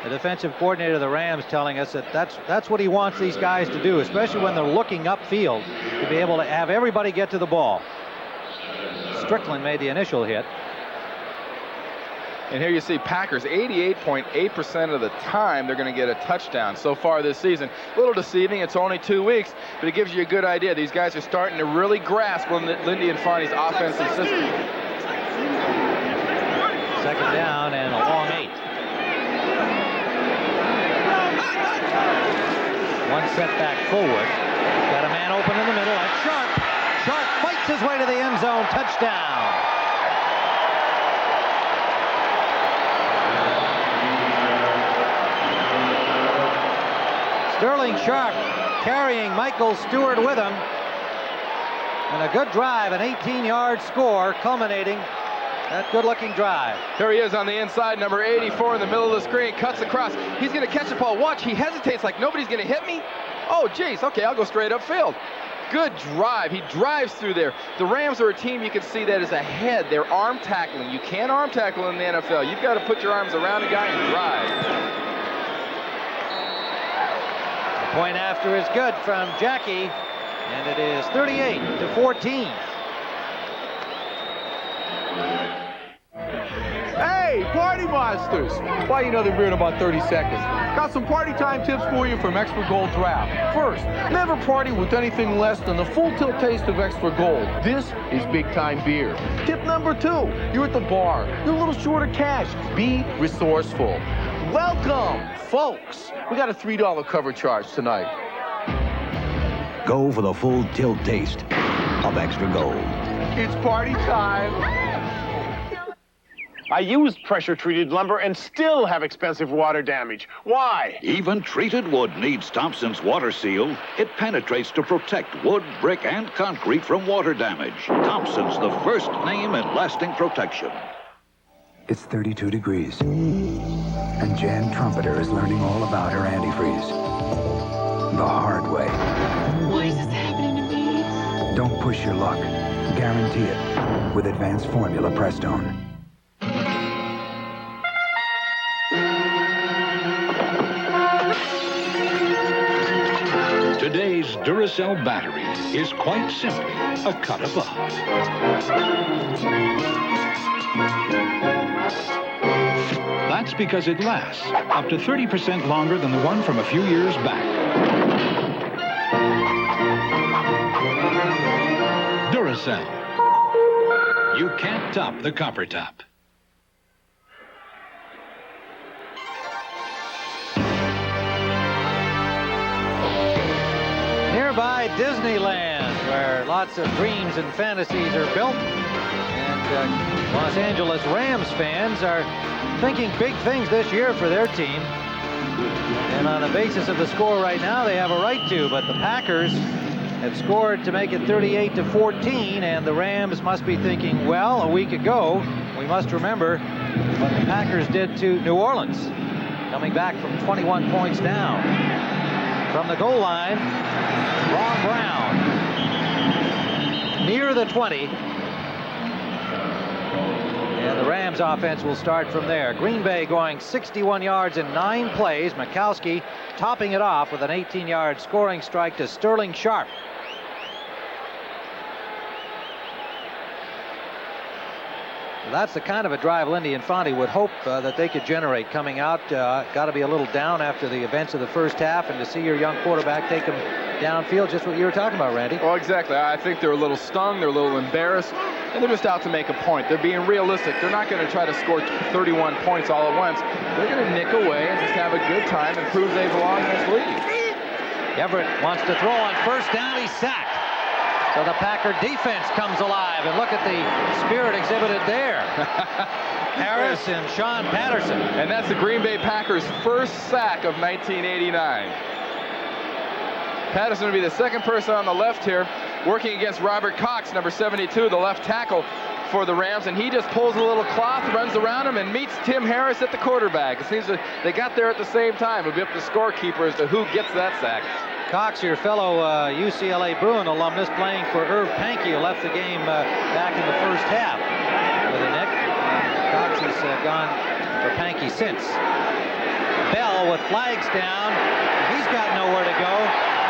the defensive coordinator of the Rams, telling us that that's what he wants these guys to do, especially when they're looking upfield, to be able to have everybody get to the ball. Strickland made the initial hit. And here you see Packers 88.8% of the time they're going to get a touchdown so far this season. A little deceiving, it's only 2 weeks, but it gives you a good idea. These guys are starting to really grasp Lindy Infante's offensive system. Second down and a long 8. One setback forward. Got a man open in the middle. That's Sharp. Sharp fights his way to the end zone. Touchdown. Sterling Sharp carrying Michael Stewart with him. And a good drive, an 18-yard score, culminating that good-looking drive. Here he is on the inside, number 84 in the middle of the screen, cuts across. He's going to catch the ball. Watch, he hesitates like nobody's going to hit me. Oh, geez, okay, I'll go straight upfield. Good drive. He drives through there. The Rams are a team you can see that is ahead. They're arm tackling. You can't arm tackle in the NFL. You've got to put your arms around a guy and drive. The point after is good from Jackie, and it is 38-14. Hey, party monsters! Why, you know they're here in about 30 seconds. Got some party time tips for you from Extra Gold Draft. First, never party with anything less than the full tilt taste of Extra Gold. This is big time beer. Tip number 2, you're at the bar. You're a little short of cash. Be resourceful. Welcome, folks. We got a $3 cover charge tonight. Go for the full tilt taste of Extra Gold. It's party time. I used pressure-treated lumber and still have expensive water damage. Why? Even treated wood needs Thompson's Water Seal. It penetrates to protect wood, brick, and concrete from water damage. Thompson's, the first name in lasting protection. It's 32 degrees, and Jan Trumpeter is learning all about her antifreeze. The hard way. Why is this happening to me? Don't push your luck. Guarantee it with Advanced Formula Prestone. Today's Duracell battery is quite simply a cut above. That's because it lasts up to 30% longer than the one from a few years back. Duracell. You can't top the copper top. Nearby Disneyland, where lots of dreams and fantasies are built. And Los Angeles Rams fans are thinking big things this year for their team. And on the basis of the score right now, they have a right to, but the Packers have scored to make it 38-14, and the Rams must be thinking, well, a week ago, we must remember what the Packers did to New Orleans, coming back from 21 points down. From the goal line, Ron Brown, near the 20. And the Rams offense will start from there. Green Bay going 61 yards in 9 plays. Mikowski topping it off with an 18-yard scoring strike to Sterling Sharp. That's the kind of a drive Lindy Infante would hope that they could generate coming out. Got to be a little down after the events of the first half, and to see your young quarterback take them downfield, just what you were talking about, Randy. Well, exactly. I think they're a little stung, they're a little embarrassed, and they're just out to make a point. They're being realistic. They're not going to try to score 31 points all at once. They're going to nick away and just have a good time and prove they belong in this league. Everett wants to throw on first down. He's sacked. So the Packer defense comes alive, and look at the spirit exhibited there. Harris and Sean Patterson. And that's the Green Bay Packers' first sack of 1989. Patterson will be the second person on the left here. working against Robert Cox, number 72, the left tackle for the Rams, and he just pulls a little cloth, runs around him, and meets Tim Harris at the quarterback. It seems that they got there at the same time. It'll be up to the scorekeeper as to who gets that sack. Cox, your fellow UCLA Bruin alumnus, playing for Irv Pankey, who left the game back in the first half with a neck. Cox has gone for Pankey since. Bell with flags down. He's got nowhere to go.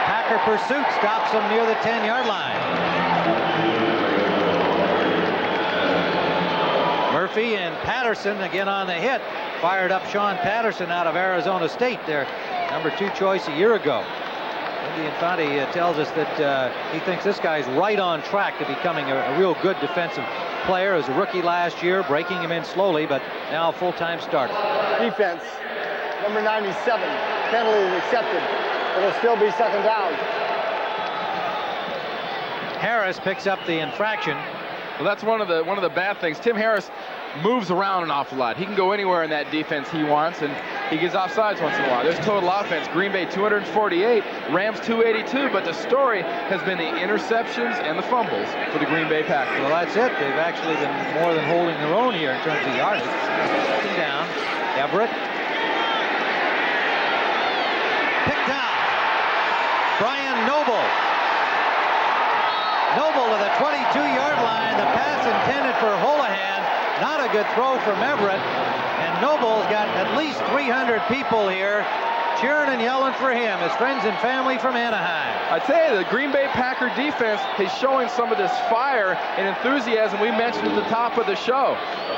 Packer pursuit stops him near the 10-yard line. Murphy and Patterson again on the hit. Fired up Sean Patterson out of Arizona State, their number 2 choice a year ago. Indy Infante tells us that he thinks this guy's right on track to becoming a real good defensive player. As a rookie last year, breaking him in slowly, but now a full-time starter. Defense, number 97. Penalty is accepted. It'll still be second down. Harris picks up the infraction. Well, that's one of the bad things. Tim Harris moves around an awful lot. He can go anywhere in that defense he wants, and he gets offsides once in a while. There's total offense. Green Bay 248, Rams 282, but the story has been the interceptions and the fumbles for the Green Bay Packers. Well, that's it. They've actually been more than holding their own here in terms of yardage. Second down. Everett. Picked out. Brian Noble. Noble to the 22-yard line. The pass intended for Holohan. Not a good throw from Everett. And Noble's got at least 300 people here cheering and yelling for him, his friends and family from Anaheim. I tell you, the Green Bay Packer defense is showing some of this fire and enthusiasm we mentioned at the top of the show.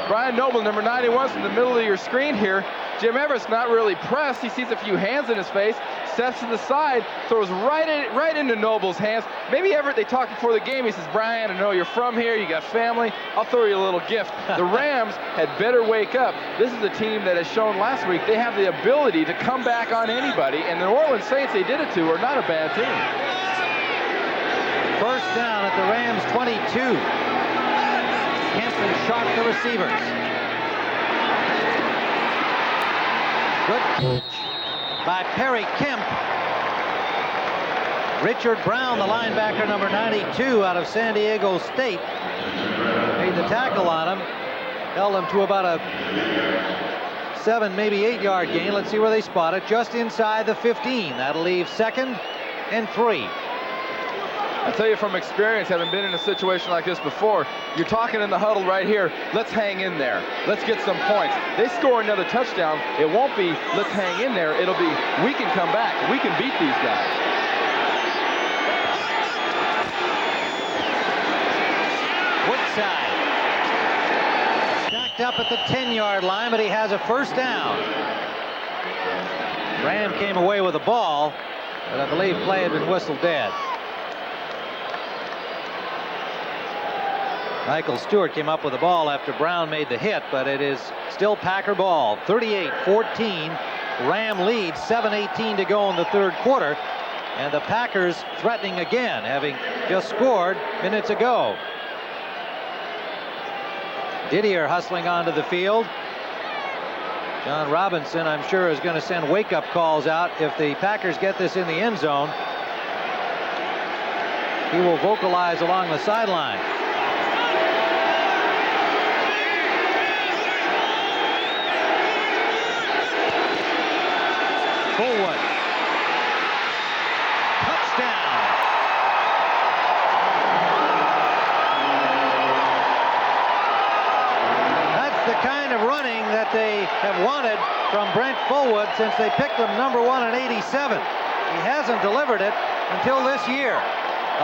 Brian Noble, number 91, in the middle of your screen here. Jim Everett's not really pressed. He sees a few hands in his face, steps to the side, throws right into Noble's hands. Maybe Everett, they talked before the game. He says, Brian, I know you're from here. You got family. I'll throw you a little gift. The Rams had better wake up. This is a team that has shown last week they have the ability to come back on anybody, and the New Orleans Saints they did it to are not a bad team. First down at the Rams 22. Kemp and Sharp the receivers. Good catch by Perry Kemp. Richard Brown, the linebacker, number 92 out of San Diego State, made the tackle on him. Held him to about a 7, maybe 8-yard gain. Let's see where they spot it. Just inside the 15. That'll leave 2nd and 3. I tell you from experience, having been in a situation like this before, you're talking in the huddle right here, let's hang in there. Let's get some points. They score another touchdown, it won't be let's hang in there. It'll be we can come back. We can beat these guys. Woodside. Stacked up at the 10-yard line, but he has a first down. Ram came away with the ball, but I believe play had been whistled dead. Michael Stewart came up with the ball after Brown made the hit, but it is still Packer ball. 38-14. Ram leads, 7:18 to go in the third quarter. And the Packers threatening again, having just scored minutes ago. Didier hustling onto the field. John Robinson, I'm sure, is going to send wake-up calls out if the Packers get this in the end zone. He will vocalize along the sideline. Forward. Touchdown. That's the kind of running that they have wanted from Brent Fullwood since they picked him number 1 in '87. He hasn't delivered it until this year.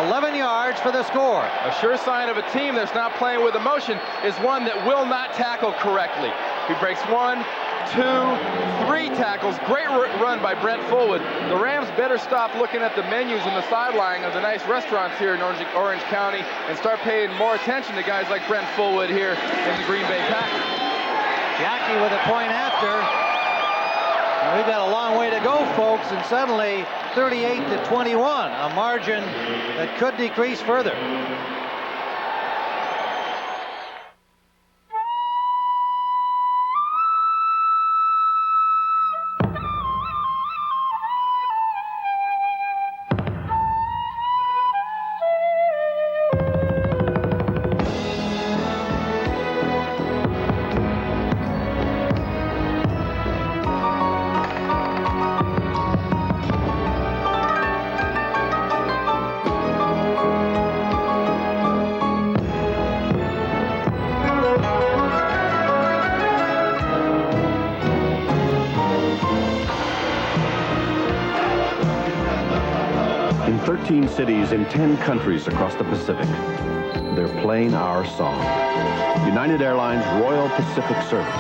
11 yards for the score. A sure sign of a team that's not playing with emotion is one that will not tackle correctly. He breaks 1, 2, 3 tackles. Great run by Brent Fullwood. The Rams better stop looking at the menus on the sideline of the nice restaurants here in Orange County and start paying more attention to guys like Brent Fullwood here in the Green Bay Packers. Jackie with a point after. And we've got a long way to go, folks, and suddenly 38-21, a margin that could decrease further. In 13 cities in 10 countries across the Pacific, they're playing our song. United Airlines Royal Pacific Service.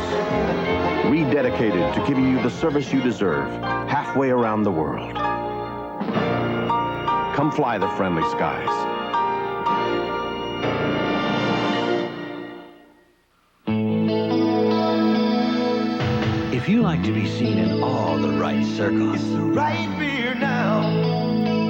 Rededicated to giving you the service you deserve halfway around the world. Come fly the friendly skies. If you like to be seen in all the right circles, it's the right beer now.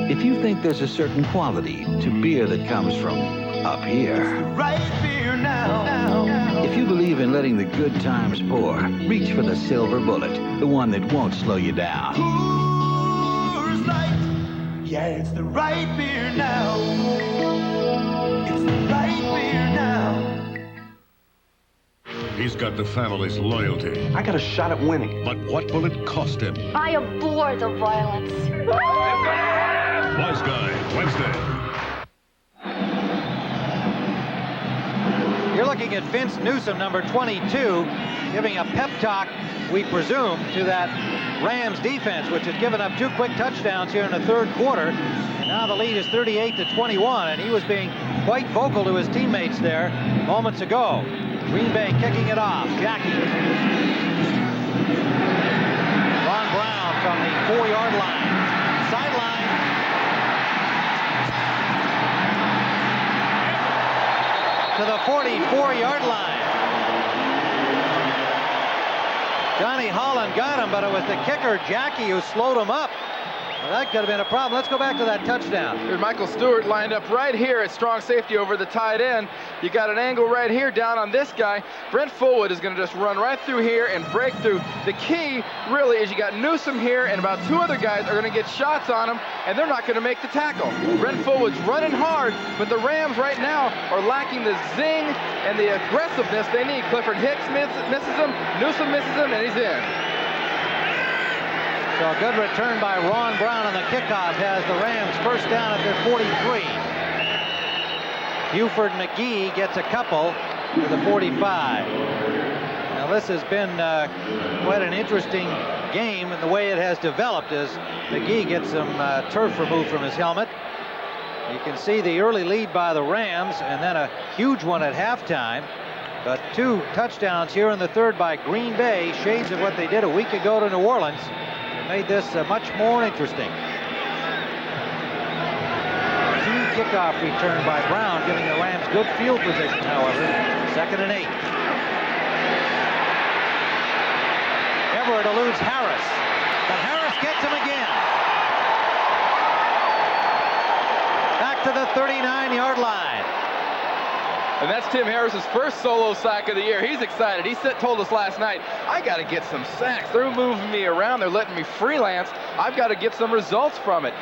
If you think there's a certain quality to beer that comes from up here, it's the right beer now. If you believe in letting the good times pour, reach for the silver bullet, the one that won't slow you down. Coors Light, yeah, it's the right beer now. It's the right beer now. He's got the family's loyalty. I got a shot at winning. But what will it cost him? I abhor the violence. Wise Guy, Wednesday. You're looking at Vince Newsom, number 22, giving a pep talk, we presume, to that Rams defense, which had given up 2 quick touchdowns here in the third quarter. And now the lead is 38-21, and he was being quite vocal to his teammates there moments ago. Green Bay kicking it off. Jackie. Ron Brown from the 4-yard line. Sideline. To the 44-yard line. Johnny Holland got him, but it was the kicker, Jackie, who slowed him up. Well, that could have been a problem. Let's go back to that touchdown. Here's Michael Stewart lined up right here at strong safety over the tight end. You got an angle right here down on this guy. Brent Fullwood is going to just run right through here and break through. The key really is you got Newsom here, and about 2 other guys are going to get shots on him, and they're not going to make the tackle. Brent Fullwood's running hard, but the Rams right now are lacking the zing and the aggressiveness they need. Clifford Hicks misses him, Newsom misses him, and he's in. So a good return by Ron Brown on the kickoff has the Rams first down at their 43. Buford McGee gets a couple to the 45. Now this has been quite an interesting game in the way it has developed as McGee gets some turf removed from his helmet. You can see the early lead by the Rams and then a huge one at halftime. But 2 touchdowns here in the third by Green Bay, shades of what they did a week ago to New Orleans. Made this much more interesting. Team kickoff return by Brown, giving the Rams good field position, however. 2nd and 8. Everett eludes Harris, but Harris gets him again. Back to the 39-yard line. And that's Tim Harris's first solo sack of the year. He's excited. He told us last night, I got to get some sacks. They're moving me around. They're letting me freelance. I've got to get some results from it.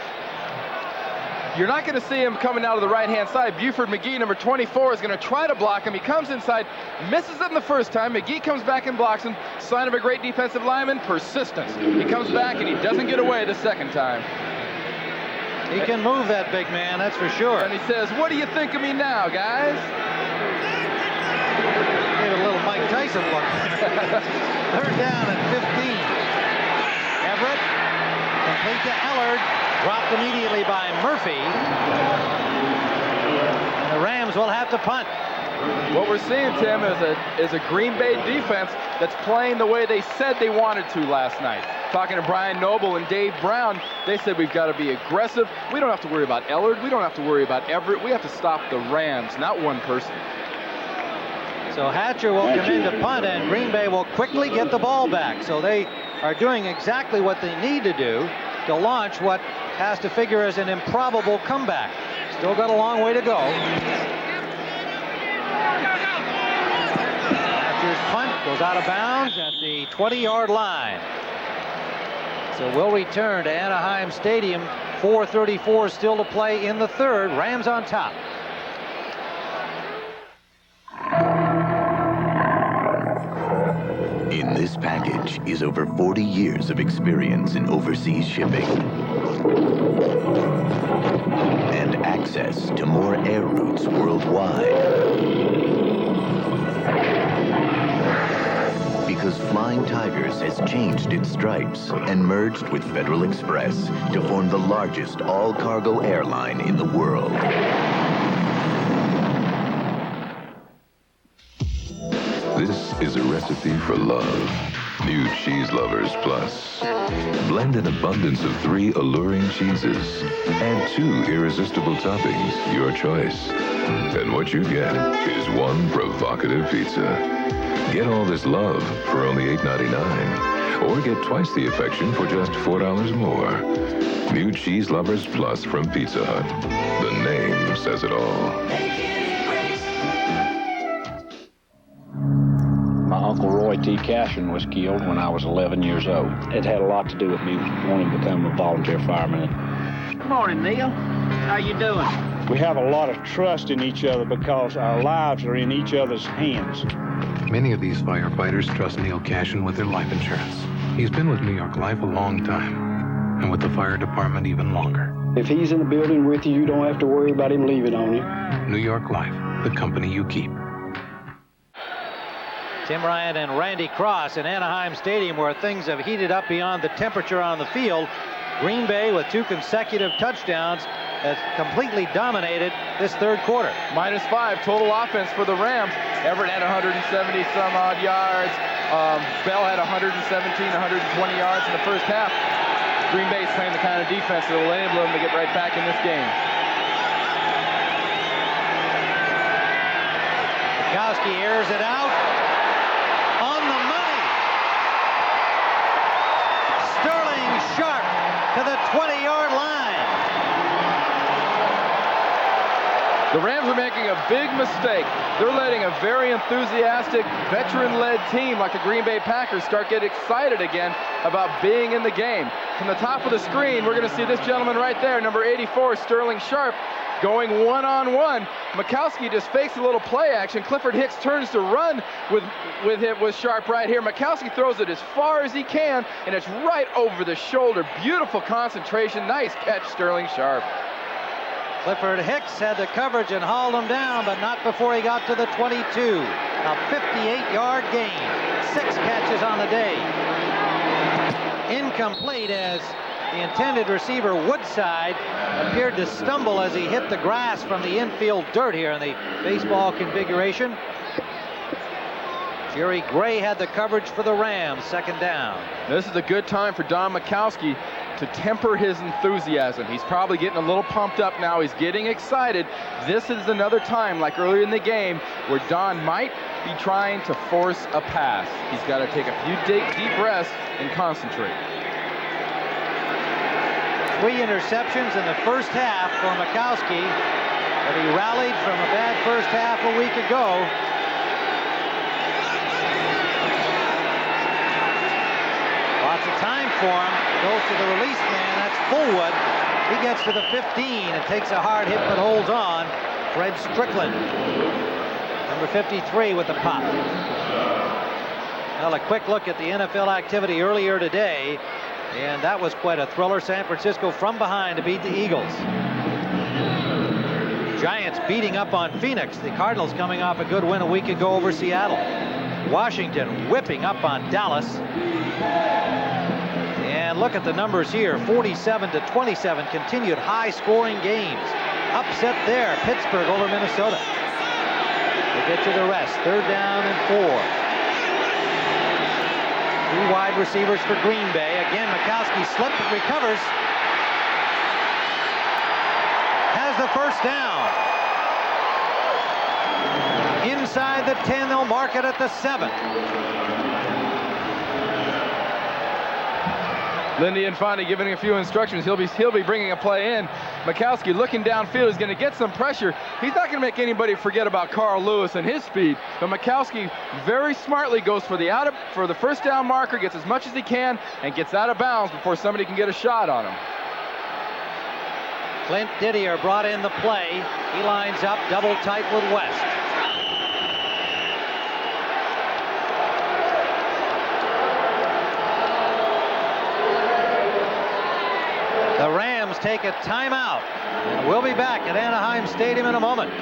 You're not going to see him coming out of the right-hand side. Buford McGee, number 24, is going to try to block him. He comes inside, misses it in the first time. McGee comes back and blocks him. Sign of a great defensive lineman, persistence. He comes back and he doesn't get away the second time. He can move that big man, that's for sure. And he says, what do you think of me now, guys? Gave a little Mike Tyson look. Third down at 15. Everett, complete to Ellard, dropped immediately by Murphy. And the Rams will have to punt. What we're seeing, Tim, is a Green Bay defense that's playing the way they said they wanted to last night. Talking to Brian Noble and Dave Brown, they said we've got to be aggressive. We don't have to worry about Ellard. We don't have to worry about Everett. We have to stop the Rams, not one person. So Hatcher will come in to punt, and Green Bay will quickly get the ball back. So they are doing exactly what they need to do to launch what has to figure as an improbable comeback. Still got a long way to go. Hatcher's punt goes out of bounds at the 20-yard line. So we'll return to Anaheim Stadium. 4:34 still to play in the third. Rams on top. In this package is over 40 years of experience in overseas shipping and access to more air routes worldwide. Because Delta's Flying Tigers has changed its stripes and merged with Federal Express to form the largest all-cargo airline in the world. This is a recipe for love. New Cheese Lovers Plus. Blend an abundance of 3 alluring cheeses. Add 2 irresistible toppings, your choice. And what you get is 1 provocative pizza. Get all this love for only $8.99. Or get twice the affection for just $4 more. New Cheese Lovers Plus from Pizza Hut. The name says it all. My Uncle Roy T. Cashin was killed when I was 11 years old. It had a lot to do with me wanting to become a volunteer fireman. Good morning, Neil. How you doing? We have a lot of trust in each other because our lives are in each other's hands. Many of these firefighters trust Neil Cashin with their life insurance. He's been with New York Life a long time, and with the fire department even longer. If he's in the building with you, you don't have to worry about him leaving on you. New York Life, the company you keep. Tim Ryan and Randy Cross in Anaheim Stadium, where things have heated up beyond the temperature on the field. Green Bay, with 2 consecutive touchdowns, has completely dominated this third quarter. -5 total offense for the Rams. Everett had 170 some odd yards. Bell had 117, 120 yards in the first half. Green Bay's playing the kind of defense that will enable them to get right back in this game. Mikowski airs it out. On the money. Sterling Sharp to the 20-yard line. The Rams are making a big mistake. They're letting a very enthusiastic, veteran-led team like the Green Bay Packers start getting excited again about being in the game. From the top of the screen, we're going to see this gentleman right there, number 84, Sterling Sharp, going one-on-one. Mikowski just fakes a little play action. Clifford Hicks turns to run with Sharp right here. Mikowski throws it as far as he can, and it's right over the shoulder. Beautiful concentration. Nice catch, Sterling Sharp. Clifford Hicks had the coverage and hauled him down, but not before he got to the 22. A 58-yard gain. 6 catches on the day. Incomplete, as the intended receiver, Woodside, appeared to stumble as he hit the grass from the infield dirt here in the baseball configuration. Jerry Gray had the coverage for the Rams, 2nd down. This is a good time for Don Mikowski to temper his enthusiasm. He's probably getting a little pumped up now. He's getting excited. This is another time, like earlier in the game, where Don might be trying to force a pass. He's got to take a few deep breaths and concentrate. 3 interceptions in the first half for Mikowski, but he rallied from a bad first half a week ago. Lots of time for him. Goes to the release man. That's Fullwood. He gets to the 15 and takes a hard hit but holds on. Fred Strickland, number 53, with the pop. Well, a quick look at the NFL activity earlier today, and that was quite a thriller. San Francisco from behind to beat the Eagles. Giants beating up on Phoenix. The Cardinals coming off a good win a week ago over Seattle. Washington whipping up on Dallas. And look at the numbers here, 47-27, continued high-scoring games. Upset there, Pittsburgh over Minnesota. We'll get to the rest, 3rd down and 4. 2 wide receivers for Green Bay. Again, Mikowski slipped, recovers. Has the 1st down. Inside the 10, they'll mark it at the 7. Lindy Infante giving a few instructions. He'll be bringing a play in. Mikowski looking downfield is going to get some pressure. He's not going to make anybody forget about Carl Lewis and his speed. But Mikowski very smartly goes for the 1st down marker, gets as much as he can, and gets out of bounds before somebody can get a shot on him. Clint Didier brought in the play. He lines up double tight with West. The Rams take a timeout, and we'll be back at Anaheim Stadium in a moment.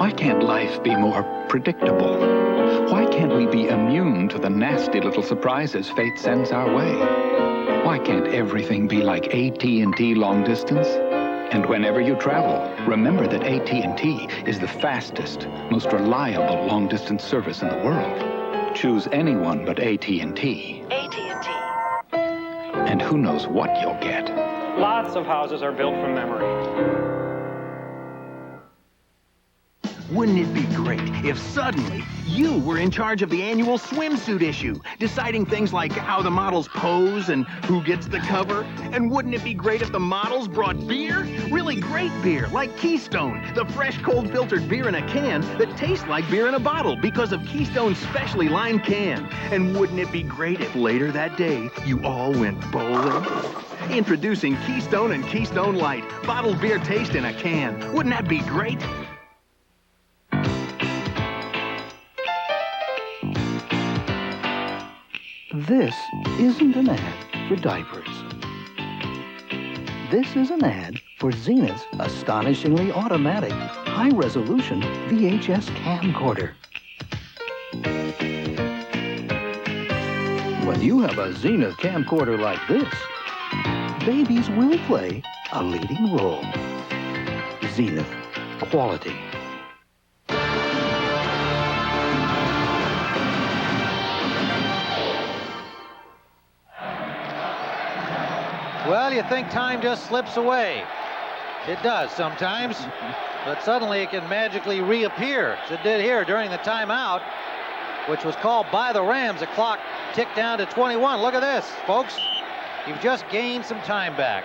Why can't can't life be more predictable? Why can't we be immune to the nasty little surprises fate sends our way? Why can't everything be like AT&T long distance? And whenever you travel, remember that AT&T is the fastest, most reliable long distance service in the world. Choose anyone but AT&T. AT&T. And who knows what you'll get. Lots of houses are built from memory. Wouldn't it be great if suddenly you were in charge of the annual swimsuit issue, deciding things like how the models pose and who gets the cover? And wouldn't it be great if the models brought beer? Really great beer, like Keystone, the fresh, cold-filtered beer in a can that tastes like beer in a bottle because of Keystone's specially lined can. And wouldn't it be great if later that day you all went bowling? Introducing Keystone and Keystone Light, bottled beer taste in a can. Wouldn't that be great? This isn't an ad for diapers. This is an ad for Zenith's astonishingly automatic, high-resolution VHS camcorder. When you have a Zenith camcorder like this, babies will play a leading role. Zenith, quality. Well, you think time just slips away. It does sometimes, but suddenly it can magically reappear, as it did here during the timeout, which was called by the Rams. The clock ticked down to 21. Look at this, folks. You've just gained some time back.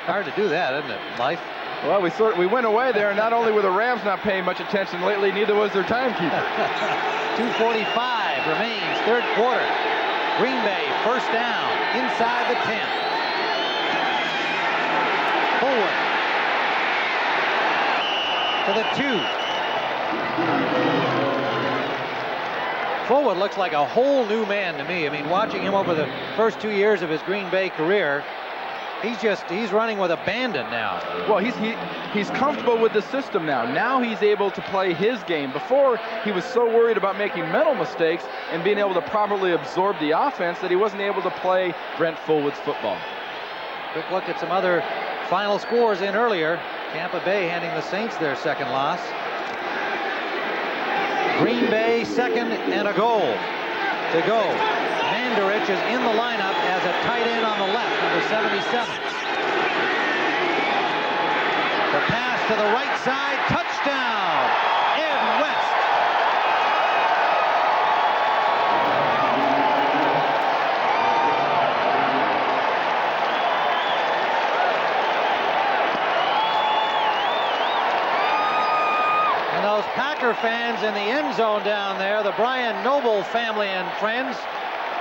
Hard to do that, isn't it, Life? Well, we went away there, and not only were the Rams not paying much attention lately, neither was their timekeeper. 2:45 remains, third quarter. Green Bay, first down, inside the 10. Forward to the 2. Forward looks like a whole new man to me. I mean, watching him over the first 2 years of his Green Bay career, he's running with abandon now. Well, he's comfortable with the system now. Now he's able to play his game. Before, he was so worried about making mental mistakes and being able to properly absorb the offense that he wasn't able to play Brent Fullwood's football. Quick look at some other final scores in earlier. Tampa Bay handing the Saints their second loss. Green Bay second and a goal to go. Mandarich is in the lineup as a tight end on the left, number 77. The pass to the right side, touchdown, Ed West. And those Packer fans in the end zone down there, the Brian Noble family and friends,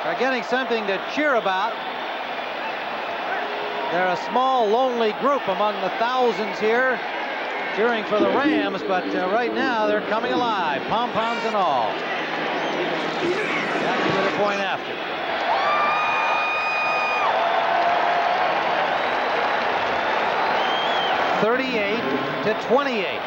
are getting something to cheer about. They're a small, lonely group among the thousands here cheering for the Rams, but right now they're coming alive, pom-poms and all. Back to the point after. (38-28).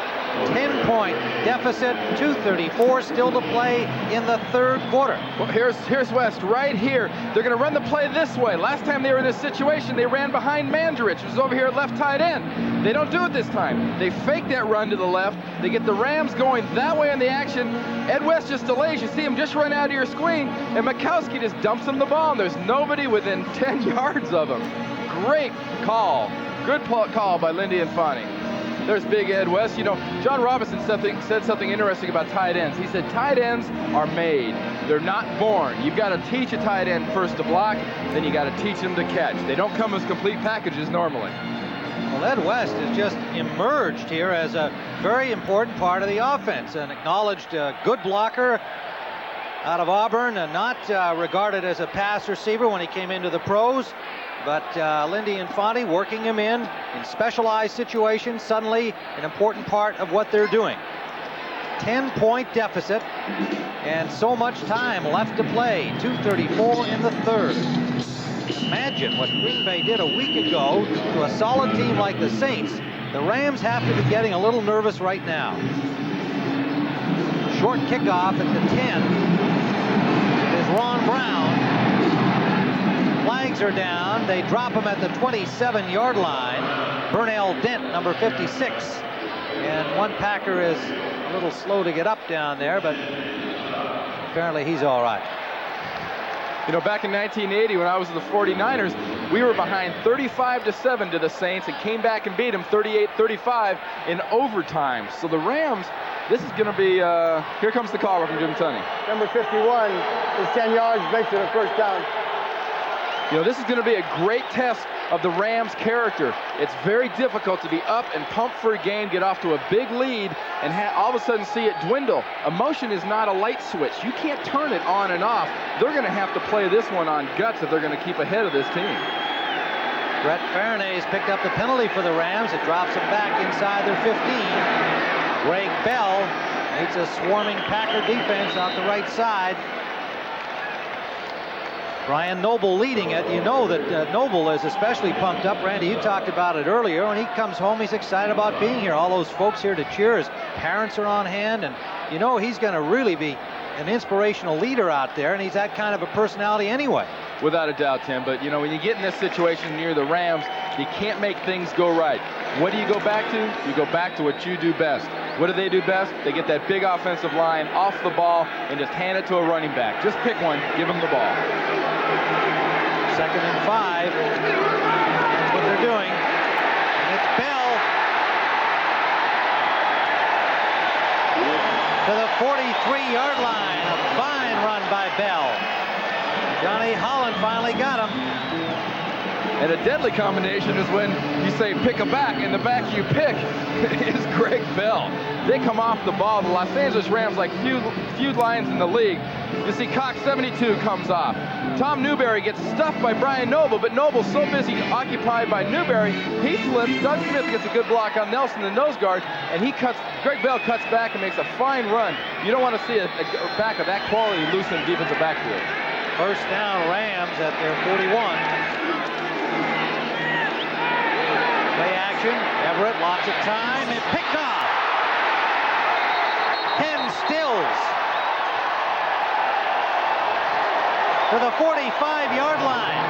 10-point deficit, 2:34 still to play in the third quarter. Well, here's West right here. They're going to run the play this way. Last time they were in this situation, they ran behind Mandarich, who's over here at left tight end. They don't do it this time. They fake that run to the left. They get the Rams going that way in the action. Ed West just delays. You see him just run out of your screen, and Mikowski just dumps him the ball, and there's nobody within 10 yards of him. Great call. Good call by Lindy Infante. There's big Ed West. You know, John Robinson said something interesting about tight ends. He said tight ends are made. They're not born. You've got to teach a tight end first to block, then you got to teach them to catch. They don't come as complete packages normally. Well, Ed West has just emerged here as a very important part of the offense, an acknowledged good blocker out of Auburn, and not regarded as a pass receiver when he came into the pros. But Lindy Infante working him in specialized situations, suddenly an important part of what they're doing. 10-point deficit and so much time left to play. 2:34 in the third. Imagine what Green Bay did a week ago to a solid team like the Saints. The Rams have to be getting a little nervous right now. short kickoff at the 10. It is Ron Brown. Flags are down. They drop him at the 27-yard line. Burnell Dent, number 56. And one Packer is a little slow to get up down there, but apparently he's all right. You know, back in 1980 when I was with the 49ers, we were behind 35-7 to the Saints and came back and beat them 38-35 in overtime. So the Rams, this is going to be, here comes the call from Jim Tunney. Number 51 is 10 yards, makes it a first down. You know, this is going to be a great test of the Rams' character. It's very difficult to be up and pumped for a game, get off to a big lead, and all of a sudden see it dwindle. Emotion is not a light switch. You can't turn it on and off. They're going to have to play this one on guts if they're going to keep ahead of this team. Brett Fairnay's picked up the penalty for the Rams. It drops them back inside their 15. Greg Bell meets a swarming Packer defense off the right side. Brian Noble leading it. You know that Noble is especially pumped up. Randy, you talked about it earlier. When he comes home, he's excited about being here. All those folks here to cheer. His parents are on hand, and you know he's going to really be an inspirational leader out there, and he's that kind of a personality anyway. Without a doubt, Tim. But, you know, when you get in this situation near the Rams, you can't make things go right. What do you go back to? You go back to what you do best. What do they do best? They get that big offensive line off the ball and just hand it to a running back. Just pick one, give them the ball. 2nd and 5. That's what they're doing. And it's Bell to the 43-yard line. A fine run by Bell. Johnny Holland finally got him. And a deadly combination is when you say pick a back, and the back you pick is Greg Bell. They come off the ball. The Los Angeles Rams, like few lines in the league. You see Cox 72 comes off. Tom Newberry gets stuffed by Brian Noble, but Noble's so busy occupied by Newberry, he slips. Doug Smith gets a good block on Nelson, the nose guard, and Greg Bell cuts back and makes a fine run. You don't want to see a back of that quality loose in the defensive backfield. First down, Rams at their 41. Play action. Everett, lots of time, and picked off. Ken Stills to the 45-yard line.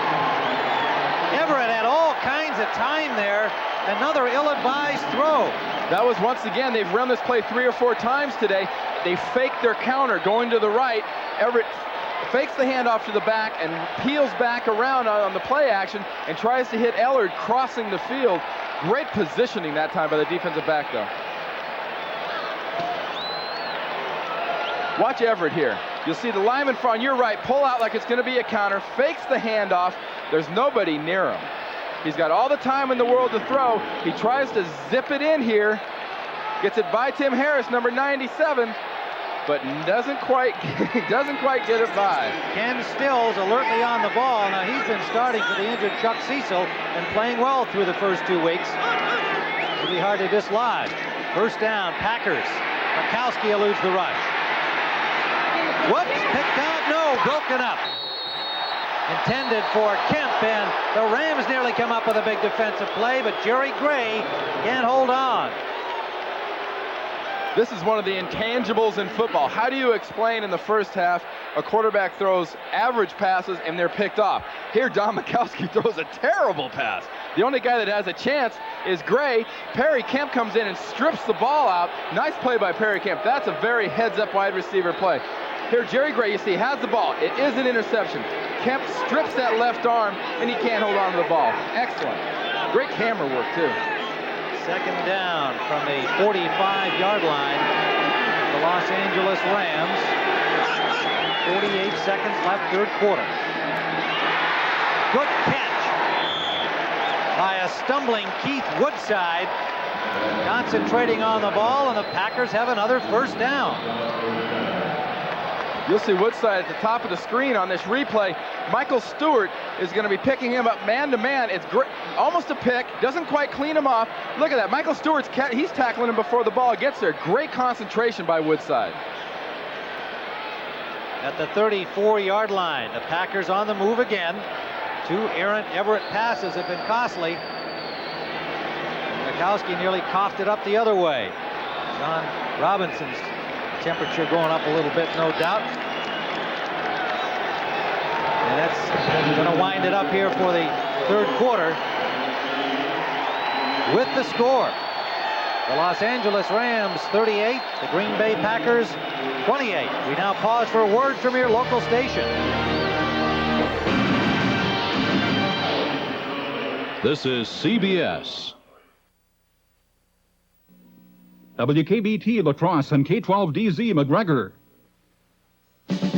Everett had all kinds of time there. Another ill-advised throw. That was, once again, they've run this play 3 or 4 times today. They faked their counter going to the right. Everett fakes the handoff to the back and peels back around on the play action and tries to hit Ellard crossing the field. Great positioning that time by the defensive back, though. Watch Everett here. You'll see the lineman on your right pull out like it's going to be a counter, fakes the handoff. There's nobody near him. He's got all the time in the world to throw. He tries to zip it in here. Gets it by Tim Harris, number 97. But doesn't quite get it by. Ken Stills alertly on the ball. Now he's been starting for the injured Chuck Cecil and playing well through the first 2 weeks. It'll be hard to dislodge. First down, Packers. Mikowski eludes the rush. Whoops, picked out, no, broken up. Intended for Kemp, and the Rams nearly come up with a big defensive play, but Jerry Gray can't hold on. This is one of the intangibles in football. How do you explain in the first half a quarterback throws average passes and they're picked off? Here, Don Mikowski throws a terrible pass. The only guy that has a chance is Gray. Perry Kemp comes in and strips the ball out. Nice play by Perry Kemp. That's a very heads-up wide receiver play. Here, Jerry Gray, you see, has the ball. It is an interception. Kemp strips that left arm, and he can't hold on to the ball. Excellent. Great camera work, too. Second down from the 45-yard line. The Los Angeles Rams. 48 seconds left, third quarter. Good catch by a stumbling Keith Woodside. Concentrating on the ball, and the Packers have another first down. You'll see Woodside at the top of the screen on this replay. Michael Stewart is going to be picking him up man-to-man. It's almost a pick. Doesn't quite clean him off. Look at that. Michael Stewart's he's tackling him before the ball gets there. Great concentration by Woodside. At the 34-yard line, the Packers on the move again. 2 errant Everett passes have been costly. Mikowski nearly coughed it up the other way. John Robinson's Temperature going up a little bit, no doubt. And that's going to wind it up here for the third quarter with the score. The Los Angeles Rams 38, the Green Bay Packers 28. We now pause for a word from your local station. This is CBS. WKBT La Crosse and K12DZ McGregor.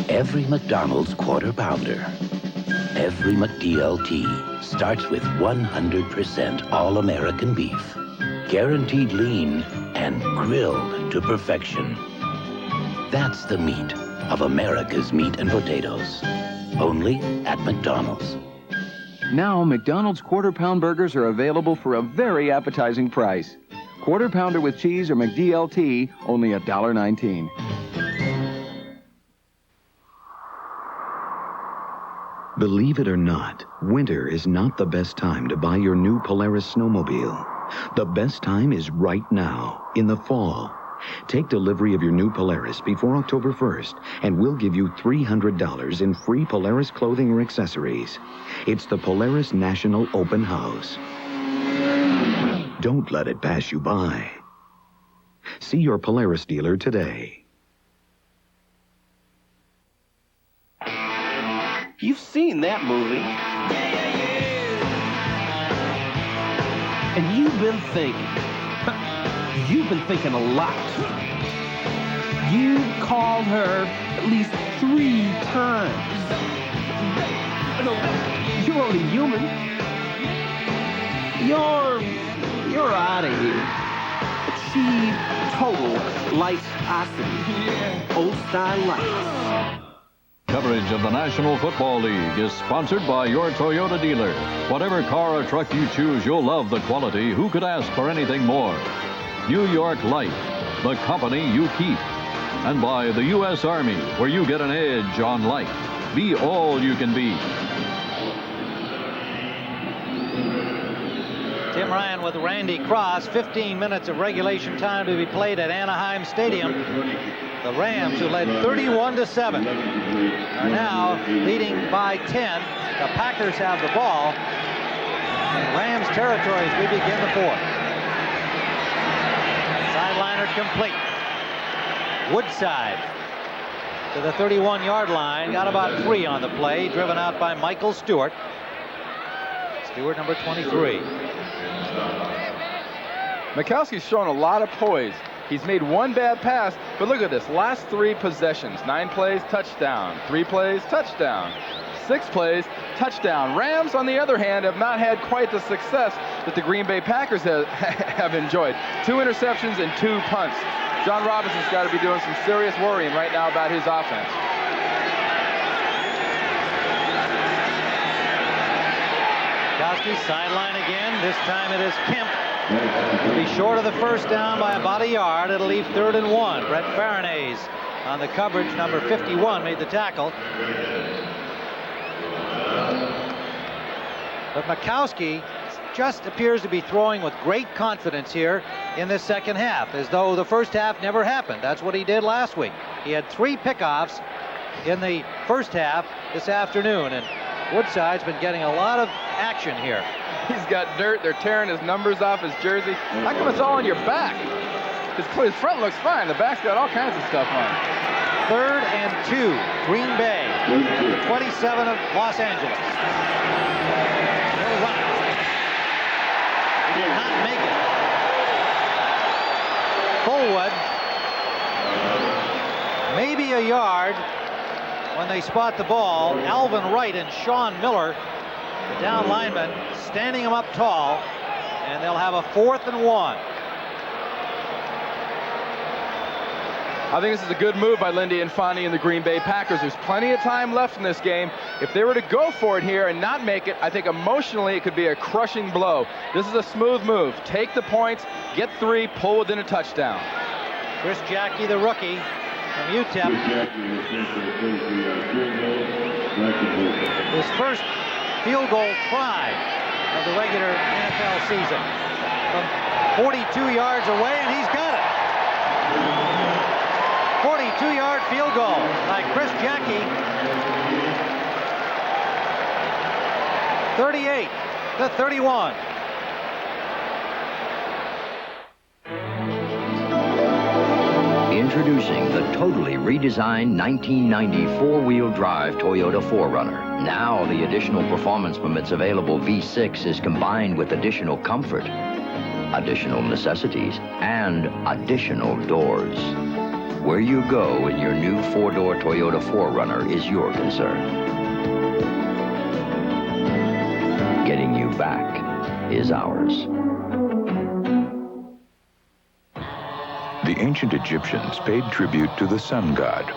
Every McDonald's Quarter Pounder, every McDLT starts with 100% all-American beef, guaranteed lean and grilled to perfection. That's the meat of America's meat and potatoes, only at McDonald's. Now, McDonald's Quarter Pound Burgers are available for a very appetizing price. Quarter Pounder with cheese or McDLT, only $1.19. Believe it or not, winter is not the best time to buy your new Polaris snowmobile. The best time is right now, in the fall. Take delivery of your new Polaris before October 1st, and we'll give you $300 in free Polaris clothing or accessories. It's the Polaris National Open House. Don't let it pass you by. See your Polaris dealer today. You've seen that movie. And you've been thinking. You've been thinking a lot. You called her at least 3 times. You're only human. You're out of here. But she total lights old style lights. Coverage of the National Football League is sponsored by your Toyota dealer. Whatever car or truck you choose, you'll love the quality. Who could ask for anything more? New York Light, the company you keep. And by the U.S. Army, where you get an edge on life. Be all you can be. Tim Ryan with Randy Cross. 15 minutes of regulation time to be played at Anaheim Stadium. The Rams, who led 31-7, are now leading by 10. The Packers have the ball in Rams territory as we begin the fourth. Sideliner complete. Woodside to the 31-yard line. Got about 3 on the play. Driven out by Michael Stewart. Stewart, number 23. Mikowski's shown a lot of poise. He's made one bad pass, but look at this. Last 3 possessions. 9 plays, touchdown. 3 plays, touchdown. 6 plays, touchdown. Rams, on the other hand, have not had quite the success that the Green Bay Packers have enjoyed. 2 interceptions and 2 punts. John Robinson's got to be doing some serious worrying right now about his offense. Mikowski sideline again. This time it is Kemp. He'll be short of the first down by about a yard. It'll leave 3rd and 1. Brett Farinese on the coverage. Number 51 made the tackle. But Mikowski just appears to be throwing with great confidence here in the second half, as though the first half never happened. That's what he did last week. He had 3 pickoffs in the first half this afternoon, and Woodside's been getting a lot of action here. He's got dirt. They're tearing his numbers off his jersey. How come it's all on your back? His front looks fine. The back's got all kinds of stuff on. 3rd and 2, Green Bay. 27 of Los Angeles. They'll run it. He did not make it. Fullwood. Maybe a yard when they spot the ball. Alvin Wright and Sean Miller, the down lineman, standing him up tall, and they'll have a 4th and 1. I think this is a good move by Lindy Infante and the Green Bay Packers. There's plenty of time left in this game. If they were to go for it here and not make it, I think emotionally it could be a crushing blow. This is a smooth move. Take the points, get 3, pull within a touchdown. Chris Jackie, the rookie from UTEP. His first field goal try of the regular NFL season. From 42 yards away, and he's got it. 42-yard field goal by Chris Jackie. 38-31. Introducing the totally redesigned 1990 four-wheel drive Toyota 4Runner. Now the additional performance from its available V6 is combined with additional comfort, additional necessities, and additional doors. Where you go in your new four-door Toyota 4Runner is your concern. Getting you back is ours. The ancient Egyptians paid tribute to the sun god,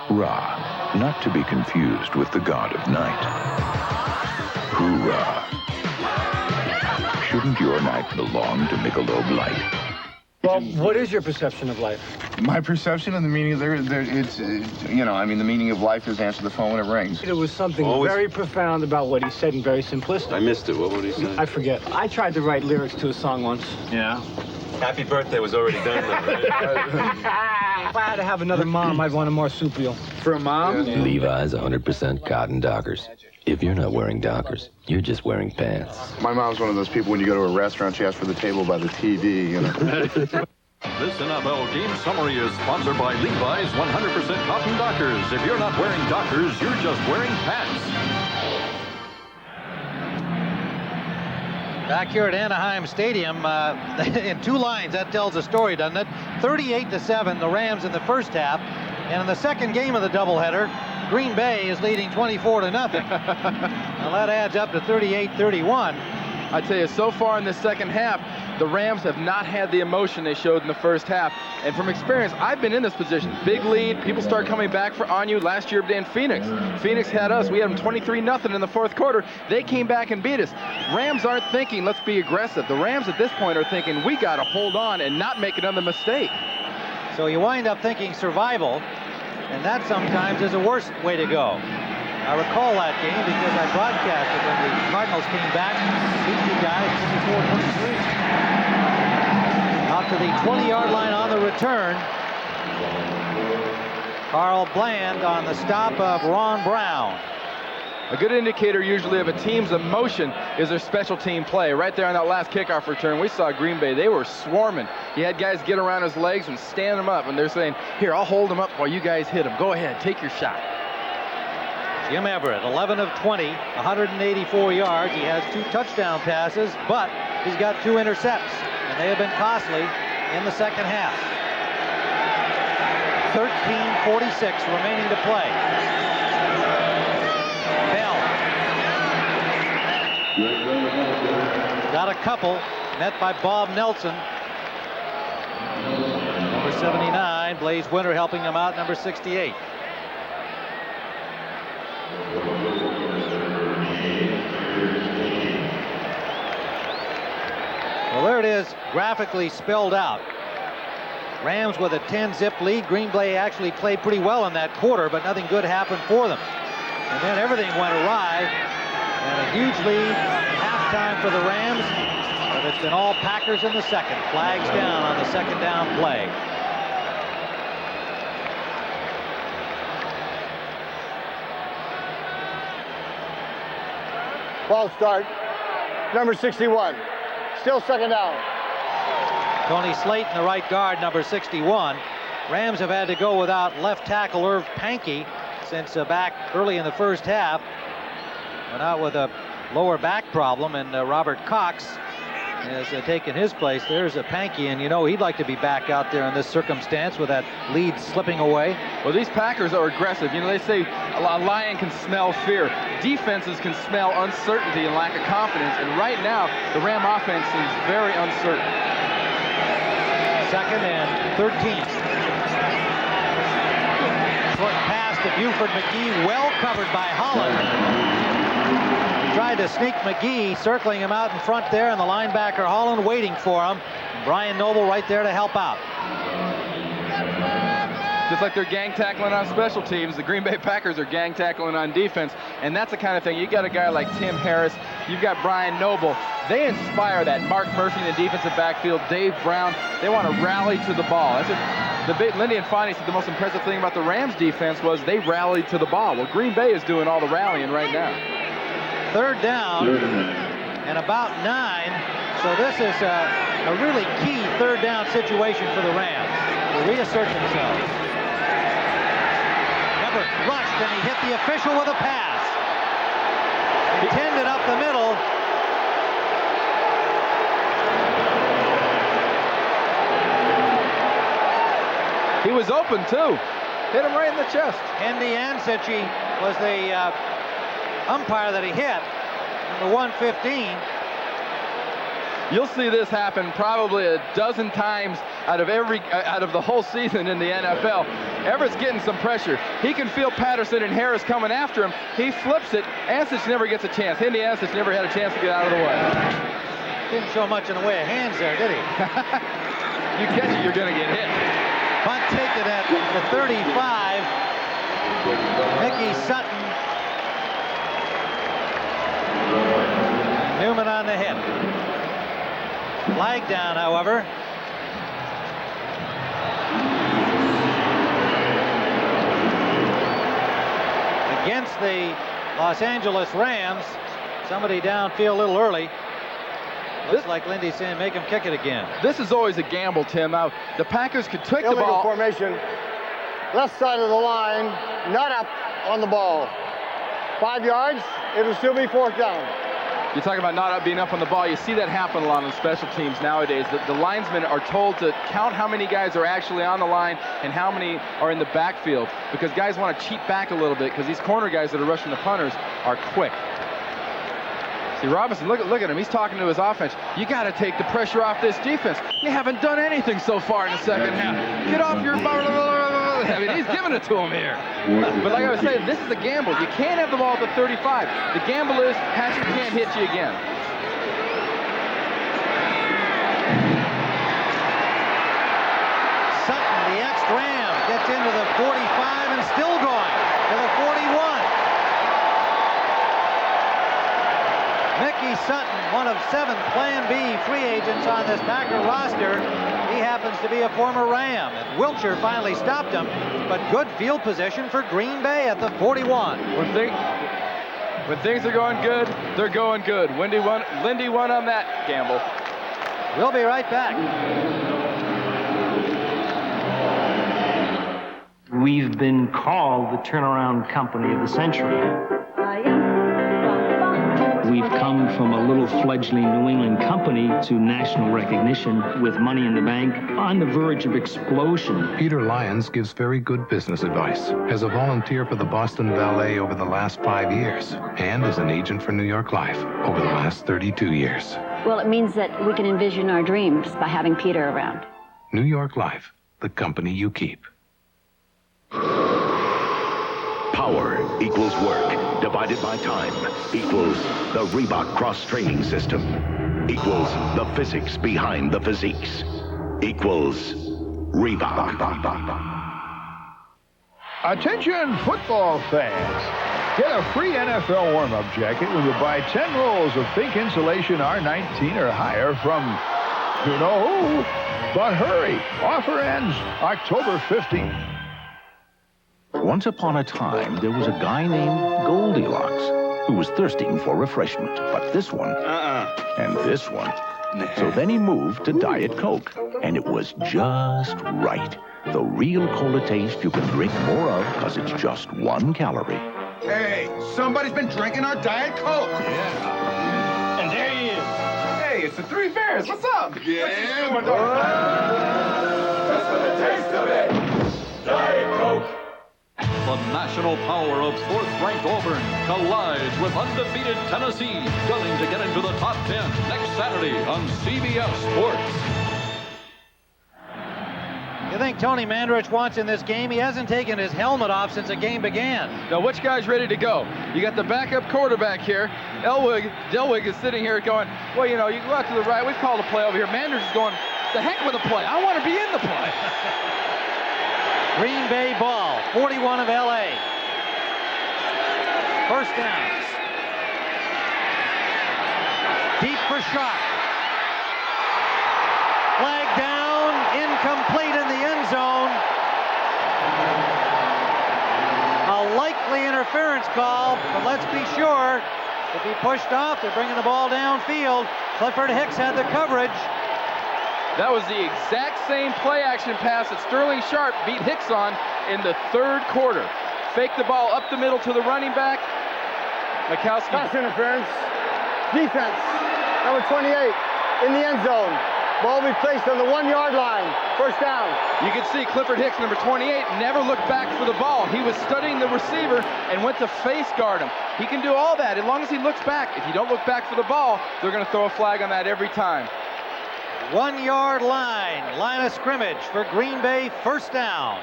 Ra, not to be confused with the god of night. Hoorah! Shouldn't your night belong to Michelob Light? Well, what is your perception of life? My perception of the meaning of the meaning of life is answer the phone when it rings. There was something very profound about what he said and very simplistic. I missed it. What would he say? I forget. I tried to write lyrics to a song once. Yeah. Happy birthday was already done, though, right? If I had to have another mom, I'd want a marsupial. For a mom? Yeah. Levi's 100% cotton Dockers. If you're not wearing Dockers, you're just wearing pants. My mom's one of those people, when you go to a restaurant, she asks for the table by the TV, you know. This NFL game summary is sponsored by Levi's 100% cotton Dockers. If you're not wearing Dockers, you're just wearing pants. Back here at Anaheim Stadium, in two lines, that tells a story, doesn't it? 38-7, the Rams in the first half. And in the second game of the doubleheader, Green Bay is leading 24-0. Now that adds up to 38-31. I tell you, so far in the second half, the Rams have not had the emotion they showed in the first half. And from experience, I've been in this position. Big lead, people start coming back on you. Last year in Phoenix. Phoenix had us. We had them 23-0 in the fourth quarter. They came back and beat us. Rams aren't thinking, let's be aggressive. The Rams at this point are thinking, we got to hold on and not make another mistake. So you wind up thinking survival, and that sometimes is a worse way to go. I recall that game because I broadcasted when the Cardinals came back, beat you guys 24-23. Out to the 20-yard line on the return. Carl Bland on the stop of Ron Brown. A good indicator usually of a team's emotion is their special team play. Right there on that last kickoff return, we saw Green Bay. They were swarming. He had guys get around his legs and stand him up, and they're saying, here, I'll hold him up while you guys hit him. Go ahead, take your shot. Jim Everett, 11 of 20, 184 yards. He has 2 touchdown passes, but he's got 2 intercepts, and they have been costly in the second half. 13:46 remaining to play. Bell got a couple, met by Bob Nelson. Number 79, Blaze Winter helping him out, number 68. Well, there it is, graphically spelled out. Rams with a 10-zip lead. Green Bay actually played pretty well in that quarter, but nothing good happened for them. And then everything went awry, and a huge lead at halftime for the Rams, but it's been all Packers in the second. Flags down on the second down play. Ball start. Number 61. Still second down. Tony Slayton, the right guard, number 61. Rams have had to go without left tackle Irv Pankey since back early in the first half. Went out with a lower back problem, and Robert Cox has taken his place. There's a Pankey, and you know he'd like to be back out there in this circumstance with that lead slipping away. Well, these Packers are aggressive. You know, they say a lion can smell fear. Defenses can smell uncertainty and lack of confidence, and right now the Ram offense seems very uncertain. Second and 13. Short pass to Buford McGee, well covered by Holland. Tried to sneak McGee, circling him out in front there, and the linebacker Holland waiting for him. Brian Noble right there to help out. Just like they're gang tackling on special teams, the Green Bay Packers are gang tackling on defense, and that's the kind of thing. You got a guy like Tim Harris, you've got Brian Noble. They inspire that. Mark Murphy in the defensive backfield, Dave Brown. They want to rally to the ball. That's Lindy and Fonnie said the most impressive thing about the Rams defense was they rallied to the ball. Well, Green Bay is doing all the rallying right now. Third down and about 9. So this is a really key third down situation for the Rams to reassert themselves. Remember, rushed and he hit the official with a pass. Intended up the middle. He was open, too. Hit him right in the chest. Andy Ansici was the umpire that he hit, number 115. You'll see this happen probably a dozen times out of the whole season in the NFL. Everett's getting some pressure. He can feel Patterson and Harris coming after him. He flips it. Ansic never gets a chance. Andy Ansic never had a chance to get out of the way. Didn't show much in the way of hands there, did he? You catch it, you're going to get hit. Punt taken at the 35. Mickey Sutton. Newman on the hit. Flag down, however. Against the Los Angeles Rams. Somebody downfield a little early. Looks like Lindy's saying make him kick it again. This is always a gamble, Tim. Now, the Packers could take the Illegal ball. formation. Left side of the line, not up on the ball. 5 yards, it'll still be 4th down. You're talking about not being up on the ball. You see that happen a lot on special teams nowadays. The linesmen are told to count how many guys are actually on the line and how many are in the backfield, because guys want to cheat back a little bit, because these corner guys that are rushing the punters are quick. See, Robinson, look at him. He's talking to his offense. You got to take the pressure off this defense. You haven't done anything so far in the second half. Get off your... I mean, he's giving it to him here. But like I was saying, this is a gamble. You can't have the ball at the 35. The gamble is Hatcher can't hit you again. Sutton, the ex-Ram, gets into the 45 and still going to the 41. Mickey Sutton, one of 7 Plan B free agents on this Packer roster. He happens to be a former Ram. And Wiltshire finally stopped him, but good field position for Green Bay at the 41. When things are going good, they're going good. Lindy won on that gamble. We'll be right back. We've been called the turnaround company of the century. We've come from a little fledgling New England company to national recognition with money in the bank on the verge of explosion. Peter Lyons gives very good business advice as a volunteer for the Boston Ballet over the last 5 years and as an agent for New York Life over the last 32 years. Well, it means that we can envision our dreams by having Peter around. New York Life, the company you keep. Power equals work divided by time equals the Reebok cross-training system equals the physics behind the physiques equals Reebok. Attention football fans. Get a free NFL warm-up jacket when you buy 10 rolls of Think Insulation R19 or higher from you know who. But hurry, offer ends October 15th. Once upon a time, there was a guy named Goldilocks who was thirsting for refreshment. But this one, and this one. So then he moved to Diet Coke, and it was just right. The real cola taste you can drink more of because it's just 1 calorie. Hey, somebody's been drinking our Diet Coke. Yeah. And there he is. Hey, it's the Three Bears. What's up? Yeah. Just for the taste of it. Diet Coke. The national power of 4th-ranked Auburn collides with undefeated Tennessee, gunning to get into the top 10 next Saturday on CBS Sports. You think Tony Mandarich wants in this game? He hasn't taken his helmet off since the game began. Now, which guy's ready to go? You got the backup quarterback here. Delwig is sitting here going, well, you know, you go out to the right. We've called a play over here. Mandarich is going, the heck with a play. I want to be in the play. Green Bay ball, 41 of L.A. First down. Deep for Sharp. Flag down, incomplete in the end zone. unlikely interference call, but let's be sure. If he pushed off, they're bringing the ball downfield. Clifford Hicks had the coverage. That was the exact same play action pass that Sterling Sharp beat Hicks on in the third quarter. Faked the ball up the middle to the running back. Mikowski. Pass interference. Defense. Number 28 in the end zone. Ball be placed on the 1-yard line. First down. You can see Clifford Hicks, number 28, never looked back for the ball. He was studying the receiver and went to face guard him. He can do all that as long as he looks back. If you don't look back for the ball, they're going to throw a flag on that every time. 1-yard line of scrimmage for Green Bay, first down.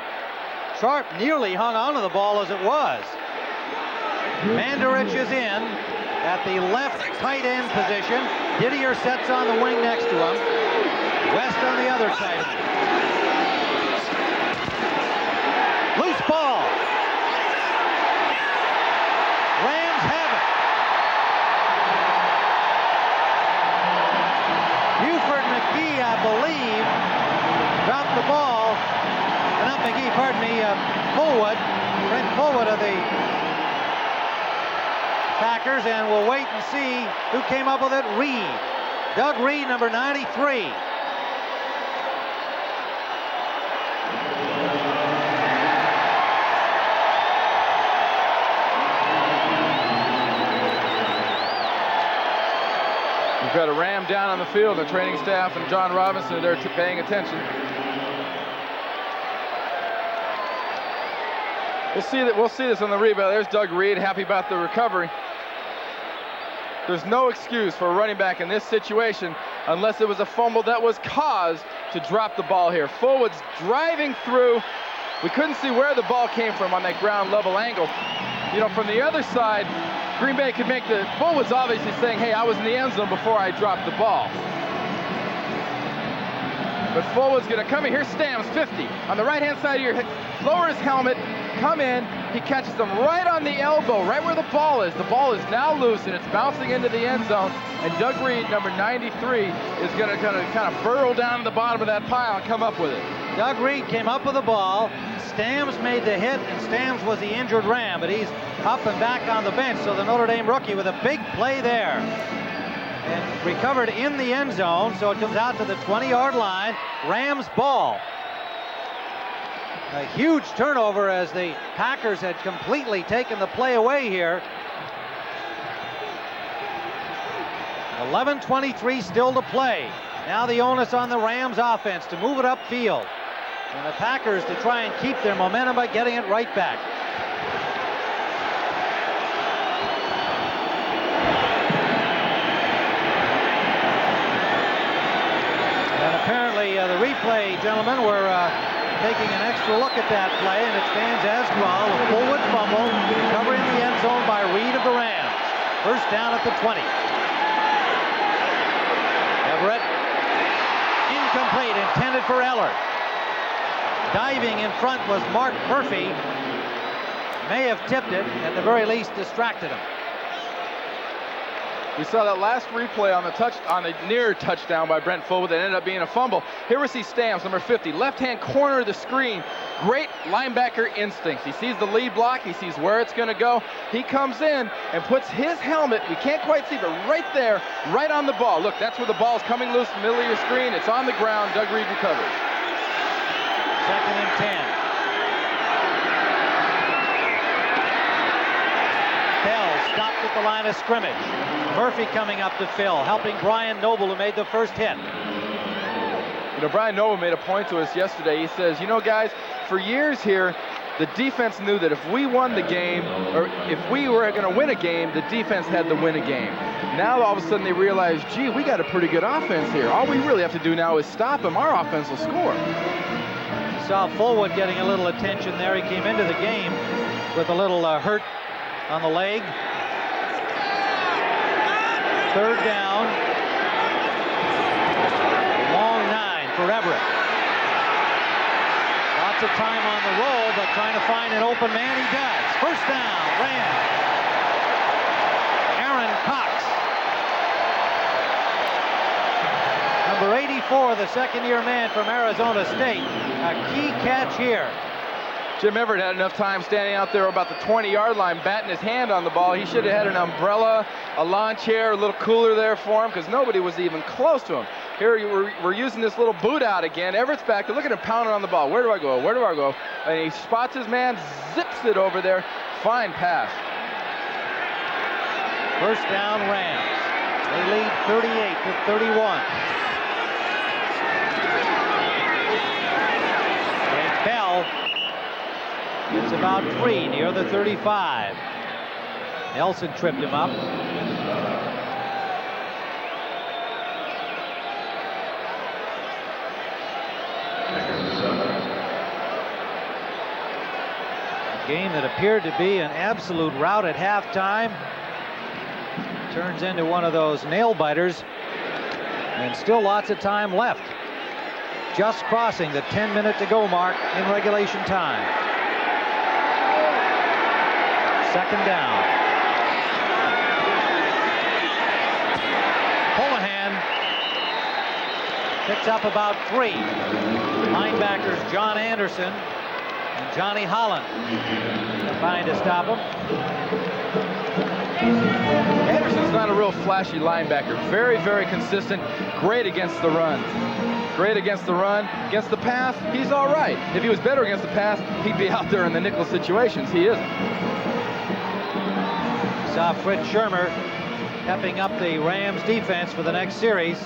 Sharp nearly hung onto the ball as it was. Mandarich is in at the left tight end position. Didier sets on the wing next to him. West on the other side. Loose ball. Rams have it. Buford McGee, I believe, dropped the ball. Not McGee, pardon me, Fullwood. Brent Fullwood of the Packers, and we'll wait and see who came up with it. Reed. Doug Reed, number 93. We've got a Ram down on the field. The training staff and John Robinson are there paying attention. We'll see this on the rebound. There's Doug Reed, happy about the recovery. There's no excuse for a running back in this situation unless it was a fumble that was caused to drop the ball here. Fullwood's driving through. We couldn't see where the ball came from on that ground level angle. You know, from the other side, Green Bay could make the... Fullwood's obviously saying, hey, I was in the end zone before I dropped the ball. But Fullwood's going to come in. Here's Stamms, 50. On the right-hand side here, lower his helmet, come in. He catches them right on the elbow, right where the ball is. The ball is now loose, and it's bouncing into the end zone. And Doug Reed, number 93, is going to kind of burrow down to the bottom of that pile and come up with it. Doug Reed came up with the ball. Stamms made the hit, and Stamms was the injured Ram, but he's up and back on the bench. So the Notre Dame rookie with a big play there. And recovered in the end zone, so it comes out to the 20-yard line. Rams ball. A huge turnover as the Packers had completely taken the play away here. 11:23 still to play. Now the onus on the Rams offense to move it upfield. And the Packers to try and keep their momentum by getting it right back. And apparently the replay gentlemen were taking an extra look at that play, and it stands as well. A Fullwood fumble, covering the end zone by Reed of the Rams. First down at the 20. Everett, incomplete, intended for Eller. Diving in front was Mark Murphy. May have tipped it, at the very least distracted him. We saw that last replay on the near touchdown by Brent Fullwood that ended up being a fumble. Here we see Stamms, number 50, left-hand corner of the screen. Great linebacker instincts. He sees the lead block. He sees where it's going to go. He comes in and puts his helmet, we can't quite see, but right there, right on the ball. Look, that's where the ball's coming loose in the middle of your screen. It's on the ground. Doug Reed recovers. Second and 10. Bell stopped at the line of scrimmage. Murphy coming up to fill, helping Brian Noble, who made the first hit. You know, Brian Noble made a point to us yesterday. He says, you know, guys, for years here, the defense knew that if we won the game, or if we were going to win a game, the defense had to win a game. Now, all of a sudden, they realize, gee, we got a pretty good offense here. All we really have to do now is stop them. Our offense will score. You saw Fullwood getting a little attention there. He came into the game with a little hurt on the leg. Third down. Long 9 for Everett. Lots of time on the roll, but trying to find an open man, he does. First down, Rams. Aaron Cox. Number 84, the second-year man from Arizona State. A key catch here. Jim Everett had enough time standing out there about the 20-yard line, batting his hand on the ball. He should have had an umbrella, a lawn chair, a little cooler there for him, because nobody was even close to him. Here we're using this little boot out again. Everett's back. Look at him pounding on the ball. Where do I go? Where do I go? And he spots his man, zips it over there. Fine pass. First down, Rams. They lead 38-31. Greg Bell gets about 3 near the 35. Nelson tripped him up. A game that appeared to be an absolute rout at halftime turns into one of those nail biters, and still lots of time left. Just crossing the 10-minute to go mark in regulation time. Second down. Holohan picks up about 3. Linebackers John Anderson and Johnny Holland trying to stop him. Anderson's not a real flashy linebacker. Very, very consistent. Great against the run. Great against the run. Against the pass, he's all right. If he was better against the pass, he'd be out there in the nickel situations. He isn't. Saw Fred Shermer pepping up the Rams defense for the next series.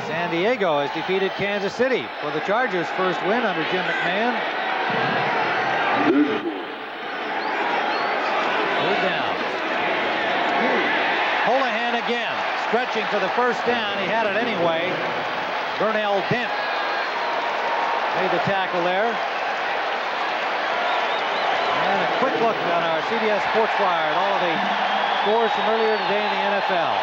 San Diego has defeated Kansas City for the Chargers' first win under Jim McMahon. Third down. Holohan again, stretching for the first down. He had it anyway. Bernell Dent made the tackle there. And a quick look on our CBS Sports Wire at all of the scores from earlier today in the NFL.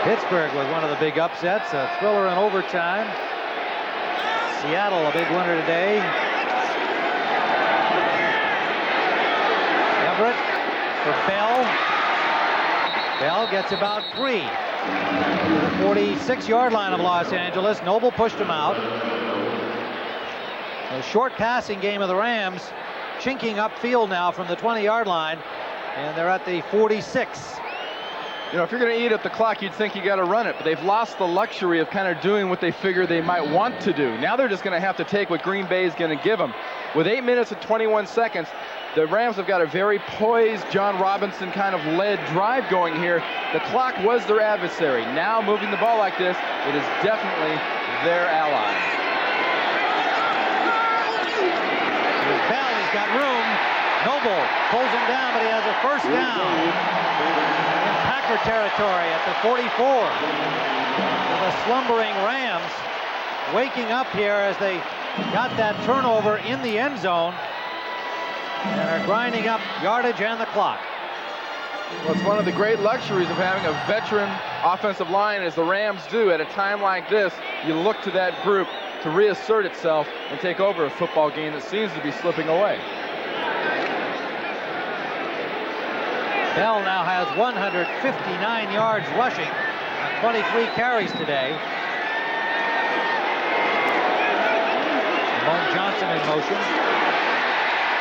Pittsburgh was one of the big upsets, a thriller in overtime. Seattle, a big winner today. Everett for Bell. Bell gets about 3. To the 46-yard line of Los Angeles. Noble pushed him out. A short passing game of the Rams, chinking upfield now from the 20-yard line, and they're at the 46. You know, if you're going to eat up the clock, you'd think you got to run it, but they've lost the luxury of kind of doing what they figure they might want to do. Now they're just going to have to take what Green Bay is going to give them. With 8 minutes and 21 seconds, the Rams have got a very poised, John Robinson kind of led drive going here. The clock was their adversary. Now moving the ball like this, it is definitely their ally. Here's Bell, he's got room. Noble pulls him down, but he has a first down. Packer territory at the 44. The slumbering Rams waking up here as they got that turnover in the end zone and are grinding up yardage and the clock. Well, it's one of the great luxuries of having a veteran offensive line as the Rams do. At a time like this, you look to that group to reassert itself and take over a football game that seems to be slipping away. Bell now has 159 yards rushing on 23 carries today. Ramon Johnson in motion.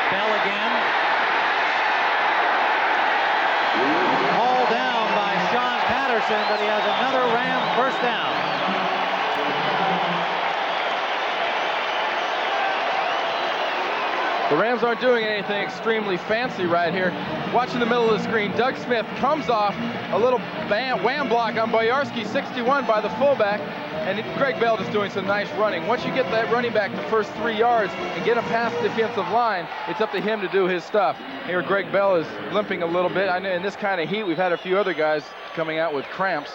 Bell again. Hauled down by Sean Patterson, but he has another Ram first down. The Rams aren't doing anything extremely fancy right here. Watching the middle of the screen, Doug Smith comes off a little wham block on Boyarsky, 61 by the fullback, and Greg Bell just doing some nice running. Once you get that running back the first 3 yards and get him past the defensive line, it's up to him to do his stuff. Here Greg Bell is limping a little bit. I know in this kind of heat, we've had a few other guys coming out with cramps.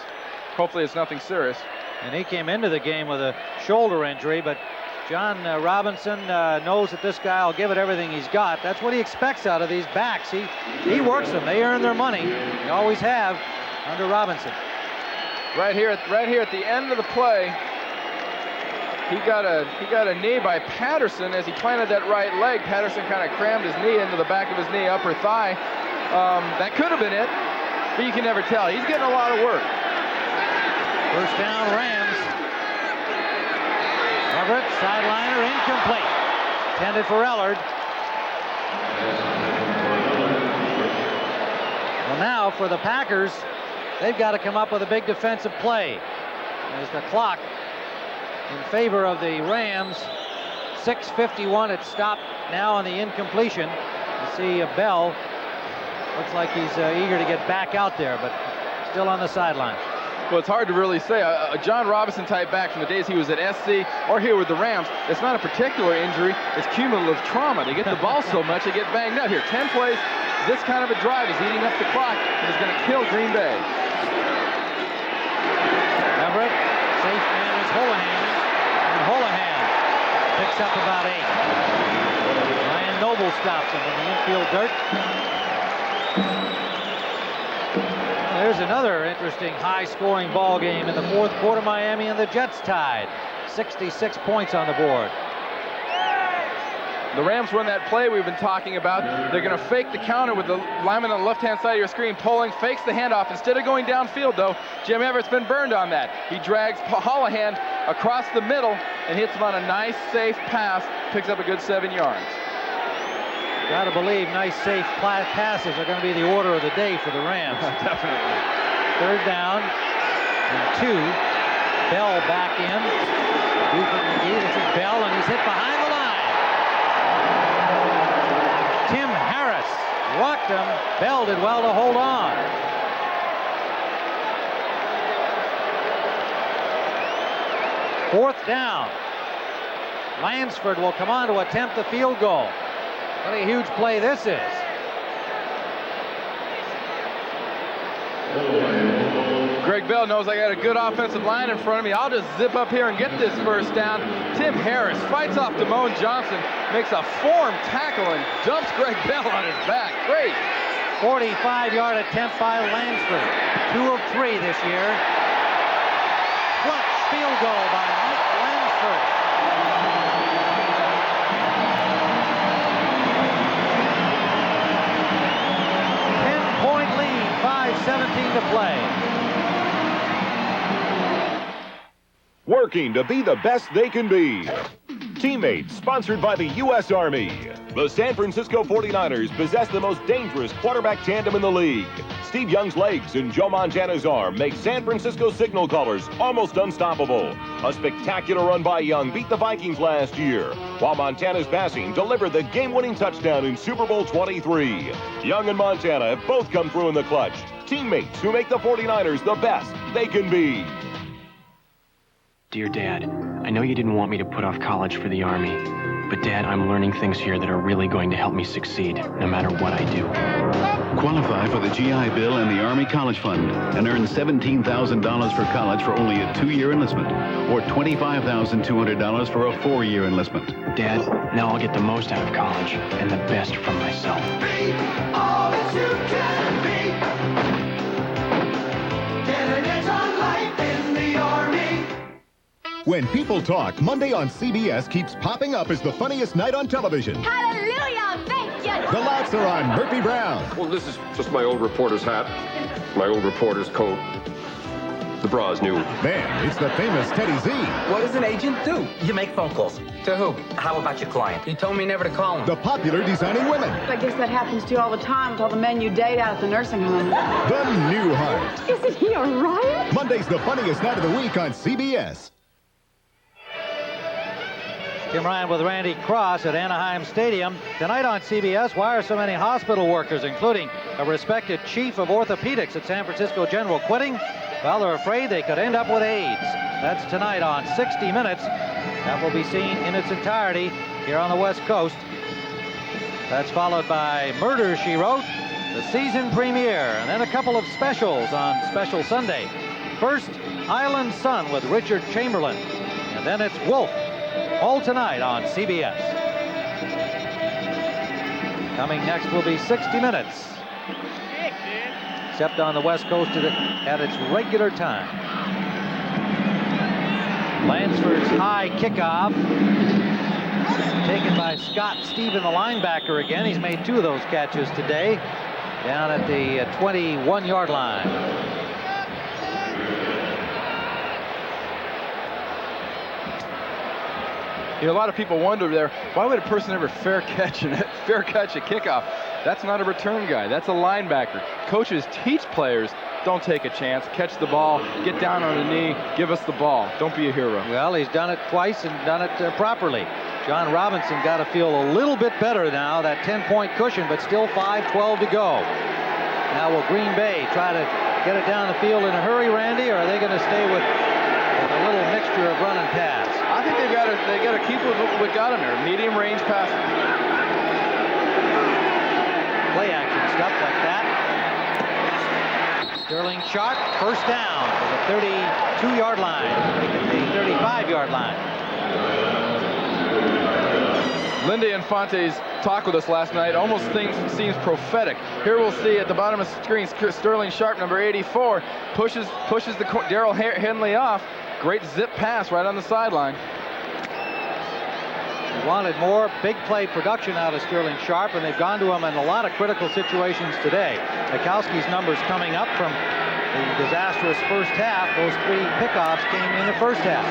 Hopefully it's nothing serious. And he came into the game with a shoulder injury, but John Robinson knows that this guy will give it everything he's got. That's what he expects out of these backs. He works them. They earn their money. They always have under Robinson. Right here at the end of the play, He got a knee by Patterson as he planted that right leg. Patterson kind of crammed his knee into the back of his knee, upper thigh. That could have been it, but you can never tell. He's getting a lot of work. First down, Rams. Everett, sideliner, incomplete. Intended for Ellard. Well, now for the Packers, they've got to come up with a big defensive play. As the clock in favor of the Rams, 6:51. It stopped now on the incompletion. You see Bell. Looks like he's eager to get back out there, but still on the sideline. Well, it's hard to really say. A John Robinson type back from the days he was at SC or here with the Rams, it's not a particular injury, it's cumulative trauma. They get the ball so much, they get banged up. Here, 10 plays, this kind of a drive is eating up the clock and is going to kill Green Bay. Everett, safe man is Holohan, and Holohan picks up about 8. Ryan Noble stops him in the infield dirt. There's another interesting high-scoring ball game in the fourth quarter. Miami and the Jets tied. 66 points on the board. The Rams run that play we've been talking about. They're going to fake the counter with the lineman on the left-hand side of your screen, pulling, fakes the handoff. Instead of going downfield, though, Jim Everett's been burned on that. He drags Holohan across the middle and hits him on a nice, safe pass, picks up a good 7 yards. Got to believe nice, safe passes are going to be the order of the day for the Rams. Definitely. Third down and 2. Bell back in. Buford McGee. This is Bell, and he's hit behind the line. Tim Harris rocked him. Bell did well to hold on. Fourth down. Lansford will come on to attempt the field goal. What a huge play this is. Greg Bell knows I got a good offensive line in front of me. I'll just zip up here and get this first down. Tim Harris fights off Damone Johnson, makes a form tackle and dumps Greg Bell on his back. Great. 45-yard attempt by Lansford. 2 of 3 this year. Clutch field goal by Mike Lansford. Lead, 5:17 to play. Working to be the best they can be. Teammates, sponsored by the U.S. Army. The San Francisco 49ers possess the most dangerous quarterback tandem in the league. Steve Young's legs and Joe Montana's arm make San Francisco signal callers almost unstoppable. A spectacular run by Young beat the Vikings last year, while Montana's passing delivered the game-winning touchdown in Super Bowl 23. Young and Montana have both come through in the clutch. Teammates who make the 49ers the best they can be. Dear Dad, I know you didn't want me to put off college for the Army, but Dad, I'm learning things here that are really going to help me succeed, no matter what I do. Qualify for the GI Bill and the Army College Fund and earn $17,000 for college for only a 2-year enlistment, or $25,200 for a 4-year enlistment. Dad, now I'll get the most out of college and the best from myself. Be all that you can be. Get an edge on life in the Army. When people talk, Monday on CBS keeps popping up as the funniest night on television. Hallelujah, thank you. The laughs are on Murphy Brown. Well, this is just my old reporter's hat, my old reporter's coat. The bra's new. Then it's the famous Teddy Z. What does an agent do? You make phone calls. To who? How about your client? You told me never to call him. The popular designing women. I guess that happens to you all the time with all the men you date out at the nursing home. The Newhart. Isn't he a riot? Monday's the funniest night of the week on CBS. Tim Ryan with Randy Cross at Anaheim Stadium. Tonight on CBS, why are so many hospital workers, including a respected chief of orthopedics at San Francisco General, quitting? Well, they're afraid they could end up with AIDS. That's tonight on 60 Minutes. That will be seen in its entirety here on the West Coast. That's followed by Murder, She Wrote, the season premiere, and then a couple of specials on Special Sunday. First, Island Sun with Richard Chamberlain, and then it's Wolf. All tonight on CBS. Coming next will be 60 Minutes. Except on the West Coast at its regular time. Lansford's high kickoff. Taken by Scott Stephen, the linebacker again. He's made 2 of those catches today. Down at the 21-yard line. You know, a lot of people wonder there, why would a person ever fair catch a kickoff? That's not a return guy. That's a linebacker. Coaches teach players, don't take a chance, catch the ball, get down on a knee, give us the ball. Don't be a hero. Well, he's done it twice and done it properly. John Robinson got to feel a little bit better now, that 10-point cushion, but still 5:12 to go. Now will Green Bay try to get it down the field in a hurry, Randy, or are they going to stay with a little mixture of run and pass? I think they got to keep what got them there. Medium range passing. Play action stuff like that. Sterling Sharp, first down to the 32-yard line, the 35-yard line. Lindy Infante's talk with us last night almost seems prophetic. Here we'll see at the bottom of the screen, Sterling Sharp, number 84, pushes the Darrell Henley off. Great zip pass right on the sideline. They wanted more big play production out of Sterling Sharp, and they've gone to him in a lot of critical situations today. Mikowski's numbers coming up from the disastrous first half. Those 3 pickoffs came in the first half.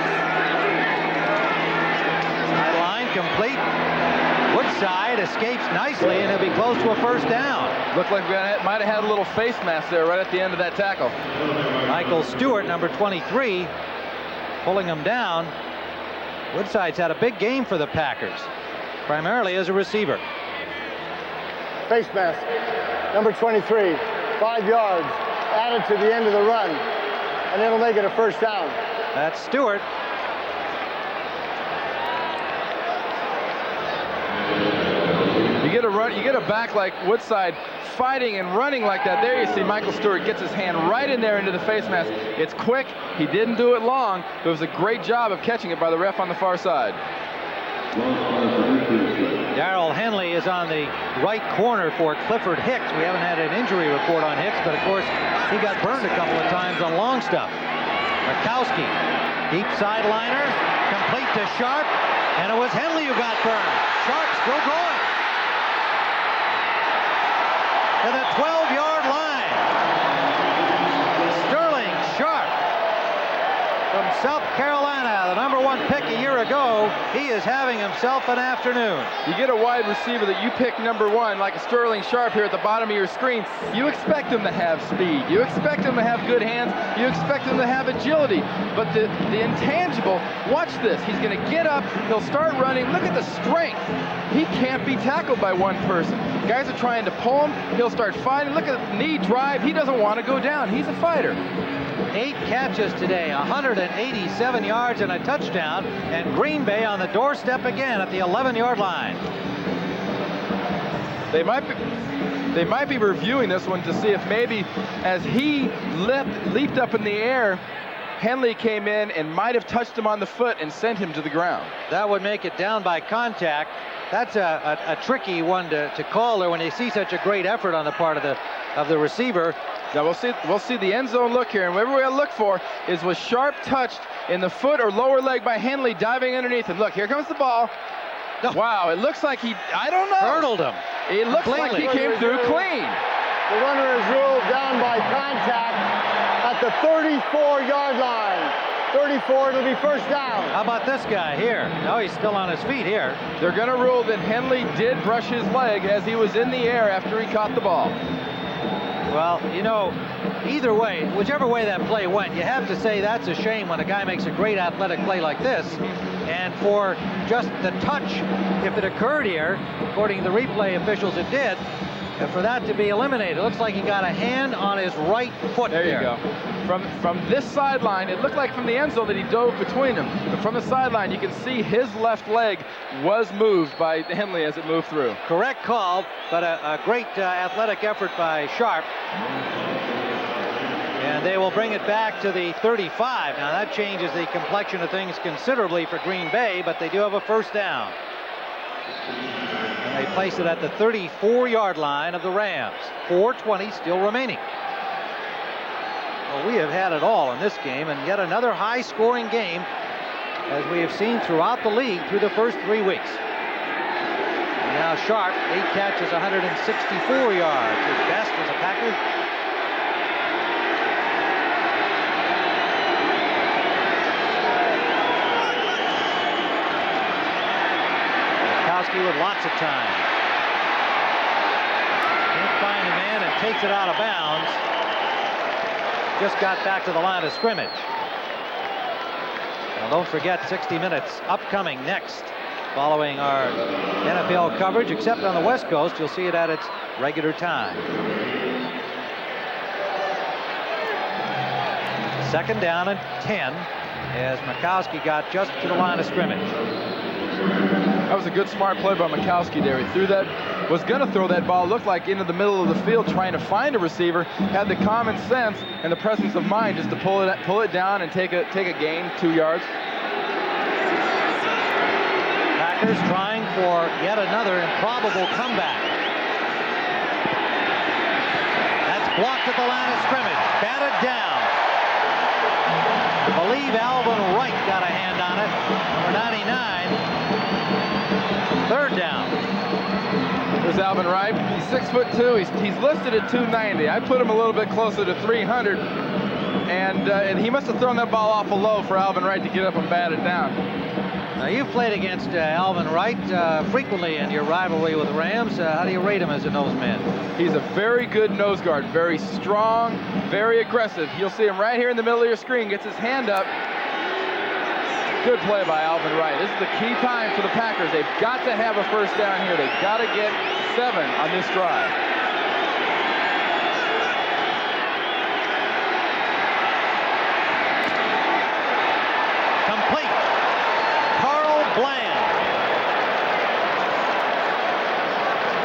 Sideline complete. Woodside escapes nicely, and he'll be close to a first down. Looked like we might have had a little face mask there right at the end of that tackle. Michael Stewart, number 23, pulling him down. Woodside's had a big game for the Packers, primarily as a receiver. Face mask, number 23, 5 yards, added to the end of the run, and it'll make it a first down. That's Stewart. You get a back like Woodside fighting and running like that. There you see Michael Stewart gets his hand right in there into the face mask. It's quick. He didn't do it long, but it was a great job of catching it by the ref on the far side. Darrell Henley is on the right corner for Clifford Hicks. We haven't had an injury report on Hicks, but of course he got burned a couple of times on long stuff. Mikowski, deep sideliner, complete to Sharp, and it was Henley who got burned. Sharp still going to the 12-yard line. Sterling Sharp from South Carolina, the number 1 pick a year ago. He is having himself an afternoon. You get a wide receiver that you pick number 1, like a Sterling Sharp here at the bottom of your screen. You expect him to have speed. You expect him to have good hands. You expect him to have agility. But the intangible, watch this. He's going to get up. He'll start running. Look at the strength. He can't be tackled by one person. Guys are trying to pull him. He'll start fighting. Look at the knee drive. He doesn't want to go down. He's a fighter. 8 catches today, 187 yards and a touchdown, and Green Bay on the doorstep again at the 11-yard line. They might be reviewing this one to see if maybe as he leaped up in the air, Henley came in and might have touched him on the foot and sent him to the ground. That would make it down by contact. That's a tricky one to call there when you see such a great effort on the part of the receiver. Now we'll see the end zone look here, and what we're going to look for is was Sharp touched in the foot or lower leg by Henley diving underneath him. Look, here comes the ball. No. Wow, it looks like I don't know. Hurdled him. It looks like he came through clean. The runner is ruled down by contact at the 34-yard line. 34, it'll be first down. How about this guy here? No, he's still on his feet here. They're going to rule that Henley did brush his leg as he was in the air after he caught the ball. Well, you know, either way, whichever way that play went, you have to say that's a shame when a guy makes a great athletic play like this. And for just the touch, if it occurred here, according to the replay officials, it did, and for that to be eliminated. It looks like he got a hand on his right foot there. There you go. From this sideline, it looked like from the end zone that he dove between them. But from the sideline, you can see his left leg was moved by Henley as it moved through. Correct call, but a great athletic effort by Sharp. And they will bring it back to the 35. Now that changes the complexion of things considerably for Green Bay, but they do have a first down. And they place it at the 34-yard line of the Rams. 4:20 still remaining. Well, we have had it all in this game, and yet another high-scoring game. as we have seen throughout the league through the first 3 weeks. And now Sharp, 8 catches, 164 yards, his best as a Packer. With lots of time. Can't find a man and takes it out of bounds. Just got back to the line of scrimmage. Now don't forget 60 Minutes upcoming next following our NFL coverage, except on the West Coast. You'll see it at its regular time. Second down and 10 as Majkowski got just to the line of scrimmage. That was a good, smart play by Majkowski there. He threw that, was going to throw that ball, looked like into the middle of the field trying to find a receiver, had the common sense and the presence of mind just to pull it down and take a gain, 2 yards. Packers trying for yet another improbable comeback. That's blocked at the line of scrimmage, batted down. I believe Alvin Wright got a hand on it, number 99. Third down. There's Alvin Wright. He's 6'2". He's listed at 290. I put him a little bit closer to 300, and he must have thrown that ball awful low for Alvin Wright to get up and bat it down. Now you've played against Alvin Wright frequently in your rivalry with the Rams. How do you rate him as a nose man? He's a very good nose guard, very strong, very aggressive. You'll see him right here in the middle of your screen. Gets his hand up. Good play by Alvin Wright. This is the key time for the Packers. They've got to have a first down here. They've got to get 7 on this drive. Complete. Carl Bland.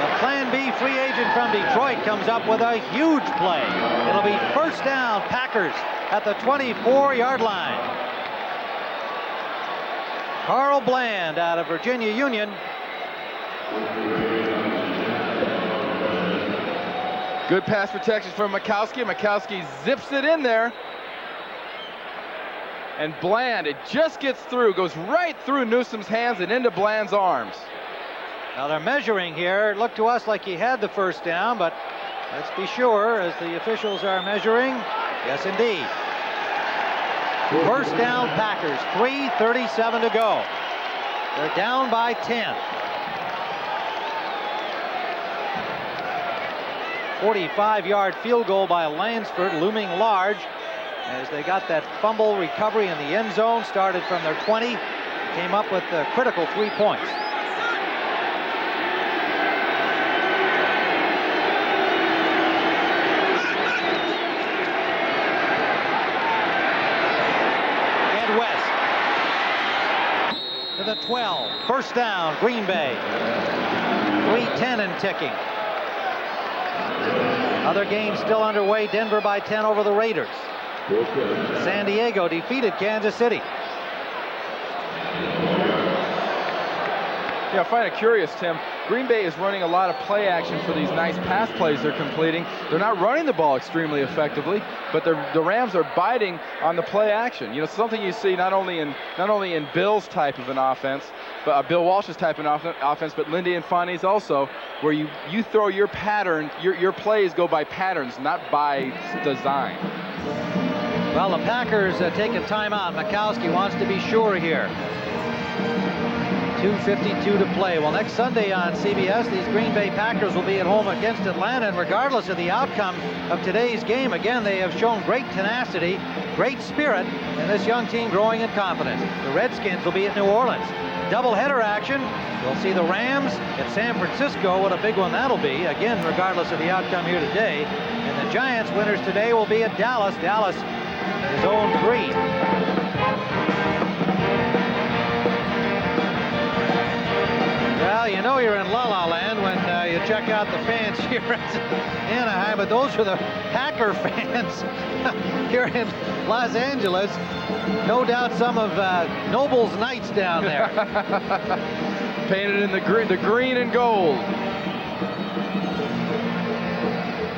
The Plan B free agent from Detroit comes up with a huge play. It'll be first down, Packers at the 24-yard line. Carl Bland out of Virginia Union. Good pass protection from Majkowski. Majkowski zips it in there. And Bland, it just gets through, goes right through Newsome's hands and into Bland's arms. Now they're measuring here. It looked to us like he had the first down, but let's be sure as the officials are measuring. Yes, indeed. First down, Packers, 3:37 to go. They're down by 10. 45-yard field goal by Lansford looming large as they got that fumble recovery in the end zone. Started from their 20, came up with a critical 3 points. The 12. First down, Green Bay. 3:10 and ticking. Other games still underway. Denver by 10 over the Raiders. San Diego defeated Kansas City. Yeah, I find it curious, Tim. Green Bay is running a lot of play action for these nice pass plays they're completing. They're not running the ball extremely effectively, but the Rams are biting on the play action. You know, something you see not only in Bill's type of an offense, but Bill Walsh's type of offense, but Lindy Infante's also, where you throw your pattern, your plays go by patterns, not by design. Well, the Packers take a timeout. Majkowski wants to be sure here. 2:52 to play. Well, next Sunday on CBS, these Green Bay Packers will be at home against Atlanta, and regardless of the outcome of today's game, again, they have shown great tenacity, great spirit, and this young team growing in confidence. The Redskins will be at New Orleans. Doubleheader action. We'll see the Rams at San Francisco. What a big one that'll be, again, regardless of the outcome here today. And the Giants winners today will be at Dallas. Dallas is 0-3. Well, you know you're in La La Land when you check out the fans here at Anaheim, but those are the Packer fans here in Los Angeles. No doubt some of Noble's Knights down there. Painted in the green and gold.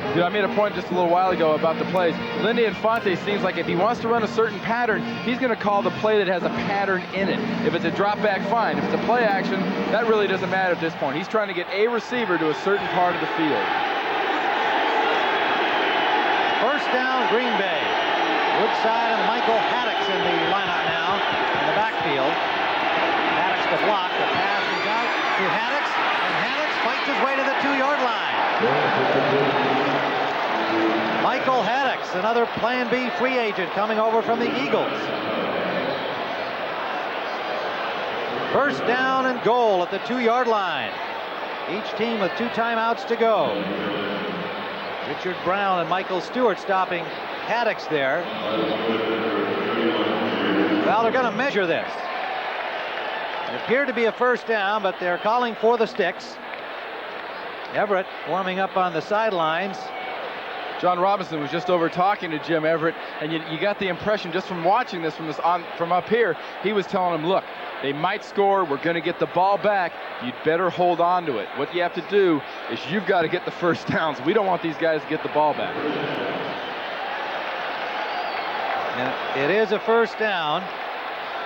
You know, I made a point just a little while ago about the plays. Lindy Infante seems like if he wants to run a certain pattern, he's going to call the play that has a pattern in it. If it's a drop back, fine. If it's a play action, that really doesn't matter at this point. He's trying to get a receiver to a certain part of the field. First down, Green Bay. Woodside and Michael Haddix in the lineup now in the backfield. Haddix to block. The pass is out to Haddix, and Haddix fights his way to the 2-yard line. Michael Haddix, another Plan B free agent coming over from the Eagles. First down and goal at the 2-yard line. Each team with 2 timeouts to go. Richard Brown and Michael Stewart stopping Haddix there. Well, they're going to measure this. It appeared to be a first down, but they're calling for the sticks. Everett warming up on the sidelines. John Robinson was just over talking to Jim Everett, and you got the impression just from watching this from up here, he was telling him, look, they might score, we're going to get the ball back, you'd better hold on to it. What you have to do is you've got to get the first downs. We don't want these guys to get the ball back. And it is a first down.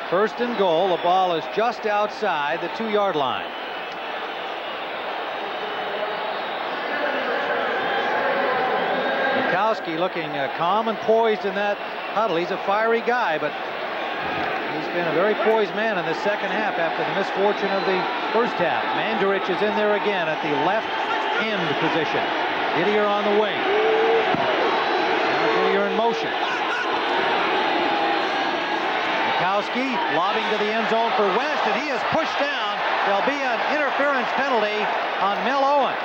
First and goal. The ball is just outside the 2-yard line. Mikowski looking calm and poised in that huddle. He's a fiery guy, but he's been a very poised man in the second half after the misfortune of the first half. Mandarich is in there again at the left end position. Didier on the wing. Now Didier in motion. Mikowski lobbing to the end zone for West, and he is pushed down. There'll be an interference penalty on Mel Owens.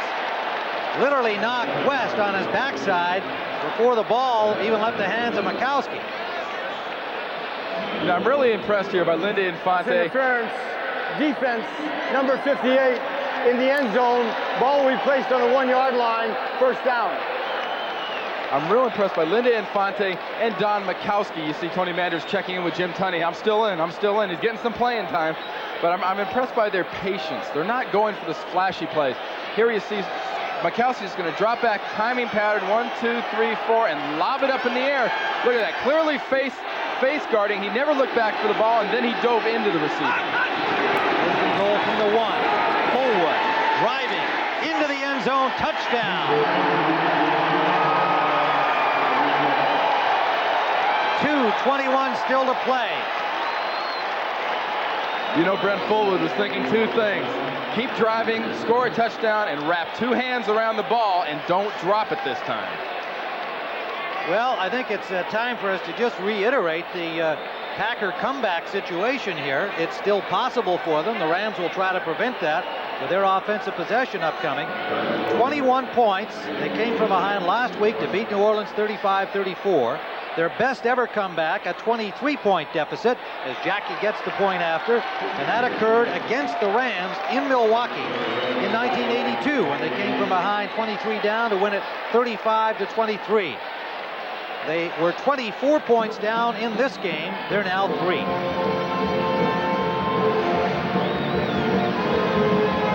Literally knocked West on his backside before the ball even left the hands of Mikowski. Now, I'm really impressed here by Lindy Infante. Interference, defense, number 58 in the end zone. Ball will be placed on the 1-yard line, first down. I'm real impressed by Lindy Infante and Don Mikowski. You see Tony Manders checking in with Jim Tunney. I'm still in. He's getting some playing time. But I'm impressed by their patience. They're not going for this flashy plays. Here you see Mikowski is going to drop back, timing pattern, 1, 2, 3, 4, and lob it up in the air. Look at that, clearly face guarding. He never looked back for the ball, and then he dove into the receiver. There's the goal from the 1. Fullwood driving into the end zone, touchdown. 2:21 still to play. You know, Brent Fullwood was thinking 2 things. Keep driving, score a touchdown, and wrap 2 hands around the ball, and don't drop it this time. Well, I think it's time for us to just reiterate the Packer comeback situation here. It's still possible for them. The Rams will try to prevent that with their offensive possession upcoming. 21 points. They came from behind last week to beat New Orleans 35-34. Their best ever comeback, a 23-point deficit, as Jackie gets the point after, and that occurred against the Rams in Milwaukee in 1982 when they came from behind 23 down to win it 35-23. They were 24 points down in this game. They're now 3.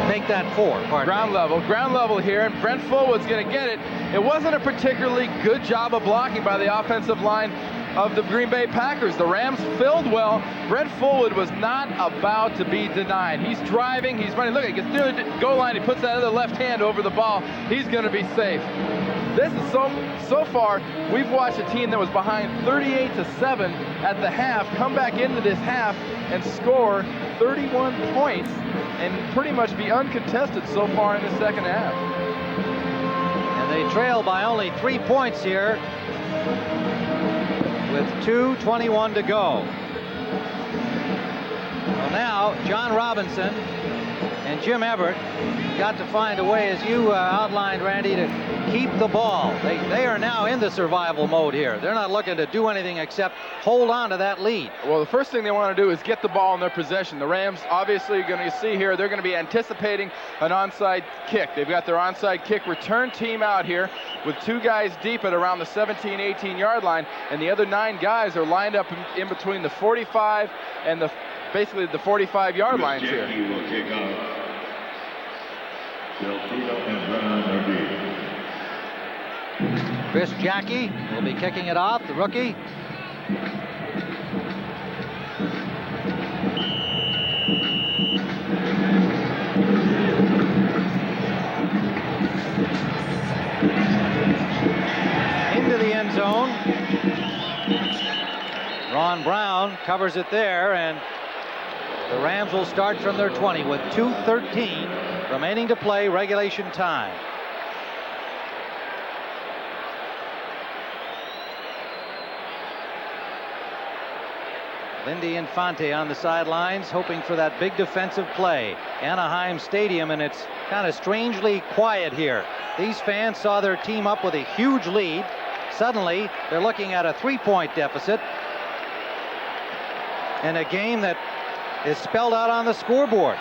Make that 4. Ground level here, and Brent Fullwood's going to get it. It wasn't a particularly good job of blocking by the offensive line of the Green Bay Packers. The Rams filled well. Brent Fullwood was not about to be denied. He's driving, he's running. Look, he gets through the goal line, he puts that other left hand over the ball. He's going to be safe. This is so far, we've watched a team that was behind 38-7 at the half come back into this half and score 31 points and pretty much be uncontested so far in the second half. And they trail by only 3 points here with 2:21 to go. Well, now John Robinson and Jim Everett got to find a way, as you outlined, Randy, to keep the ball. They are now in the survival mode here. They're not looking to do anything except hold on to that lead. Well, the first thing they want to do is get the ball in their possession. The Rams, obviously, you're going to see here, they're going to be anticipating an onside kick. They've got their onside kick return team out here with 2 guys deep at around the 17, 18-yard line, and the other 9 guys are lined up in between the 45 and basically the 45-yard lines here. Will kick off. Delfino and Brown are deep. Chris Jackie will be kicking it off, the rookie. Into the end zone. Ron Brown covers it there, and the Rams will start from their 20 with 2:13 remaining to play regulation time. Lindy Infante on the sidelines, hoping for that big defensive play. Anaheim Stadium, and it's kind of strangely quiet here. These fans saw their team up with a huge lead. Suddenly, they're looking at a 3-point deficit in a game that is spelled out on the scoreboard.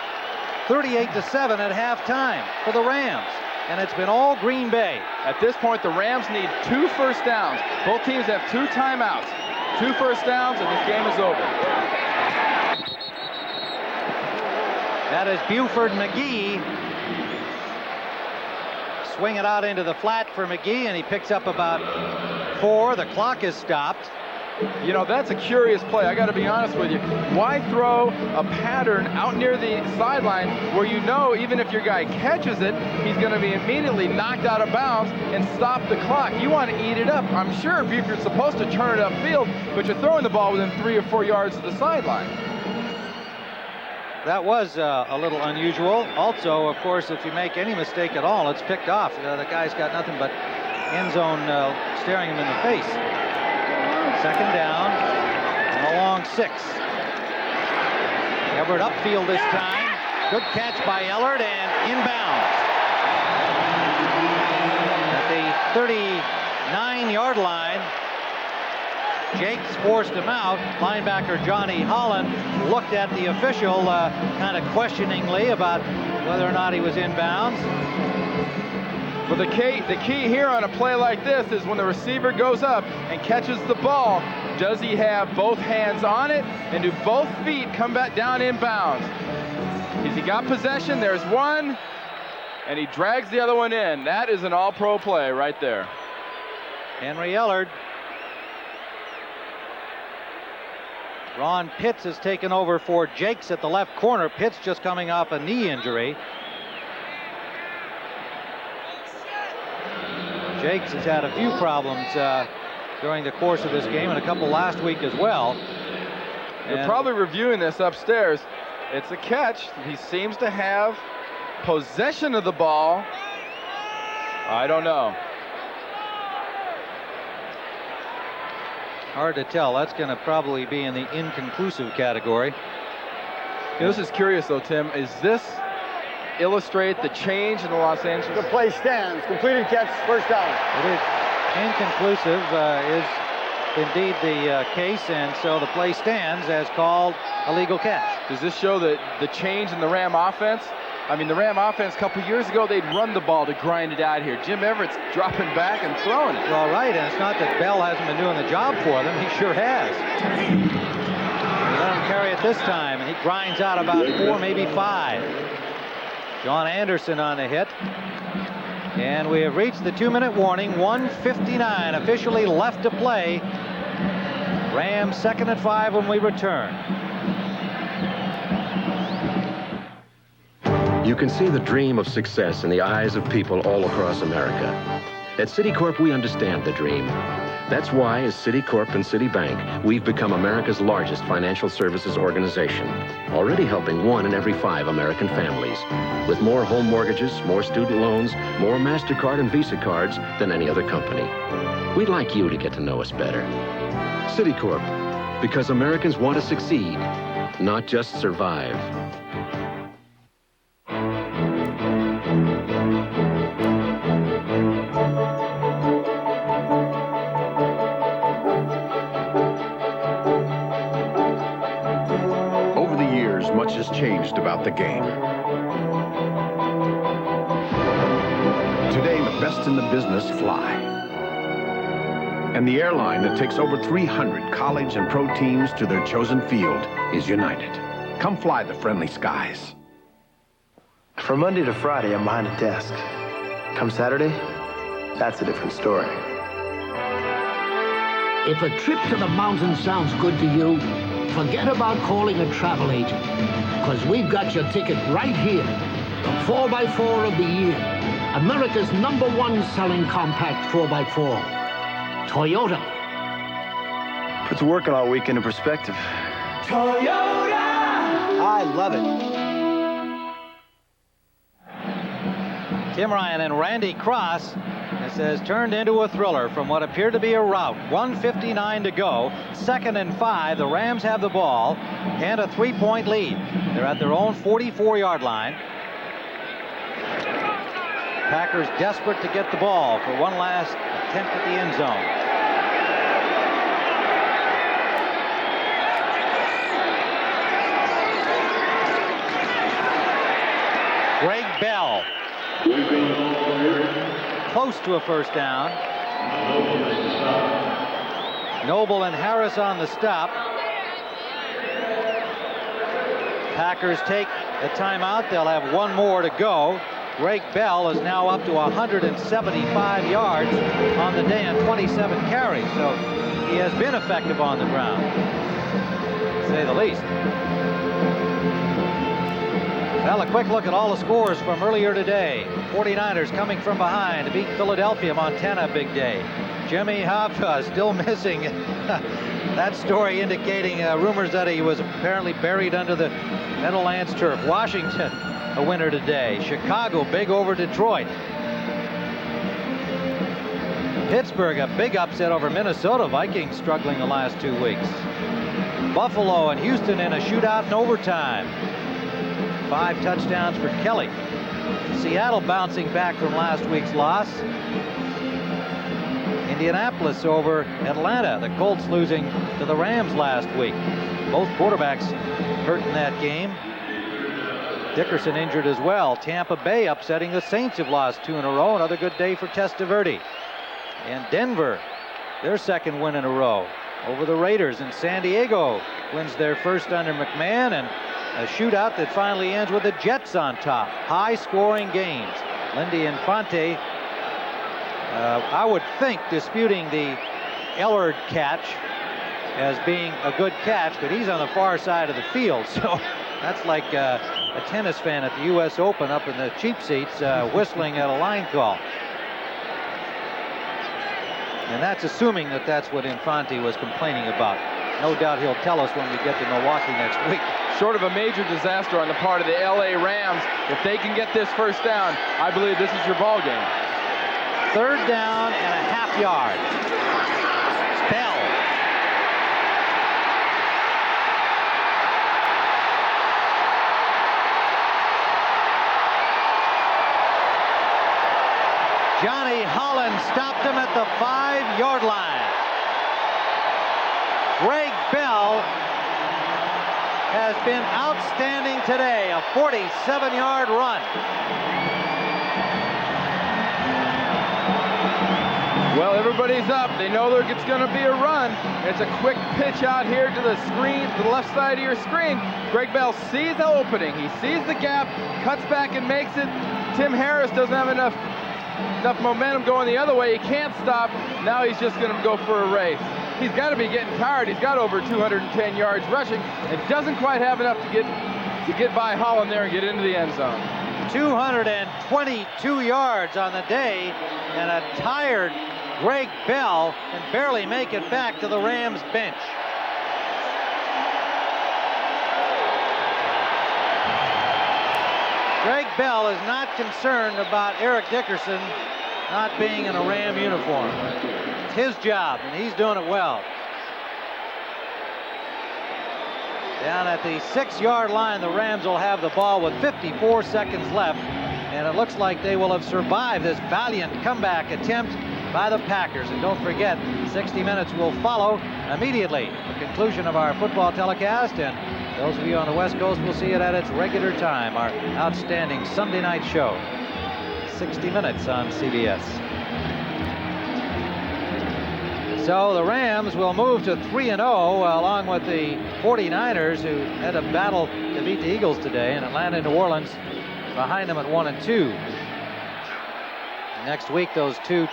38-7 at halftime for the Rams, and it's been all Green Bay. At this point, the Rams need 2 first downs. Both teams have 2 timeouts. 2 first downs, and this game is over. That is Buford McGee. Swing it out into the flat for McGee, and he picks up about 4. The clock is stopped. You know, that's a curious play. I got to be honest with you. Why throw a pattern out near the sideline where you know even if your guy catches it, he's going to be immediately knocked out of bounds and stop the clock? You want to eat it up. I'm sure Buford's supposed to turn it upfield, but you're throwing the ball within 3 or 4 yards of the sideline. That was a little unusual. Also, of course, if you make any mistake at all, it's picked off. The guy's got nothing but end zone staring him in the face. Second down and a long 6. Everett upfield this time. Good catch by Ellard and inbounds. At the 39-yard line, Jakes forced him out. Linebacker Johnny Holland looked at the official kind of questioningly about whether or not he was inbounds. But the key here on a play like this is when the receiver goes up and catches the ball, does he have both hands on it and do both feet come back down inbounds? Has he got possession? There's one, and he drags the other one in. That is an all-pro play right there. Henry Ellard. Ron Pitts has taken over for Jakes at the left corner. Pitts just coming off a knee injury. Jakes has had a few problems during the course of this game, and a couple last week as well. They're probably reviewing this upstairs. It's a catch. He seems to have possession of the ball. I don't know. Hard to tell. That's going to probably be in the inconclusive category. You know, this is curious, though, Tim. Is this illustrate the change in the Los Angeles? The play stands. Completed catch, first down. It is inconclusive is indeed the case, and so the play stands as called a legal catch. Does this show that the change in the Ram offense? I mean, the Ram offense a couple years ago, they'd run the ball to grind it out here. Jim Everett's dropping back and throwing it. Well, right, and it's not that Bell hasn't been doing the job for them. He sure has. They let him carry it this time, and he grinds out about 4, maybe 5. John Anderson on the hit. And we have reached the 2-minute warning. 1:59 officially left to play. Rams 2nd and 5 when we return. You can see the dream of success in the eyes of people all across America. At Citicorp, we understand the dream. That's why, as Citicorp and Citibank, we've become America's largest financial services organization, already helping 1 in every 5 American families, with more home mortgages, more student loans, more MasterCard and Visa cards than any other company. We'd like you to get to know us better. Citicorp, because Americans want to succeed, not just survive. Much has changed about the game. Today, the best in the business fly. And the airline that takes over 300 college and pro teams to their chosen field is United. Come fly the friendly skies. From Monday to Friday, I'm behind a desk. Come Saturday, that's a different story. If a trip to the mountains sounds good to you, forget about calling a travel agent, because we've got your ticket right here. The 4x4 of the year. America's #1 selling compact 4x4. Toyota. Puts working all week into perspective. Toyota! I love it. Tim Ryan and Randy Cross. This has turned into a thriller from what appeared to be a rout. 1:59 to go. 2nd and 5. The Rams have the ball and a 3-point lead. They're at their own 44-yard line. Packers desperate to get the ball for one last attempt at the end zone. Greg Bell. Close to a first down. Noble and Harris on the stop. Packers take a timeout. They'll have one more to go. Greg Bell is now up to 175 yards on the day and 27 carries. So he has been effective on the ground, to say the least. Well, a quick look at all the scores from earlier today. 49ers coming from behind to beat Philadelphia. Montana, big day. Jimmy Hoffa still missing. That story indicating rumors that he was apparently buried under the Meadowlands turf. Washington, a winner today. Chicago, big over Detroit. Pittsburgh, a big upset over Minnesota. Vikings struggling the last 2 weeks. Buffalo and Houston in a shootout in overtime. 5 touchdowns for Kelly. Seattle bouncing back from last week's loss. Indianapolis over Atlanta. The Colts losing to the Rams last week. Both quarterbacks hurt in that game. Dickerson injured as well. Tampa Bay upsetting the Saints, have lost 2 in a row. Another good day for Testaverde. And Denver, their 2nd win in a row over the Raiders. And San Diego wins their first under McMahon, and a shootout that finally ends with the Jets on top. High-scoring games. Lindy Infante, I would think, disputing the Ellard catch as being a good catch, but he's on the far side of the field, so that's like a tennis fan at the U.S. Open up in the cheap seats whistling at a line call. And that's assuming that that's what Infante was complaining about. No doubt he'll tell us when we get to Milwaukee next week. Short of a major disaster on the part of the LA Rams, if they can get this first down, I believe this is your ball game. 3rd down and a half yard. Bell. Johnny Holland stopped him at the 5-yard line. Greg Bell has been outstanding today. A 47-yard run. Well, everybody's up. They know it's going to be a run. It's a quick pitch out here to the screen, to the left side of your screen. Greg Bell sees the opening. He sees the gap, cuts back and makes it. Tim Harris doesn't have enough momentum going the other way. He can't stop. Now he's just going to go for a race. He's got to be getting tired. He's got over 210 yards rushing. It doesn't quite have enough to get by Holland there and get into the end zone. 222 yards on the day, and a tired Greg Bell can barely make it back to the Rams bench. Greg Bell is not concerned about Eric Dickerson not being in a Ram uniform. It's his job, and he's doing it well. Down at the 6-yard line, the Rams will have the ball with 54 seconds left, and it looks like they will have survived this valiant comeback attempt by the Packers. And don't forget, 60 Minutes will follow immediately the conclusion of our football telecast, and those of you on the West Coast will see it at its regular time, our outstanding Sunday night show, 60 Minutes on CBS. So the Rams will move to 3-0 along with the 49ers, who had a battle to beat the Eagles today, and Atlanta and New Orleans behind them at 1-2. Next week, those two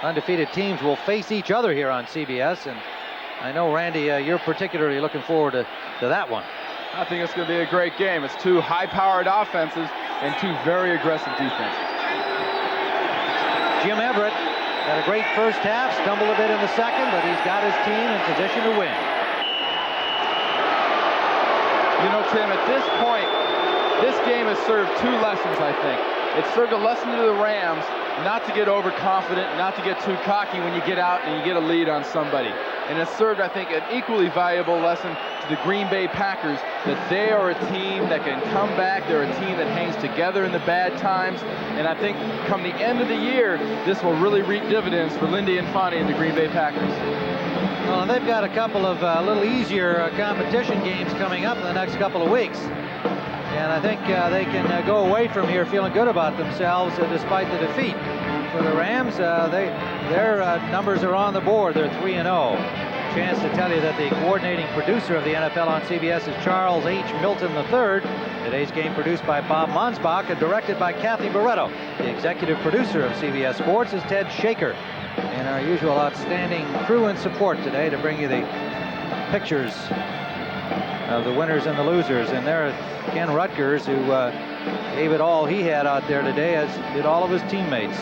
undefeated teams will face each other here on CBS, and I know, Randy, you're particularly looking forward to that one. I think it's going to be a great game. It's two high-powered offenses and two very aggressive defenses. Jim Everett had a great first half, stumbled a bit in the second, but he's got his team in position to win. You know, Tim, at this point, this game has served two lessons, I think. It served a lesson to the Rams not to get overconfident, not to get too cocky when you get out and you get a lead on somebody. And it served, I think, an equally valuable lesson to the Green Bay Packers that they are a team that can come back. They're a team that hangs together in the bad times. And I think come the end of the year, this will really reap dividends for Lindy Infante and the Green Bay Packers. Well, they've got a couple of little easier competition games coming up in the next couple of weeks. And I think they can go away from here feeling good about themselves despite the defeat. For the Rams, their numbers are on the board. They're 3-0. Chance to tell you that the coordinating producer of the NFL on CBS is Charles H. Milton III. Today's game produced by Bob Monsbach and directed by Kathy Barretto. The executive producer of CBS Sports is Ted Shaker. And our usual outstanding crew and support today to bring you the pictures of the winners and the losers. And there Ken Rutgers, who gave it all he had out there today, as did all of his teammates.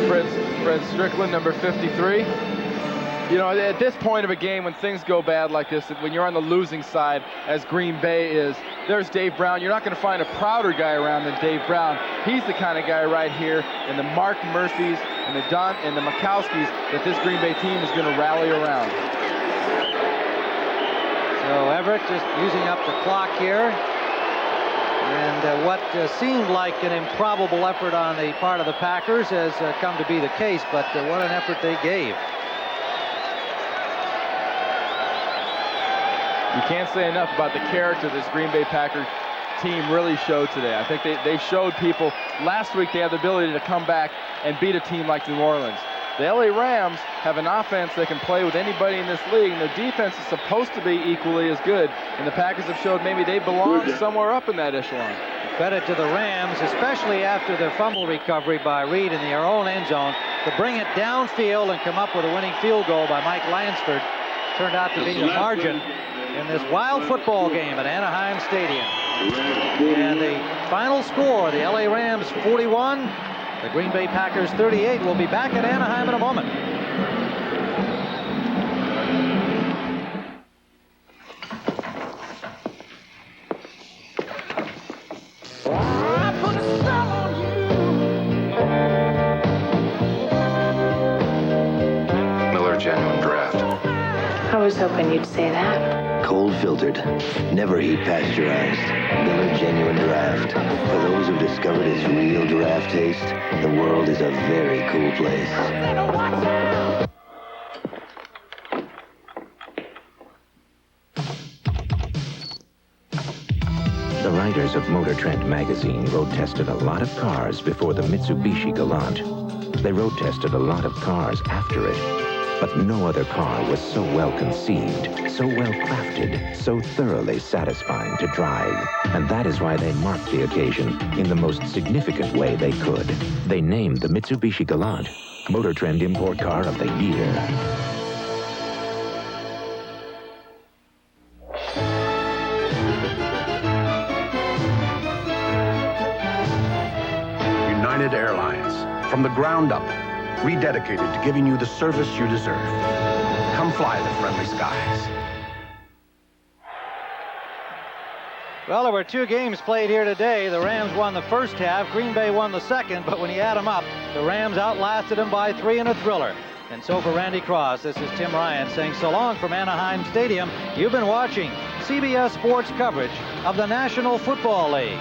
Fred Strickland, number 53. You know, at this point of a game, when things go bad like this, when you're on the losing side, as Green Bay is, there's Dave Brown. You're not going to find a prouder guy around than Dave Brown. He's the kind of guy right here, and the Mark Murphys and the Mikowskis, that this Green Bay team is going to rally around. So Everett just using up the clock here. And what seemed like an improbable effort on the part of the Packers has come to be the case, but what an effort they gave. You can't say enough about the character this Green Bay Packers team really showed today. I think they showed people last week they had the ability to come back and beat a team like New Orleans. The LA Rams have an offense that can play with anybody in this league, and their defense is supposed to be equally as good. And the Packers have showed maybe they belong somewhere up in that echelon. Credit to the Rams, especially after their fumble recovery by Reed in their own end zone, to bring it downfield and come up with a winning field goal by Mike Lansford. Turned out to be the margin in this wild football game at Anaheim Stadium. And the final score, the LA Rams 41, the Green Bay Packers 38. We'll be back at Anaheim in a moment. Miller Genuine Draft. I was hoping you'd say that. Cold filtered, never heat pasteurized. Miller Genuine Draft. For those who've discovered its real draft taste, the world is a very cool place. The writers of Motor Trend magazine road tested a lot of cars before the Mitsubishi Galant. They road tested a lot of cars after it. But no other car was so well conceived, so well crafted, so thoroughly satisfying to drive. And that is why they marked the occasion in the most significant way they could. They named the Mitsubishi Galant Motor Trend Import Car of the Year. United Airlines, from the ground up, rededicated to giving you the service you deserve. Come fly the friendly skies. Well, there were two games played here today. The Rams won the first half, Green Bay won the second, but when you add them up, the Rams outlasted them by 3 in a thriller. And so for Randy Cross, this is Tim Ryan saying so long from Anaheim Stadium. You've been watching CBS Sports coverage of the National Football League.